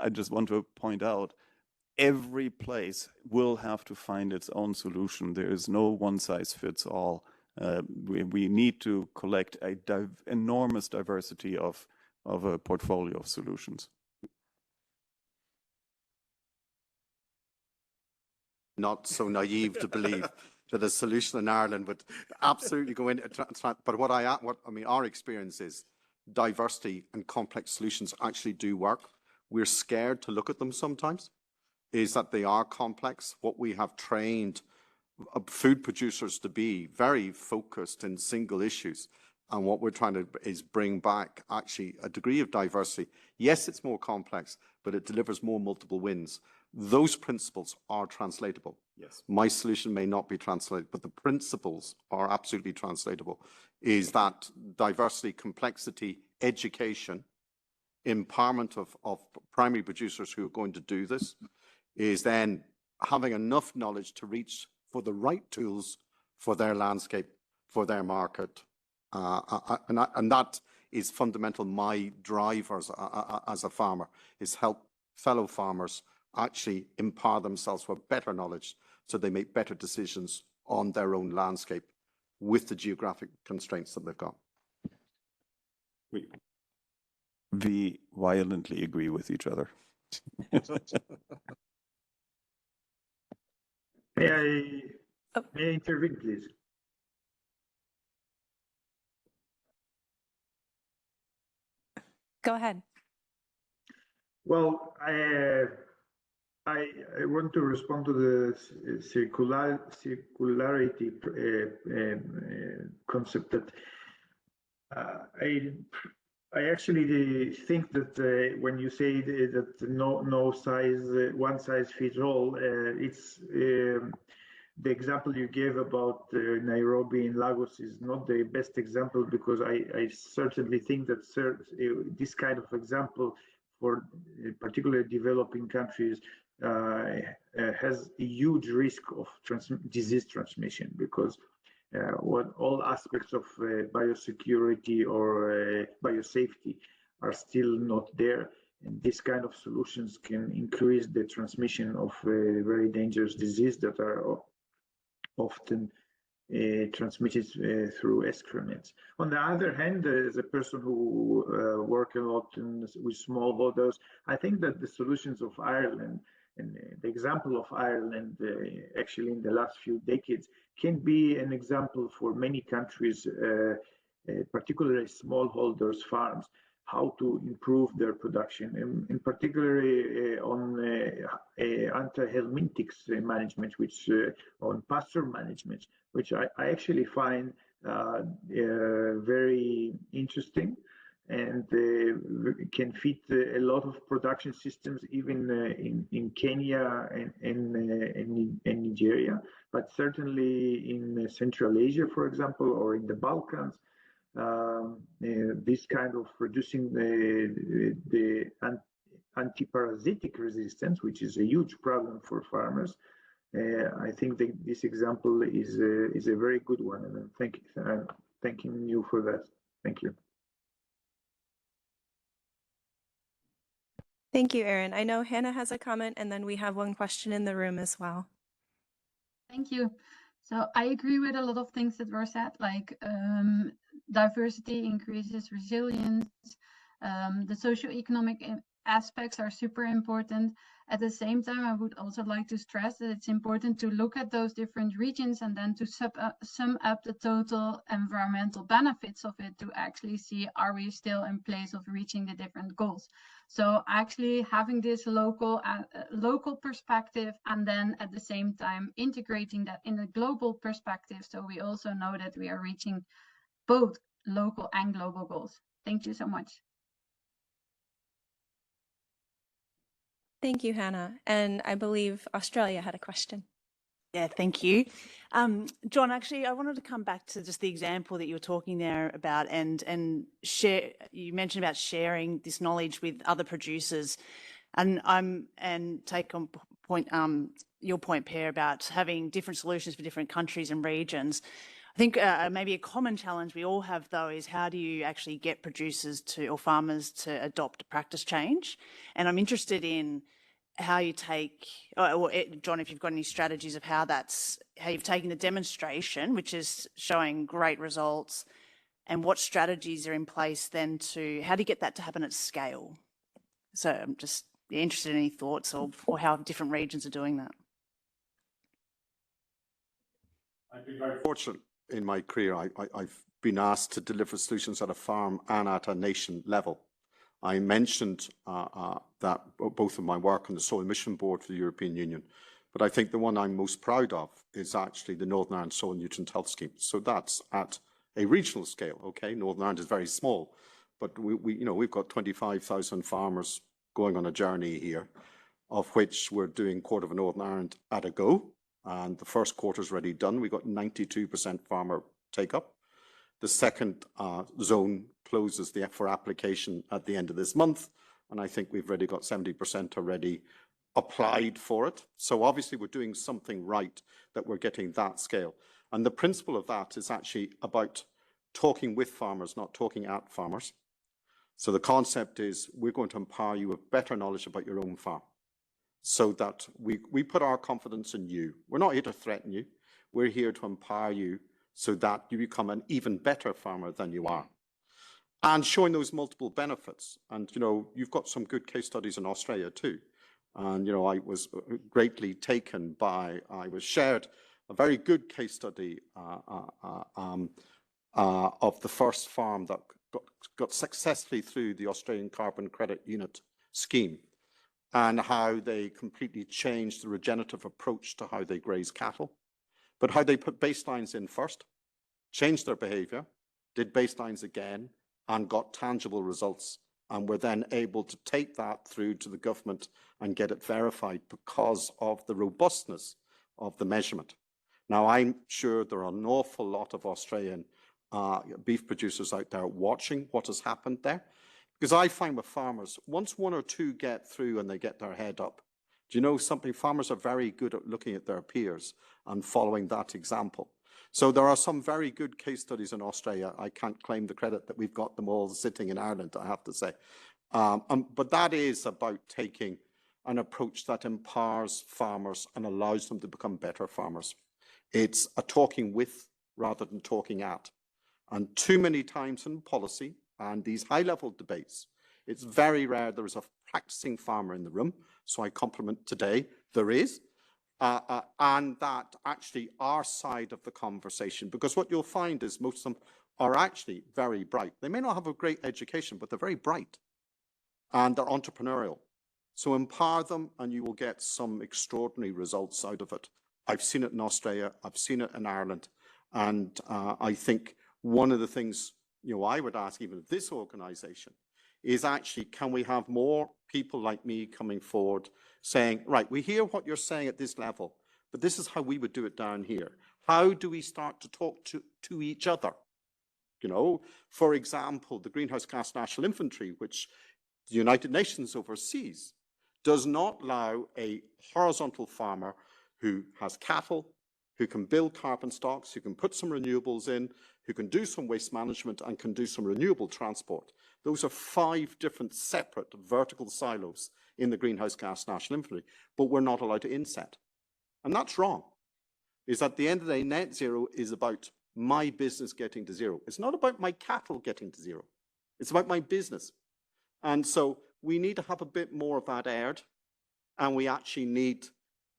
just want to point out, every place will have to find its own solution. There is no one size fits all. We need to collect a enormous diversity of a portfolio of solutions. Not so naive to believe that a solution in Ireland would absolutely go into transplant. But our experience is diversity and complex solutions actually do work. We're scared to look at them sometimes, is that they are complex. What we have trained food producers to be very focused in single issues. And what we're trying to is bring back actually a degree of diversity. Yes, it's more complex, but it delivers more multiple wins. Those principles are translatable. Yes. My solution may not be translated, but the principles are absolutely translatable. Is that diversity, complexity, education, empowerment of primary producers who are going to do this, is then having enough knowledge to reach for the right tools for their landscape, for their market. And that is fundamental. My drive as a farmer is help fellow farmers actually empower themselves with better knowledge so they make better decisions on their own landscape with the geographic constraints that they've got. We violently agree with each other. May I intervene, please? Go ahead. Well, I want to respond to the circularity concept that I actually think that when you say that no size one size fits all, it's the example you gave about Nairobi and Lagos is not the best example, because I certainly think that this kind of example for particularly developing countries has a huge risk of disease transmission, because what all aspects of biosecurity or biosafety are still not there. And this kind of solutions can increase the transmission of very dangerous disease that are often transmitted through excrements. On the other hand, as a person who work a lot with smallholders, I think that the solutions of Ireland and the example of Ireland actually in the last few decades can be an example for many countries, particularly smallholders farms, how to improve their production, and particularly on anti-helminthics management, which on pasture management, which I actually find very interesting, and can fit a lot of production systems even in Kenya and Nigeria, but certainly in Central Asia, for example, or in the Balkans. This kind of reducing the anti-parasitic resistance, which is a huge problem for farmers. I think that this example is a very good one, and I'm thanking you for that. Thank you. Thank you, Erin. I know Hannah has a comment, and then we have one question in the room as well. Thank you. So I agree with a lot of things that were said, like diversity increases resilience. The socioeconomic aspects are super important. At the same time, I would also like to stress that it's important to look at those different regions and then to sum up the total environmental benefits of it to actually see, are we still in place of reaching the different goals? So actually having this local perspective, and then at the same time integrating that in a global perspective, so we also know that we are reaching both local and global goals. Thank you so much. Thank you, Hannah. And I believe Australia had a question. Yeah, thank you. John, actually, I wanted to come back to just the example that you were talking there about and share. You mentioned about sharing this knowledge with other producers, and take on point your point, Per, about having different solutions for different countries and regions. I think maybe a common challenge we all have, though, is how do you actually get producers or farmers to adopt a practice change? And I'm interested in how you take, John, if you've got any strategies of how you've taken the demonstration, which is showing great results, and what strategies are in place then how do you get that to happen at scale? So I'm just interested in any thoughts or how different regions are doing that. I've been very fortunate in my career. I've been asked to deliver solutions at a farm and at a nation level. I mentioned that both of my work on the Soil Mission Board for the European Union, but I think the one I'm most proud of is actually the Northern Ireland Soil Nutrient Health Scheme. So that's at a regional scale. Okay, Northern Ireland is very small, but we've got 25,000 farmers going on a journey here, of which we're doing quarter of Northern Ireland at a go, and the first quarter is already done. We got 92% farmer take up. The second zone closes for application at the end of this month, and I think we've already got 70% already applied for it. So obviously we're doing something right that we're getting that scale. And the principle of that is actually about talking with farmers, not talking at farmers. So the concept is we're going to empower you with better knowledge about your own farm, so that we put our confidence in you. We're not here to threaten you. We're here to empower you so that you become an even better farmer than you are. And showing those multiple benefits. And, you've got some good case studies in Australia too, And, I was greatly taken by, I was shared a very good case study of the first farm that got successfully through the Australian Carbon Credit Unit scheme, and how they completely changed the regenerative approach to how they graze cattle, but how they put baselines in first, changed their behavior, did baselines again, and got tangible results, and were then able to take that through to the government and get it verified because of the robustness of the measurement. Now, I'm sure there are an awful lot of Australian beef producers out there watching what has happened there. Because I find with farmers, once one or two get through and they get their head up, do you know something? Farmers are very good at looking at their peers and following that example. So there are some very good case studies in Australia. I can't claim the credit that we've got them all sitting in Ireland, I have to say. But that is about taking an approach that empowers farmers and allows them to become better farmers. It's a talking with rather than talking at. And too many times in policy and these high-level debates, it's very rare there is a practicing farmer in the room. So I compliment today, there is. And that actually our side of the conversation, because what you'll find is most of them are actually very bright. They may not have a great education, but they're very bright and they're entrepreneurial. So empower them and you will get some extraordinary results out of it. I've seen it in Australia, I've seen it in Ireland, and I think one of the things I would ask even of this organization is actually, can we have more people like me coming forward saying, right, we hear what you're saying at this level, but this is how we would do it down here. How do we start to talk to each other? For example, the Greenhouse Gas National Inventory, which the United Nations oversees, does not allow a horizontal farmer who has cattle, who can build carbon stocks, who can put some renewables in, who can do some waste management and can do some renewable transport. Those are 5 different separate vertical silos in the Greenhouse Gas National Inventory, but we're not allowed to inset. And that's wrong. Is at the end of the day, net zero is about my business getting to zero. It's not about my cattle getting to zero. It's about my business. And so we need to have a bit more of that aired, and we actually need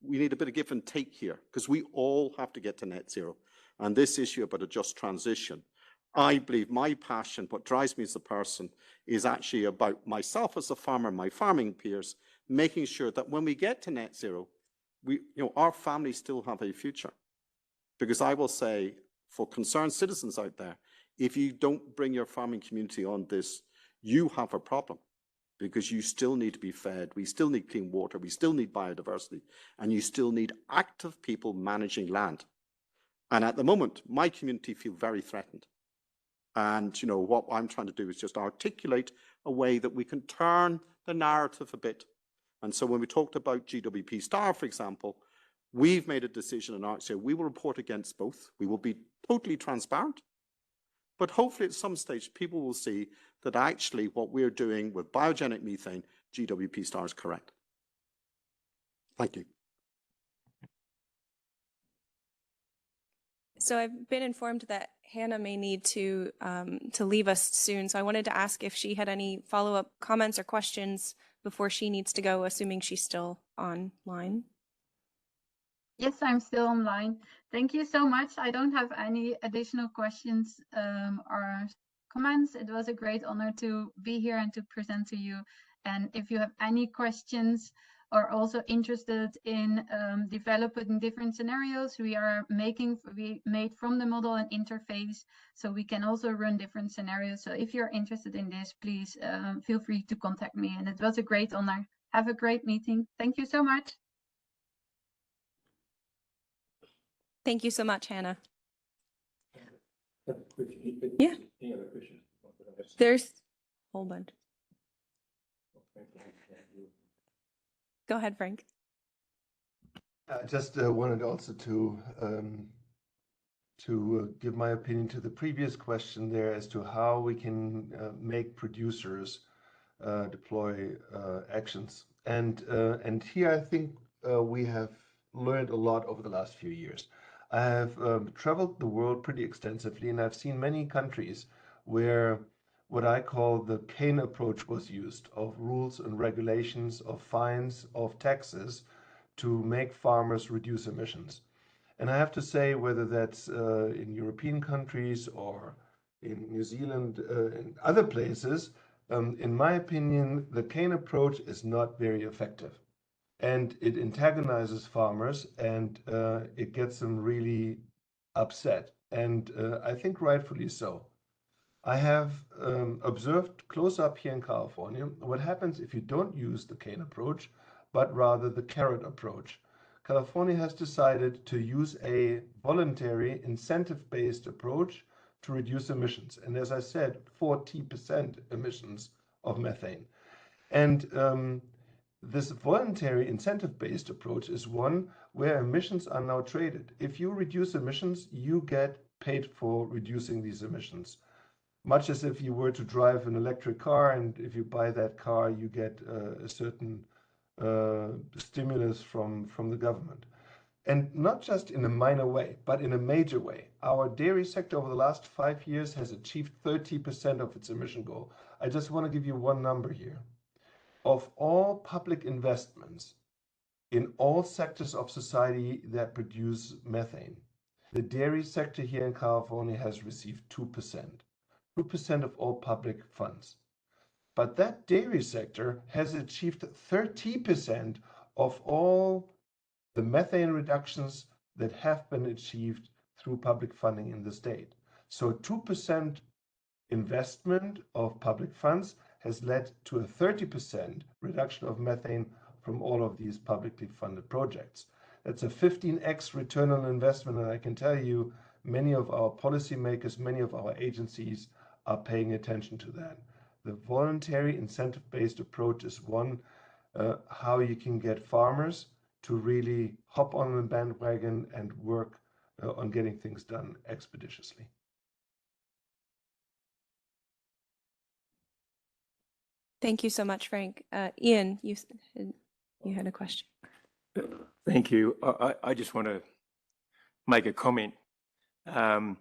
a bit of give and take here, because we all have to get to net zero. And this issue about a just transition, I believe my passion, what drives me as a person, is actually about myself as a farmer, my farming peers, making sure that when we get to net zero, our families still have a future. Because I will say, for concerned citizens out there, if you don't bring your farming community on this, you have a problem. Because you still need to be fed, we still need clean water, we still need biodiversity, and you still need active people managing land. And at the moment, my community feel very threatened. And what I'm trying to do is just articulate a way that we can turn the narrative a bit. And so when we talked about GWP Star, for example, we've made a decision in ArcSeo, we will report against both. We will be totally transparent. But hopefully at some stage, people will see that actually what we're doing with biogenic methane, GWP Star is correct. Thank you. So I've been informed that Hannah may need to leave us soon. So I wanted to ask if she had any follow-up comments or questions before she needs to go, assuming she's still online. Yes, I'm still online. Thank you so much. I don't have any additional questions or comments. It was a great honor to be here and to present to you. And if you have any questions or also interested in developing different scenarios, we made from the model an interface, so we can also run different scenarios. So if you're interested in this, please feel free to contact me. And it was a great honor. Have a great meeting. Thank you so much. Thank you so much, Hannah. Yeah. There's a whole bunch. Go ahead, Frank. I just wanted also to give my opinion to the previous question there as to how we can make producers deploy actions. And here I think we have learned a lot over the last few years. I have traveled the world pretty extensively, and I've seen many countries where what I call the cane approach was used, of rules and regulations, of fines, of taxes to make farmers reduce emissions. And I have to say, whether that's in European countries or in New Zealand, and other places, in my opinion, the cane approach is not very effective. And it antagonizes farmers, and it gets them really upset. And I think rightfully so. I have observed close up here in California what happens if you don't use the cane approach, but rather the carrot approach. California has decided to use a voluntary incentive-based approach to reduce emissions. And as I said, 40% emissions of methane. And this voluntary incentive-based approach is one where emissions are now traded. If you reduce emissions, you get paid for reducing these emissions. Much as if you were to drive an electric car, and if you buy that car, you get a certain stimulus from the government. And not just in a minor way, but in a major way. Our dairy sector over the last 5 years has achieved 30% of its emission goal. I just want to give you one number here. Of all public investments in all sectors of society that produce methane, the dairy sector here in California has received 2%. 2% of all public funds. But that dairy sector has achieved 30% of all the methane reductions that have been achieved through public funding in the state. So 2% investment of public funds has led to a 30% reduction of methane from all of these publicly funded projects. That's a 15x return on investment, and I can tell you many of our policymakers, many of our agencies are paying attention to that. The voluntary incentive-based approach is one how you can get farmers to really hop on the bandwagon and work on getting things done expeditiously. Thank you so much, Frank. Ian, you had a question. Thank you. I just want to make a comment. I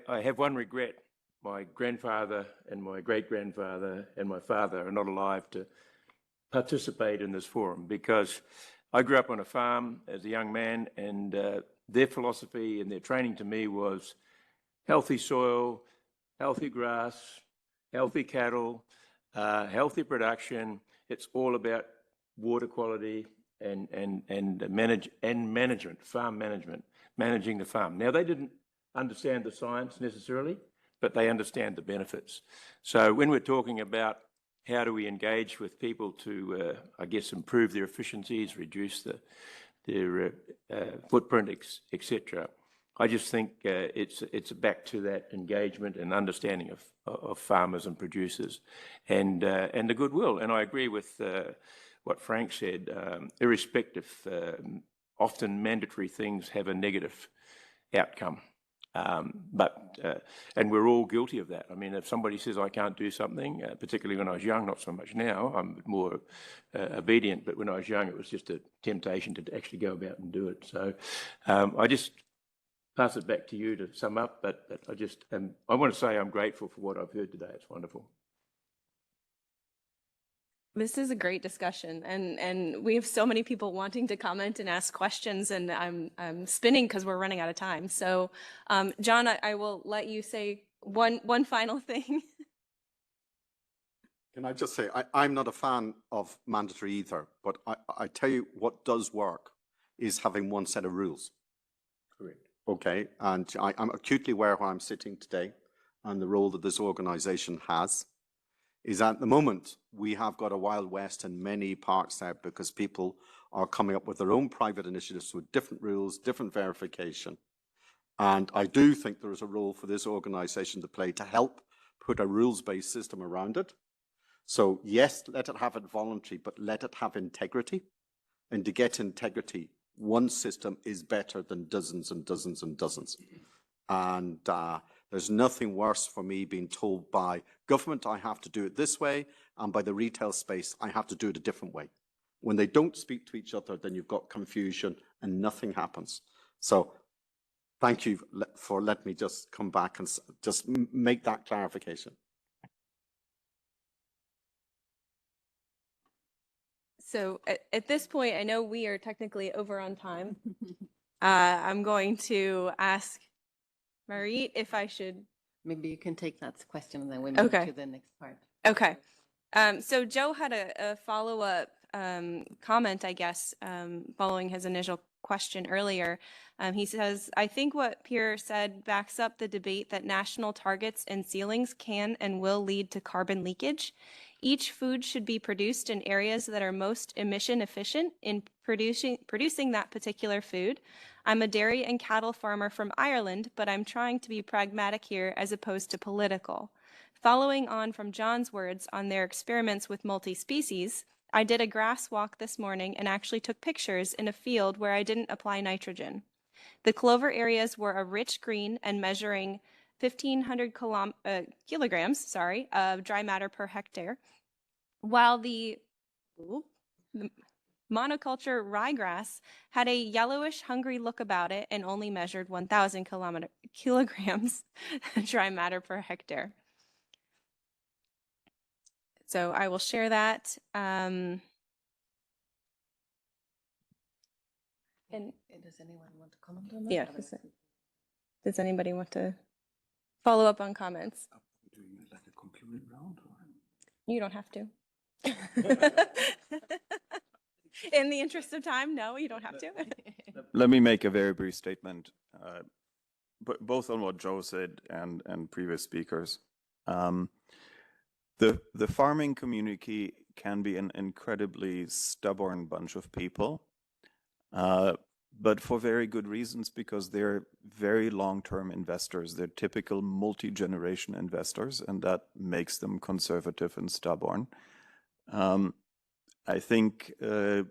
have one regret. My grandfather and my great-grandfather and my father are not alive to participate in this forum, because I grew up on a farm as a young man, and their philosophy and their training to me was healthy soil, healthy grass, healthy cattle, healthy production. It's all about water quality and management, farm management, managing the farm. Now, they didn't understand the science necessarily, but they understand the benefits. So when we're talking about how do we engage with people to, I guess, improve their efficiencies, reduce their footprint, etc., I just think it's back to that engagement and understanding of farmers and producers, and the goodwill. And I agree with what Frank said. Irrespective, often mandatory things have a negative outcome. And we're all guilty of that. I mean, if somebody says I can't do something, particularly when I was young, not so much now, I'm more obedient, but when I was young, it was just a temptation to actually go about and do it. So I just pass it back to you to sum up, but I want to say I'm grateful for what I've heard today. It's wonderful. This is a great discussion, and we have so many people wanting to comment and ask questions, and I'm spinning because we're running out of time. So, John, I will let you say one final thing. Can I just say, I'm not a fan of mandatory either, but I tell you what does work is having one set of rules. Correct. Okay, and I'm acutely aware where I'm sitting today and the role that this organization has. Is at the moment, we have got a Wild West in many parts now because people are coming up with their own private initiatives with different rules, different verification. And I do think there is a role for this organization to play to help put a rules-based system around it. So yes, let it have it voluntary, but let it have integrity. And to get integrity, one system is better than dozens and dozens and dozens. And there's nothing worse for me being told by government I have to do it this way, and by the retail space I have to do it a different way. When they don't speak to each other, then you've got confusion and nothing happens. So thank you for letting me just come back and just make that clarification. So at this point, I know we are technically over on time. I'm going to ask Marit if I should. Maybe you can take that question and then we move Okay. to the next part. Okay. So Joe had a follow-up comment, I guess, following his initial question earlier. He says, I think what Pierre said backs up the debate that national targets and ceilings can and will lead to carbon leakage. Each food should be produced in areas that are most emission efficient in producing that particular food. I'm a dairy and cattle farmer from Ireland, but I'm trying to be pragmatic here as opposed to political. Following on from John's words on their experiments with multi-species, I did a grass walk this morning and actually took pictures in a field where I didn't apply nitrogen. The clover areas were a rich green and measuring 1,500 kilograms of dry matter per hectare, while the monoculture ryegrass had a yellowish, hungry look about it and only measured 1,000 kilograms dry matter per hectare. So I will share that. And does anyone want to comment on that? yeah, does anybody want to follow up on comments? Are we doing like a concluding round? Or? You don't have to. In the interest of time, no, you don't have to. Let me make a very brief statement, both on what Joe said and previous speakers. The farming community can be an incredibly stubborn bunch of people, but for very good reasons, because they're very long-term investors. They're typical multi-generation investors, and that makes them conservative and stubborn. I think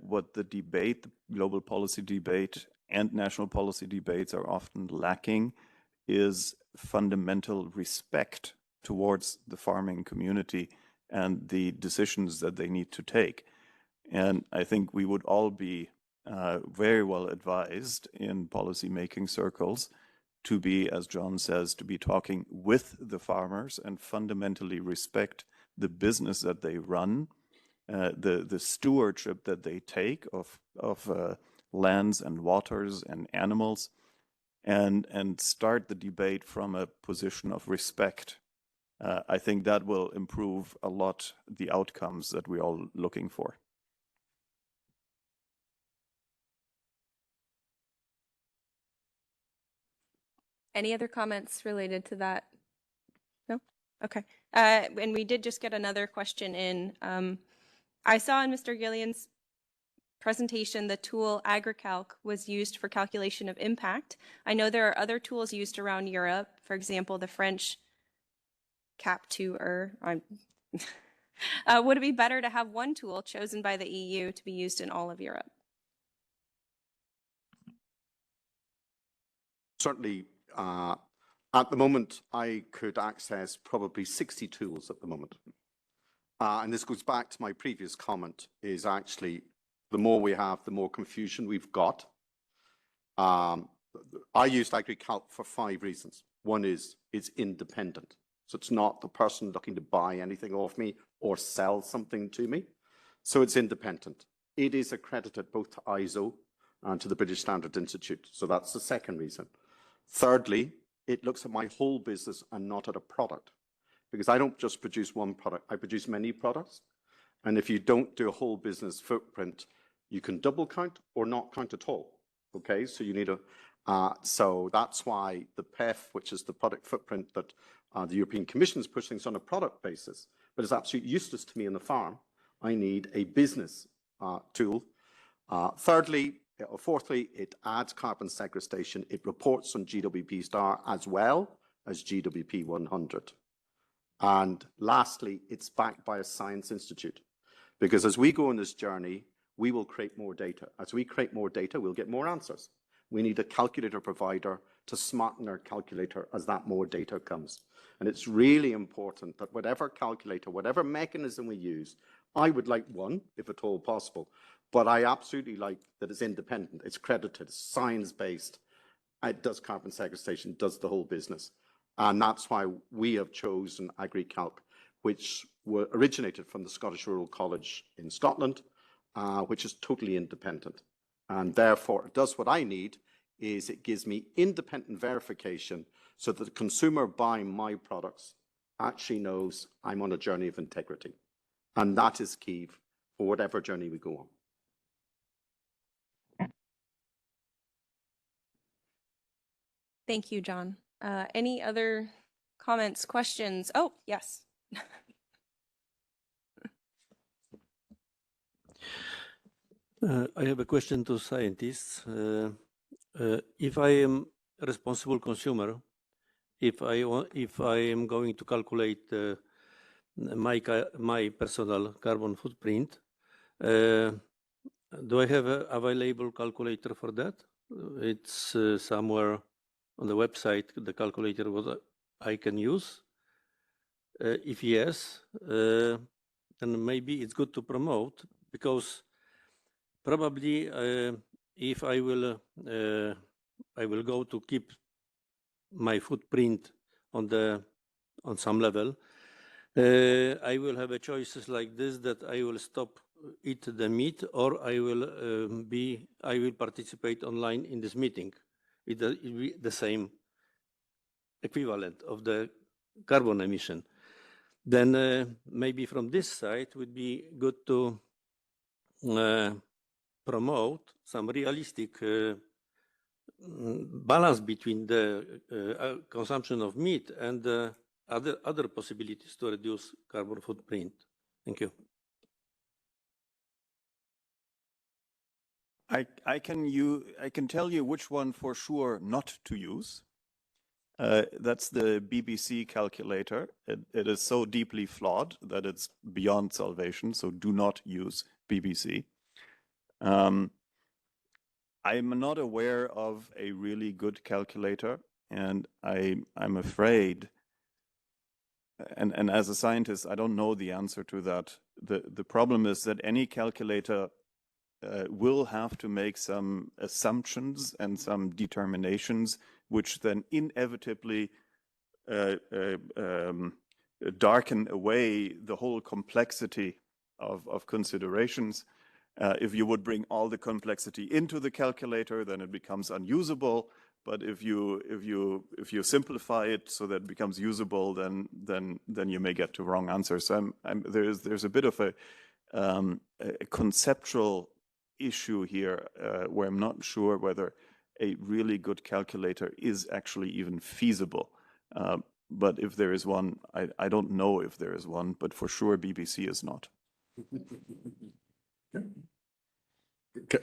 what the debate, the global policy debate and national policy debates are often lacking is fundamental respect towards the farming community and the decisions that they need to take. And I think we would all be very well advised in policy-making circles to be, as John says, to be talking with the farmers and fundamentally respect the business that they run, the stewardship that they take of lands and waters and animals, and start the debate from a position of respect. I think that will improve a lot the outcomes that we're all looking for. Any other comments related to that? No? Okay. And we did just get another question in. I saw in Mr. Gillian's presentation the tool AgriCalc was used for calculation of impact. I know there are other tools used around Europe, for example, the French Cap2er. Would it be better to have one tool chosen by the EU to be used in all of Europe? Certainly, at the moment, I could access probably 60 tools at the moment. And this goes back to my previous comment, is actually the more we have, the more confusion we've got. I used AgriCalc for 5 reasons. One is it's independent. So it's not the person looking to buy anything off me or sell something to me. So it's independent. It is accredited both to ISO and to the British Standards Institute. So that's the second reason. Thirdly, it looks at my whole business and not at a product. Because I don't just produce one product, I produce many products. And if you don't do a whole business footprint, you can double count or not count at all. Okay, so you need a, so that's why the PEF, which is the product footprint that the European Commission is pushing, is on a product basis, but it's absolutely useless to me in the farm. I need a business tool. Thirdly, or fourthly, it adds carbon sequestration. It reports on GWP star as well as GWP 100. And lastly, it's backed by a science institute. Because as we go on this journey, we will create more data. As we create more data, we'll get more answers. We need a calculator provider to smarten our calculator as that more data comes. And it's really important that whatever calculator, whatever mechanism we use, I would like one, if at all possible, but I absolutely like that it's independent, it's credited, it's science-based, it does carbon sequestration, does the whole business. And that's why we have chosen AgriCalc, which originated from the Scottish Rural College in Scotland, which is totally independent. And therefore, it does what I need, is it gives me independent verification so that the consumer buying my products actually knows I'm on a journey of integrity. And that is key for whatever journey we go on. Thank you, John. Any other comments, questions? Oh, yes. I have a question to scientists. If I am a responsible consumer, if I am going to calculate my personal carbon footprint, do I have an available calculator for that? It's somewhere on the website, the calculator what I can use. If yes, then maybe it's good to promote, because probably if I will go to keep my footprint on some level, I will have a choices like this, that I will stop eat the meat, or I will participate online in this meeting. It will be the same equivalent of the carbon emission. Then maybe from this side would be good to promote some realistic balance between the consumption of meat and other possibilities to reduce carbon footprint. Thank you. I can tell you which one for sure not to use. That's the BBC calculator. It is so deeply flawed that it's beyond salvation, so do not use BBC. I'm not aware of a really good calculator, and I'm afraid, and as a scientist, I don't know the answer to that. The problem is that any calculator will have to make some assumptions and some determinations, which then inevitably darken away the whole complexity of considerations. If you would bring all the complexity into the calculator, then it becomes unusable. But if you simplify it so that it becomes usable, then you may get to wrong answers. So there's a bit of a conceptual issue here where I'm not sure whether a really good calculator is actually even feasible. But if there is one, I don't know if there is one, but for sure BBC is not.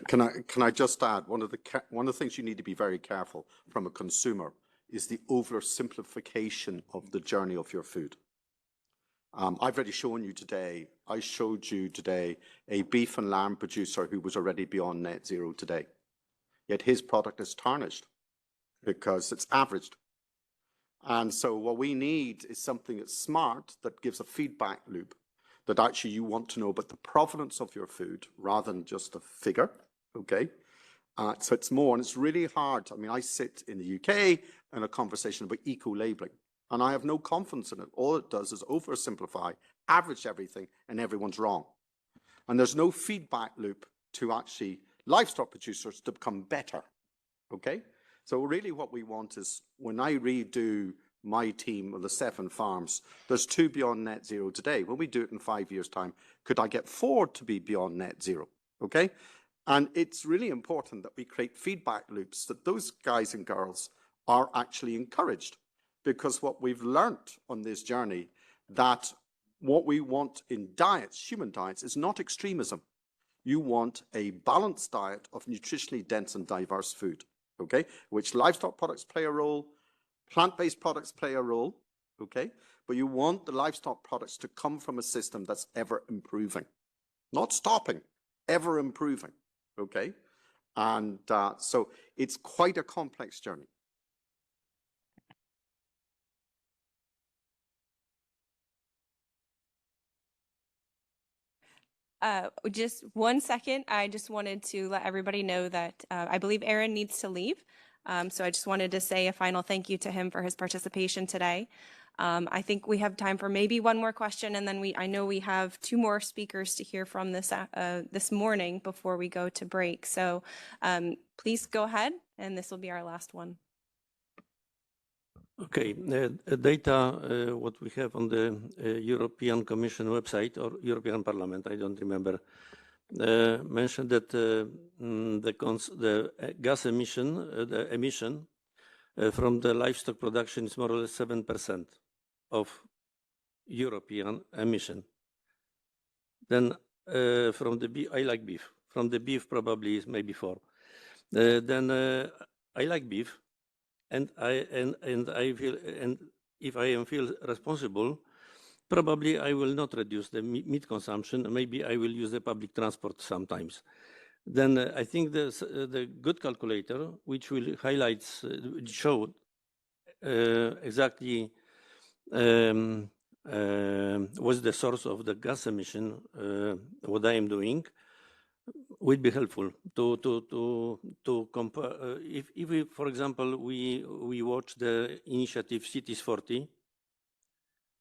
Can I just add, one of the things you need to be very careful from a consumer is the oversimplification of the journey of your food. I've already shown you today, I showed you today a beef and lamb producer who was already beyond net zero today. Yet his product is tarnished because it's averaged. And so what we need is something that's smart, that gives a feedback loop, that actually you want to know about the provenance of your food rather than just a figure, okay? So it's more, and it's really hard. I mean, I sit in the UK in a conversation about eco-labeling, and I have no confidence in it. All it does is oversimplify, average everything, and everyone's wrong. And there's no feedback loop to actually livestock producers to become better, okay? So really what we want is, when I redo my team of the 7 farms, there's 2 beyond net zero today. When we do it in 5 years' time, could I get 4 to be beyond net zero, okay? And it's really important that we create feedback loops, that those guys and girls are actually encouraged. Because what we've learnt on this journey, that what we want in diets, human diets, is not extremism. You want a balanced diet of nutritionally dense and diverse food, okay? Which livestock products play a role, plant-based products play a role, okay? But you want the livestock products to come from a system that's ever improving, not stopping, ever improving, okay? And so it's quite a complex journey. Just 1 second. I just wanted to let everybody know that I believe Aaron needs to leave. So I just wanted to say a final thank you to him for his participation today. I think we have time for maybe one more question, and then I know we have 2 more speakers to hear from this morning before we go to break. So please go ahead, and this will be our last one. Okay, data, what we have on the European Commission website or European Parliament, I don't remember, mentioned that the gas emission, the emission from the livestock production is more or less 7% of European emission. Then from the beef, I like beef. From the beef, probably is maybe 4. Then I like beef. And I feel, and if I feel responsible, probably I will not reduce the meat consumption. Maybe I will use the public transport sometimes. Then I think the good calculator, which will show exactly what's the source of the gas emission, what I am doing, would be helpful to compare. If we, for example, we watch the initiative Cities 40,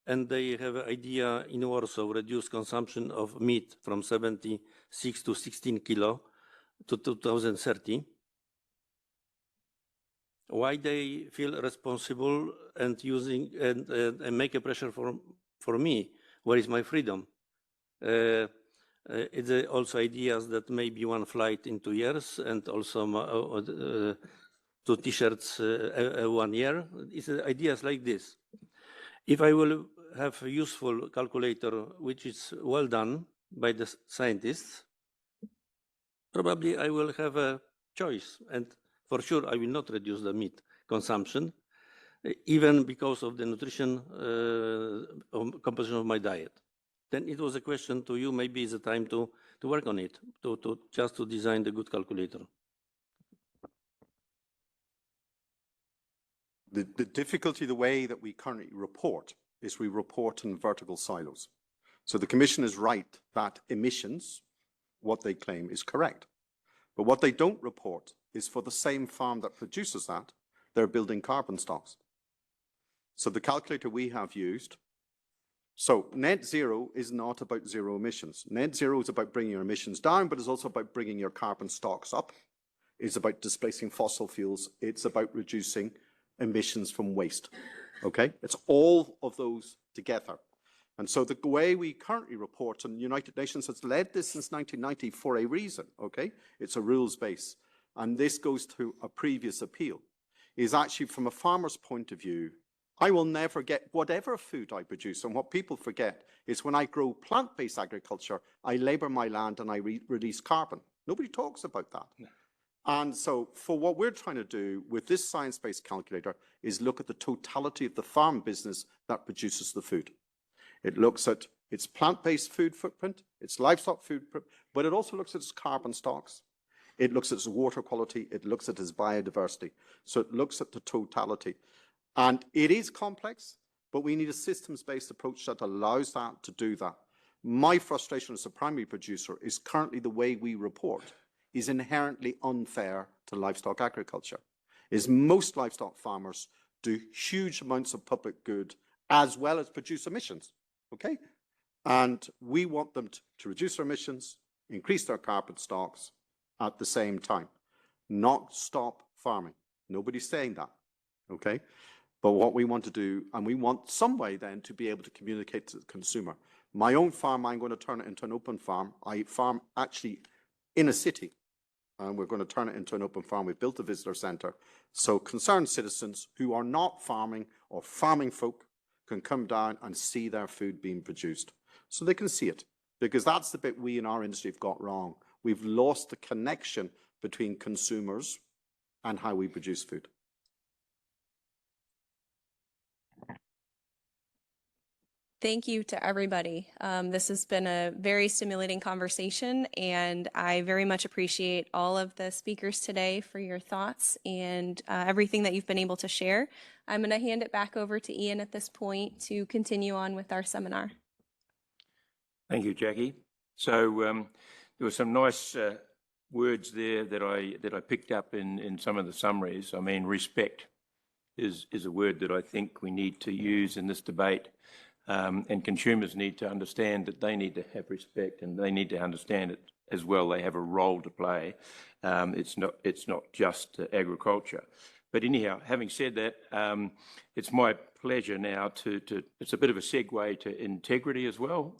and they have an idea in Warsaw reduce consumption of meat from 76 to 16 kilo to 2030. Why they feel responsible and using and make a pressure for me? Where is my freedom? It's also ideas that maybe 1 flight in 2 years and also 2 T-shirts 1 year. It's ideas like this. If I will have a useful calculator, which is well done by the scientists, probably I will have a choice. And for sure, I will not reduce the meat consumption, even because of the nutrition composition of my diet. Then it was a question to you, maybe it's a time to work on it, just to design the good calculator. The difficulty, the way that we currently report, is we report in vertical silos. So the Commission is right that emissions, what they claim, is correct. But what they don't report is for the same farm that produces that, they're building carbon stocks. So the calculator we have used, so net zero is not about zero emissions. Net zero is about bringing your emissions down, but it's also about bringing your carbon stocks up. It's about displacing fossil fuels. It's about reducing emissions from waste. Okay? It's all of those together. And so the way we currently report, and the United Nations has led this since 1990 for a reason, okay? It's a rules base. And this goes to a previous appeal, is actually from a farmer's point of view, I will never get whatever food I produce. And what people forget is when I grow plant-based agriculture, I labor my land and I release carbon. Nobody talks about that. No. And so for what we're trying to do with this science-based calculator is look at the totality of the farm business that produces the food. It looks at its plant-based food footprint, its livestock food footprint, but it also looks at its carbon stocks. It looks at its water quality. It looks at its biodiversity. So it looks at the totality. And it is complex, but we need a systems-based approach that allows that to do that. My frustration as a primary producer is currently the way we report is inherently unfair to livestock agriculture. Is most livestock farmers do huge amounts of public good as well as produce emissions, okay? And we want them to reduce their emissions, increase their carbon stocks at the same time, not stop farming. Nobody's saying that, okay? But what we want to do, and we want some way then to be able to communicate to the consumer. My own farm, I'm going to turn it into an open farm. I farm actually in a city, and we're going to turn it into an open farm. We've built a visitor centre. So concerned citizens who are not farming or farming folk can come down and see their food being produced. So they can see it, because that's the bit we in our industry have got wrong. We've lost the connection between consumers and how we produce food. Thank you to everybody. This has been a very stimulating conversation, and I very much appreciate all of the speakers today for your thoughts and everything that you've been able to share. I'm going to hand it back over to Ian at this point to continue on with our seminar. Thank you, Jackie. So there were some nice words there that I picked up in some of the summaries. I mean, respect. is a word that I think we need to use in this debate. And consumers need to understand that they need to have respect, and they need to understand it as well. They have a role to play. It's not just agriculture. But anyhow, having said that, it's my pleasure now it's a bit of a segue to integrity as well.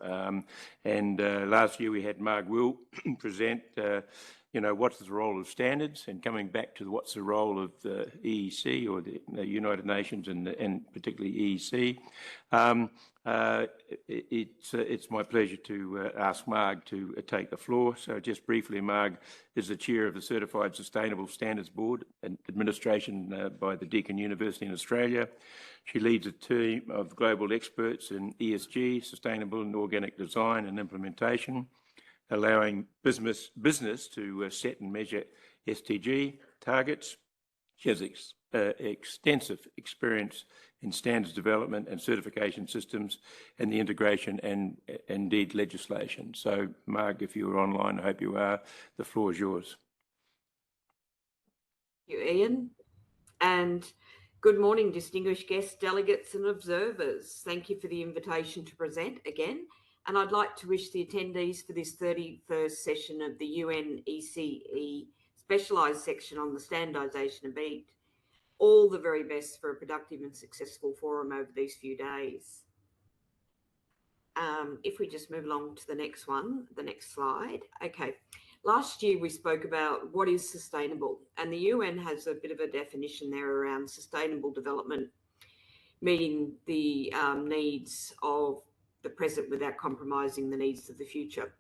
Last year we had Marg Will present, what's the role of standards, and coming back to what's the role of the EEC, or the United Nations, and particularly EEC. It's my pleasure to ask Marg to take the floor. So just briefly, Marg is the chair of the Certified Sustainable Standards Board and administration by the Deakin University in Australia. She leads a team of global experts in ESG, sustainable and organic design and implementation, allowing business to set and measure SDG targets. She has extensive experience in standards development and certification systems, and the integration and indeed legislation. So, Marg, if you're online, I hope you are, the floor is yours. Thank you, Ian. And good morning, distinguished guests, delegates and observers. Thank you for the invitation to present again. And I'd like to wish the attendees for this 31st session of the UNECE specialised section on the standardisation of meat all the very best for a productive and successful forum over these few days. If we just move along to the next slide. Okay. Last year we spoke about what is sustainable, and the UN has a bit of a definition there around sustainable development, meeting the needs of the present without compromising the needs of the future.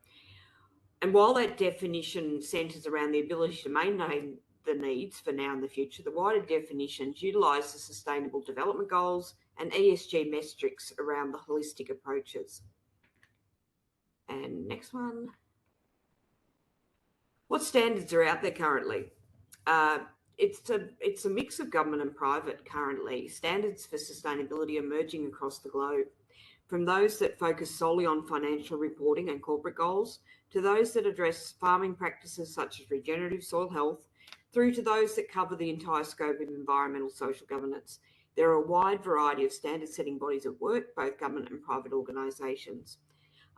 And while that definition centres around the ability to maintain the needs for now and the future, the wider definitions utilise the Sustainable Development Goals and ESG metrics around the holistic approaches. And next one. What standards are out there currently? It's a mix of government and private currently. Standards for sustainability emerging across the globe, from those that focus solely on financial reporting and corporate goals, to those that address farming practices such as regenerative soil health, through to those that cover the entire scope of environmental social governance. There are a wide variety of standard-setting bodies at work, both government and private organisations.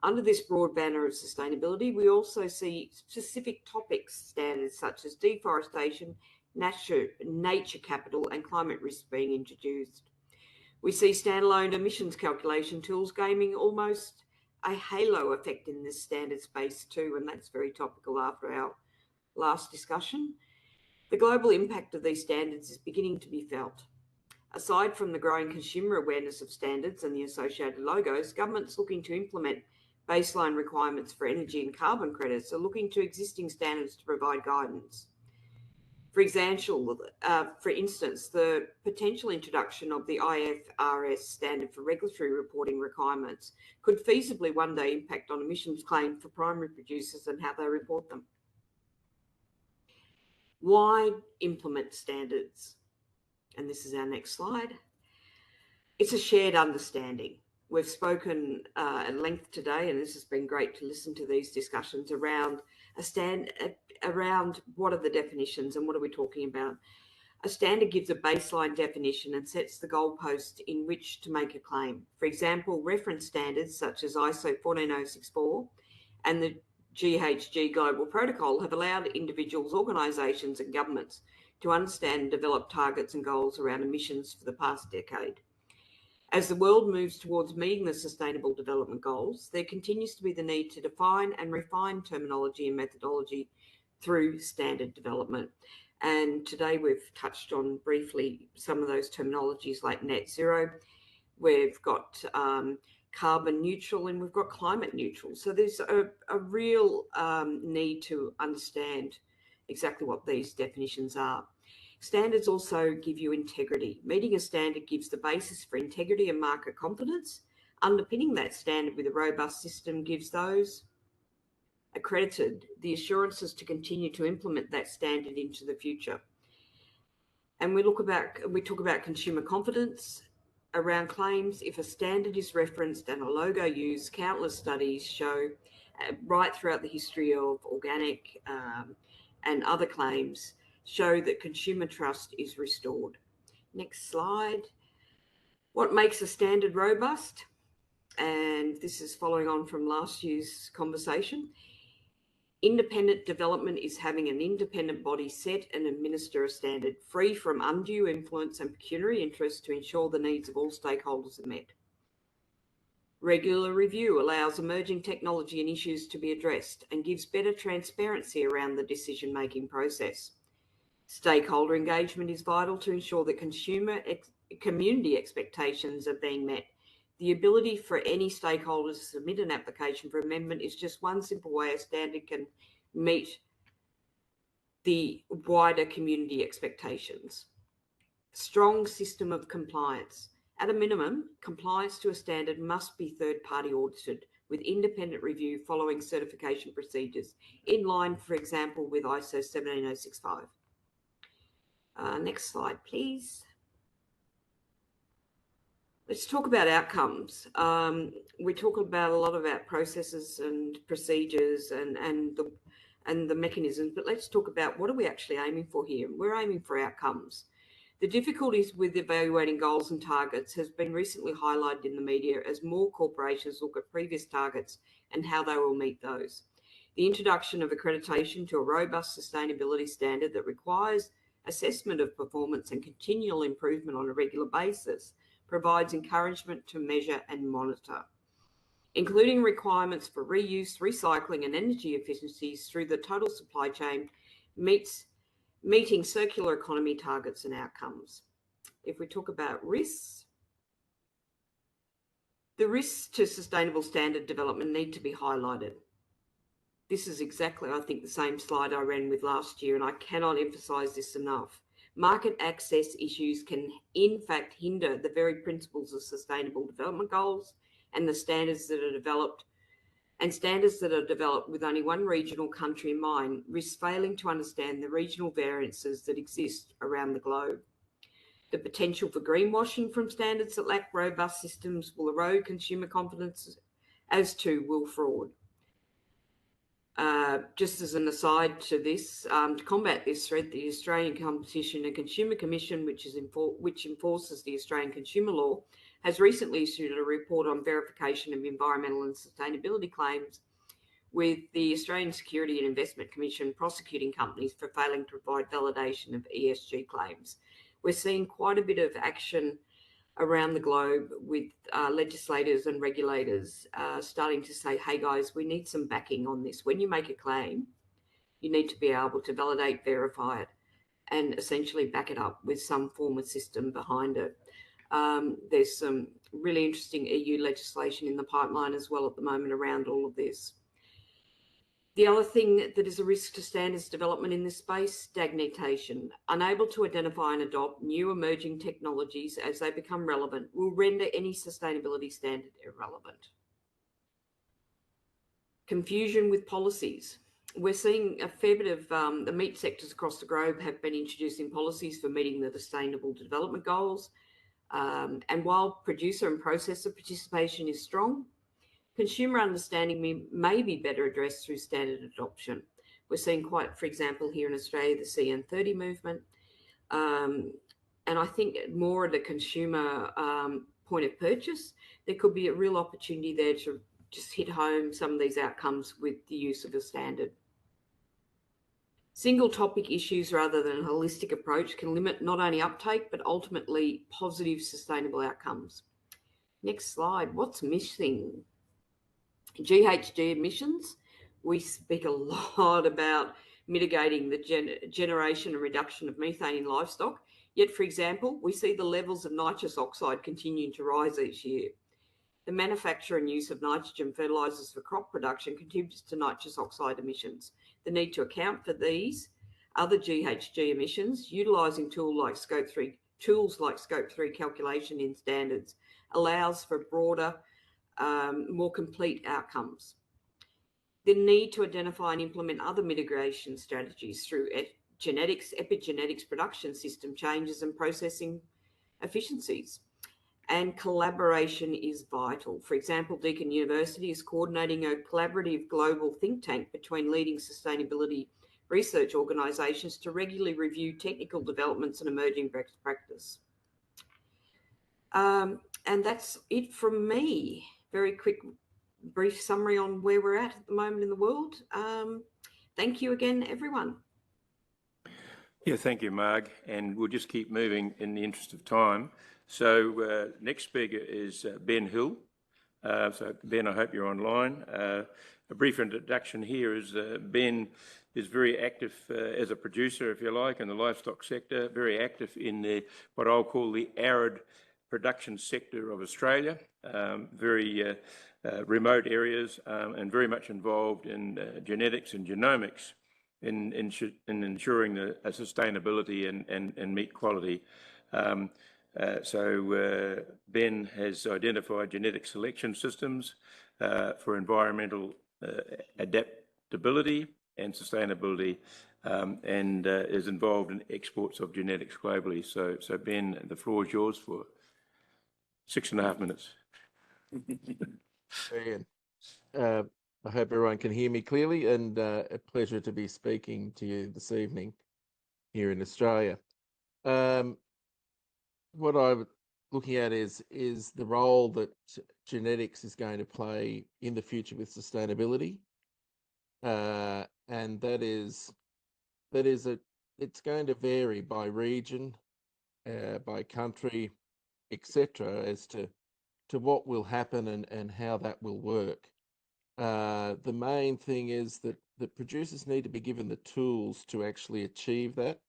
Under this broad banner of sustainability, we also see specific topics standards such as deforestation, nature capital and climate risk being introduced. We see standalone emissions calculation tools gaining almost a halo effect in this standard space too, and that's very topical after our last discussion. The global impact of these standards is beginning to be felt. Aside from the growing consumer awareness of standards and the associated logos, governments looking to implement baseline requirements for energy and carbon credits are looking to existing standards to provide guidance. For instance, the potential introduction of the IFRS standard for regulatory reporting requirements could feasibly one day impact on emissions claimed for primary producers and how they report them. Why implement standards? And this is our next slide. It's a shared understanding. We've spoken at length today, and this has been great to listen to these discussions around around what are the definitions and what are we talking about. A standard gives a baseline definition and sets the goalpost in which to make a claim. For example, reference standards such as ISO 14064 and the GHG Global Protocol have allowed individuals, organisations and governments to understand and develop targets and goals around emissions for the past decade. As the world moves towards meeting the Sustainable Development Goals, there continues to be the need to define and refine terminology and methodology through standard development. And today we've touched on briefly some of those terminologies like net zero. We've got carbon neutral and we've got climate neutral. So there's a real need to understand exactly what these definitions are. Standards also give you integrity. Meeting a standard gives the basis for integrity and market confidence. Underpinning that standard with a robust system gives those accredited the assurances to continue to implement that standard into the future. And we talk about consumer confidence around claims. If a standard is referenced and a logo used, countless studies show right throughout the history of organic and other claims show that consumer trust is restored. Next slide. What makes a standard robust? And this is following on from last year's conversation. Independent development is having an independent body set and administer a standard free from undue influence and pecuniary interest to ensure the needs of all stakeholders are met. Regular review allows emerging technology and issues to be addressed and gives better transparency around the decision-making process. Stakeholder engagement is vital to ensure that community expectations are being met. The ability for any stakeholder to submit an application for amendment is just one simple way a standard can meet the wider community expectations. Strong system of compliance. At a minimum, compliance to a standard must be third-party audited with independent review following certification procedures, in line, for example, with ISO 17065. Next slide, please. Let's talk about outcomes. We talk about a lot about processes and procedures and the mechanisms, but let's talk about what are we actually aiming for here. We're aiming for outcomes. The difficulties with evaluating goals and targets has been recently highlighted in the media as more corporations look at previous targets and how they will meet those. The introduction of accreditation to a robust sustainability standard that requires assessment of performance and continual improvement on a regular basis provides encouragement to measure and monitor, including requirements for reuse, recycling and energy efficiencies through the total supply chain, meeting circular economy targets and outcomes. If we talk about risks, the risks to sustainable standard development need to be highlighted. This is exactly, I think, the same slide I ran with last year, and I cannot emphasise this enough. Market access issues can, in fact, hinder the very principles of sustainable development goals and the standards that are developed. And standards that are developed with only one regional country in mind risk failing to understand the regional variances that exist around the globe. The potential for greenwashing from standards that lack robust systems will erode consumer confidence, as too will fraud. Just as an aside to this, to combat this threat, the Australian Competition and Consumer Commission, which enforces the Australian Consumer Law, has recently issued a report on verification of environmental and sustainability claims, with the Australian Security and Investment Commission prosecuting companies for failing to provide validation of ESG claims. We're seeing quite a bit of action around the globe with legislators and regulators starting to say, hey guys, we need some backing on this. When you make a claim, you need to be able to validate, verify it, and essentially back it up with some form of system behind it. There's some really interesting EU legislation in the pipeline as well at the moment around all of this. The other thing that is a risk to standards development in this space, stagnation. Unable to identify and adopt new emerging technologies as they become relevant will render any sustainability standard irrelevant. Confusion with policies. We're seeing a fair bit of the meat sectors across the globe have been introducing policies for meeting the Sustainable Development Goals. And while producer and processor participation is strong, consumer understanding may be better addressed through standard adoption. We're seeing quite, for example, here in Australia, the CN30 movement. And I think more at a consumer point of purchase, there could be a real opportunity there to just hit home some of these outcomes with the use of a standard. Single topic issues rather than a holistic approach can limit not only uptake, but ultimately positive sustainable outcomes. Next slide. What's missing? GHG emissions. We speak a lot about mitigating the generation and reduction of methane in livestock. Yet, for example, we see the levels of nitrous oxide continuing to rise each year. The manufacture and use of nitrogen fertilisers for crop production contributes to nitrous oxide emissions. The need to account for these other GHG emissions, utilising tools like Scope 3 calculation in standards, allows for broader, more complete outcomes. The need to identify and implement other mitigation strategies through genetics, epigenetics, production system changes and processing efficiencies. And collaboration is vital. For example, Deakin University is coordinating a collaborative global think tank between leading sustainability research organisations to regularly review technical developments and emerging best practice. And that's it from me. Very quick, brief summary on where we're at the moment in the world. Thank you again, everyone. Yeah, thank you, Marg. And we'll just keep moving in the interest of time. So next speaker is Ben Hill. So Ben, I hope you're online. A brief introduction here is Ben is very active as a producer, if you like, in the livestock sector, very active in the what I'll call the arid production sector of Australia, very remote areas, and very much involved in genetics and genomics in ensuring the sustainability and meat quality. So Ben has identified genetic selection systems for environmental adaptability and sustainability, and is involved in exports of genetics globally. So Ben, the floor is yours for 6.5 minutes. Ian, I hope everyone can hear me clearly, and a pleasure to be speaking to you this evening here in Australia. What I'm looking at is the role that genetics is going to play in the future with sustainability, and it's going to vary by region, by country, etc., as to what will happen and how that will work. The main thing is that producers need to be given the tools to actually achieve that.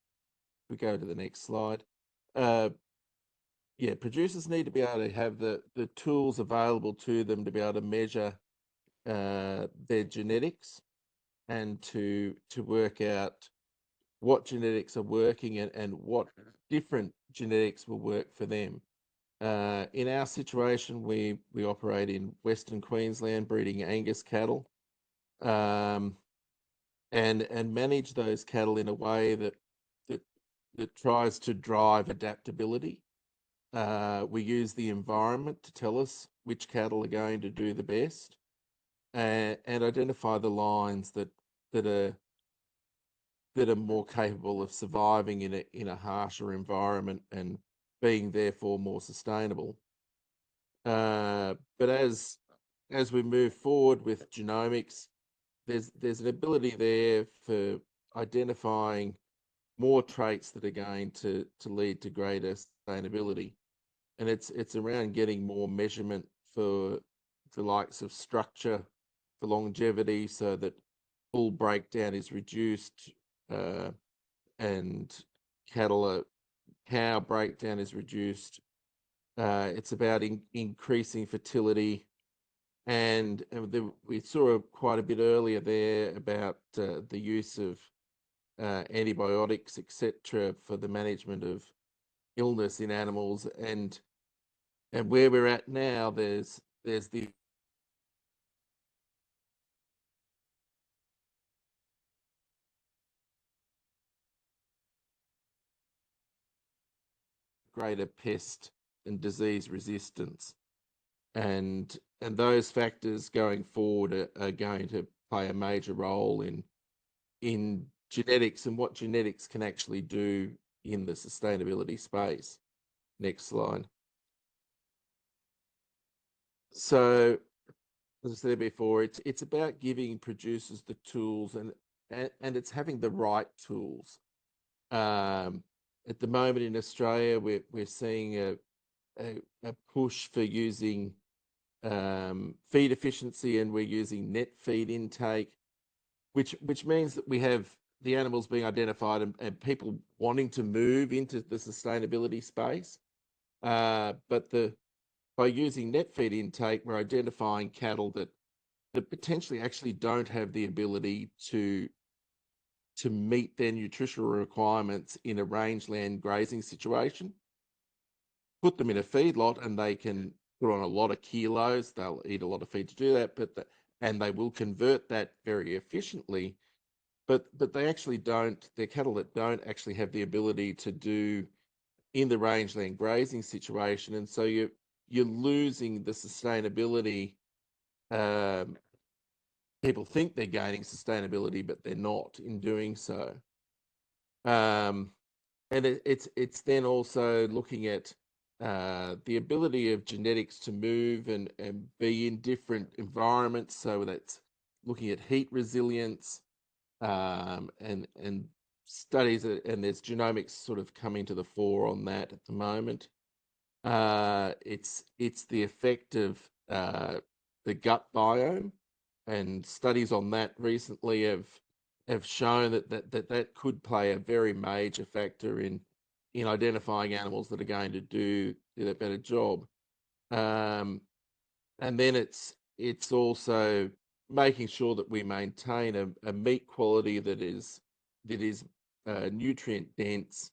We go to the next slide. Yeah, producers need to be able to have the tools available to them to be able to measure their genetics and to work out what genetics are working and what different genetics will work for them. In our situation, we operate in Western Queensland, breeding Angus cattle, and manage those cattle in a way that tries to drive adaptability. We use the environment to tell us which cattle are going to do the best, and identify the lines that are more capable of surviving in a harsher environment and being therefore more sustainable. But as we move forward with genomics, there's an ability there for identifying more traits that are going to lead to greater sustainability. And it's around getting more measurement for the likes of structure, for longevity, so that bull breakdown is reduced, and cow breakdown is reduced. It's about increasing fertility, and we saw quite a bit earlier there about the use of antibiotics, etc., for the management of illness in animals, and where we're at now, there's the greater pest and disease resistance, and those factors going forward are going to play a major role in genetics and what genetics can actually do in the sustainability space. Next slide. So, as I said before, it's about giving producers the tools, and it's having the right tools. At the moment in Australia, we're seeing a push for using feed efficiency, and we're using net feed intake, which means that we have the animals being identified and people wanting to move into the sustainability space. But by using net feed intake, we're identifying cattle that potentially actually don't have the ability to meet their nutritional requirements in a rangeland grazing situation. Put them in a feedlot and they can put on a lot of kilos. They'll eat a lot of feed to do that, and they will convert that very efficiently. But they actually don't. They're cattle that don't actually have the ability to do in the rangeland grazing situation, and so you're losing the sustainability. People think they're gaining sustainability, but they're not in doing so. And it's then also looking at the ability of genetics to move and be in different environments. So that's looking at heat resilience and studies, and there's genomics sort of coming to the fore on that at the moment. It's the effect of the gut biome, and studies on that recently have shown that could play a very major factor in identifying animals that are going to do a better job. And then it's also making sure that we maintain a meat quality that is nutrient dense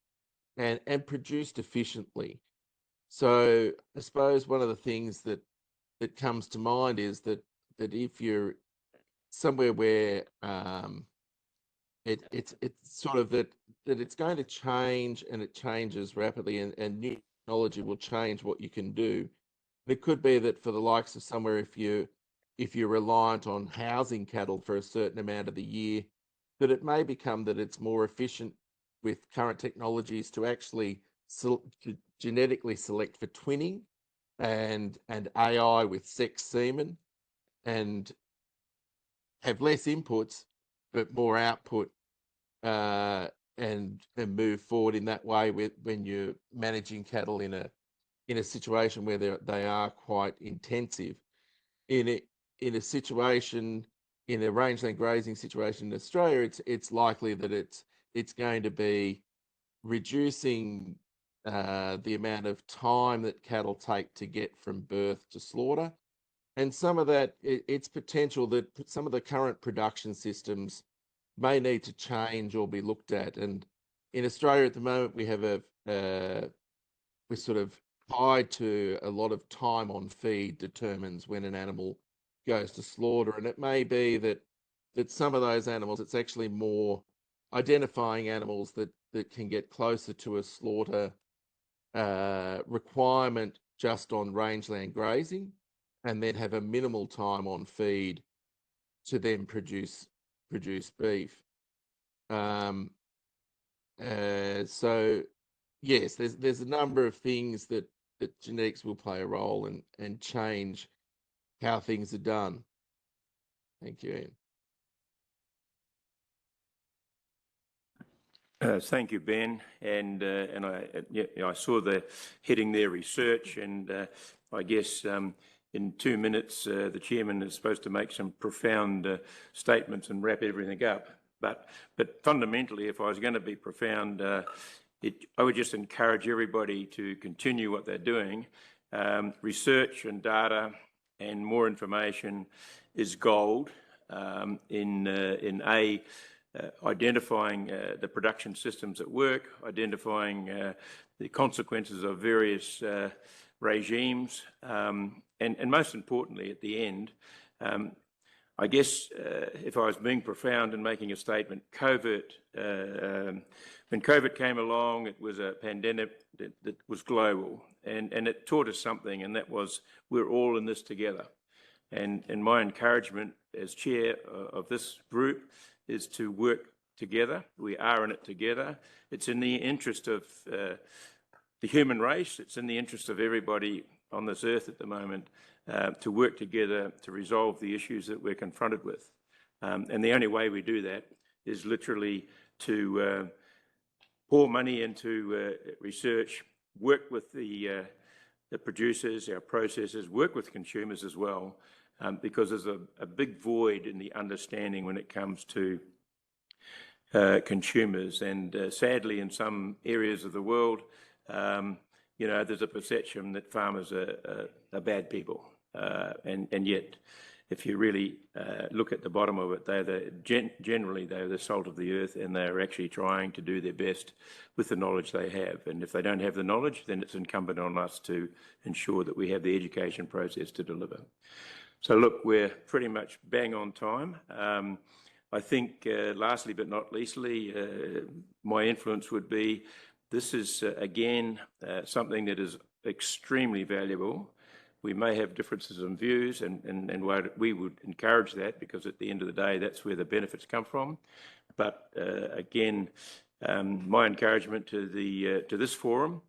and produced efficiently. So I suppose one of the things that comes to mind is that if you're somewhere where it's sort of that it's going to change, and it changes rapidly, and new technology will change what you can do. It could be that for the likes of somewhere, if you're reliant on housing cattle for a certain amount of the year, that it may become that it's more efficient with current technologies to actually genetically select for twinning and AI with sex semen, and have less inputs but more output, and move forward in that way when you're managing cattle in a situation where they are quite intensive. In a situation, in a rangeland grazing situation in Australia, it's likely that it's going to be reducing the amount of time that cattle take to get from birth to slaughter. And some of that, it's potential that some of the current production systems may need to change or be looked at. And in Australia at the moment, we have we're sort of tied to a lot of time on feed determines when an animal goes to slaughter. And it may be that some of those animals, it's actually more identifying animals that can get closer to a slaughter requirement just on rangeland grazing, and then have a minimal time on feed to then produce beef. So yes, there's a number of things that genetics will play a role and change how things are done. Thank you, Ian. Thank you, Ben. And I saw the heading there, research, and I guess in 2 minutes the chairman is supposed to make some profound statements and wrap everything up. But fundamentally, if I was going to be profound, I would just encourage everybody to continue what they're doing. Research and data and more information is gold in identifying the production systems at work, identifying the consequences of various regimes, and most importantly, at the end, I guess if I was being profound and making a statement, when COVID came along, it was a pandemic that was global, and it taught us something, and that was we're all in this together. And my encouragement as chair of this group is to work together. We are in it together. It's in the interest of the human race. It's in the interest of everybody on this earth at the moment to work together to resolve the issues that we're confronted with. And the only way we do that is literally to pour money into research, work with the producers, our processors, work with consumers as well, because there's a big void in the understanding when it comes to consumers. And sadly, in some areas of the world, there's a perception that farmers are bad people. And yet, if you really look at the bottom of it, generally they're the salt of the earth, and they're actually trying to do their best with the knowledge they have. And if they don't have the knowledge, then it's incumbent on us to ensure that we have the education process to deliver. So look, we're pretty much bang on time. I think lastly but not leastly, my influence would be this is, again, something that is extremely valuable. We may have differences in views, and we would encourage that, because at the end of the day, that's where the benefits come from. But again, my encouragement to this forum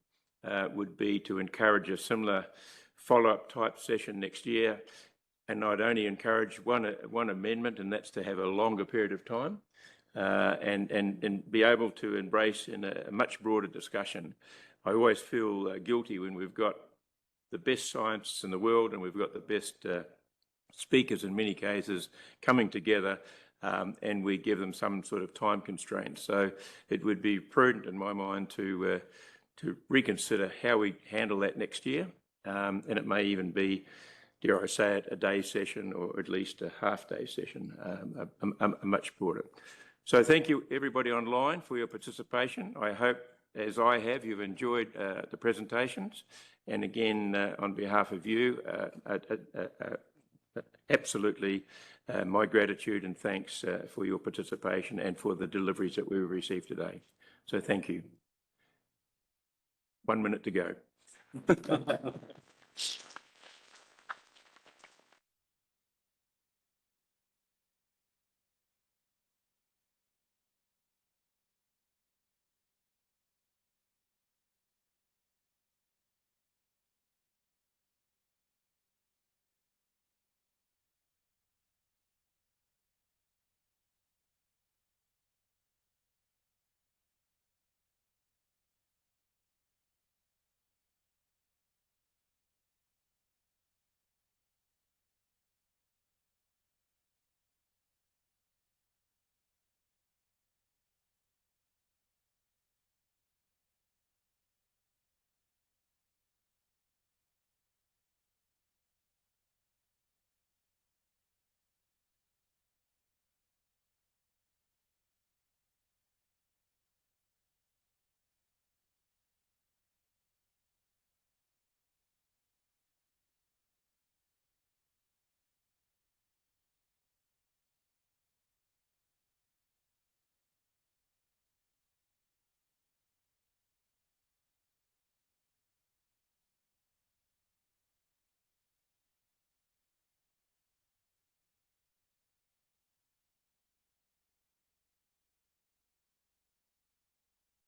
would be to encourage a similar follow-up type session next year. And I'd only encourage one amendment, and that's to have a longer period of time and be able to embrace in a much broader discussion. I always feel guilty when we've got the best scientists in the world and we've got the best speakers in many cases coming together and we give them some sort of time constraint. So it would be prudent in my mind to reconsider how we handle that next year. And it may even be, dare I say it, a day session or at least a half-day session, a much broader. So thank you everybody online for your participation. I hope, as I have, you've enjoyed the presentations. And again, on behalf of you, absolutely my gratitude and thanks for your participation and for the deliveries that we received today. So thank you. 1 minute to go.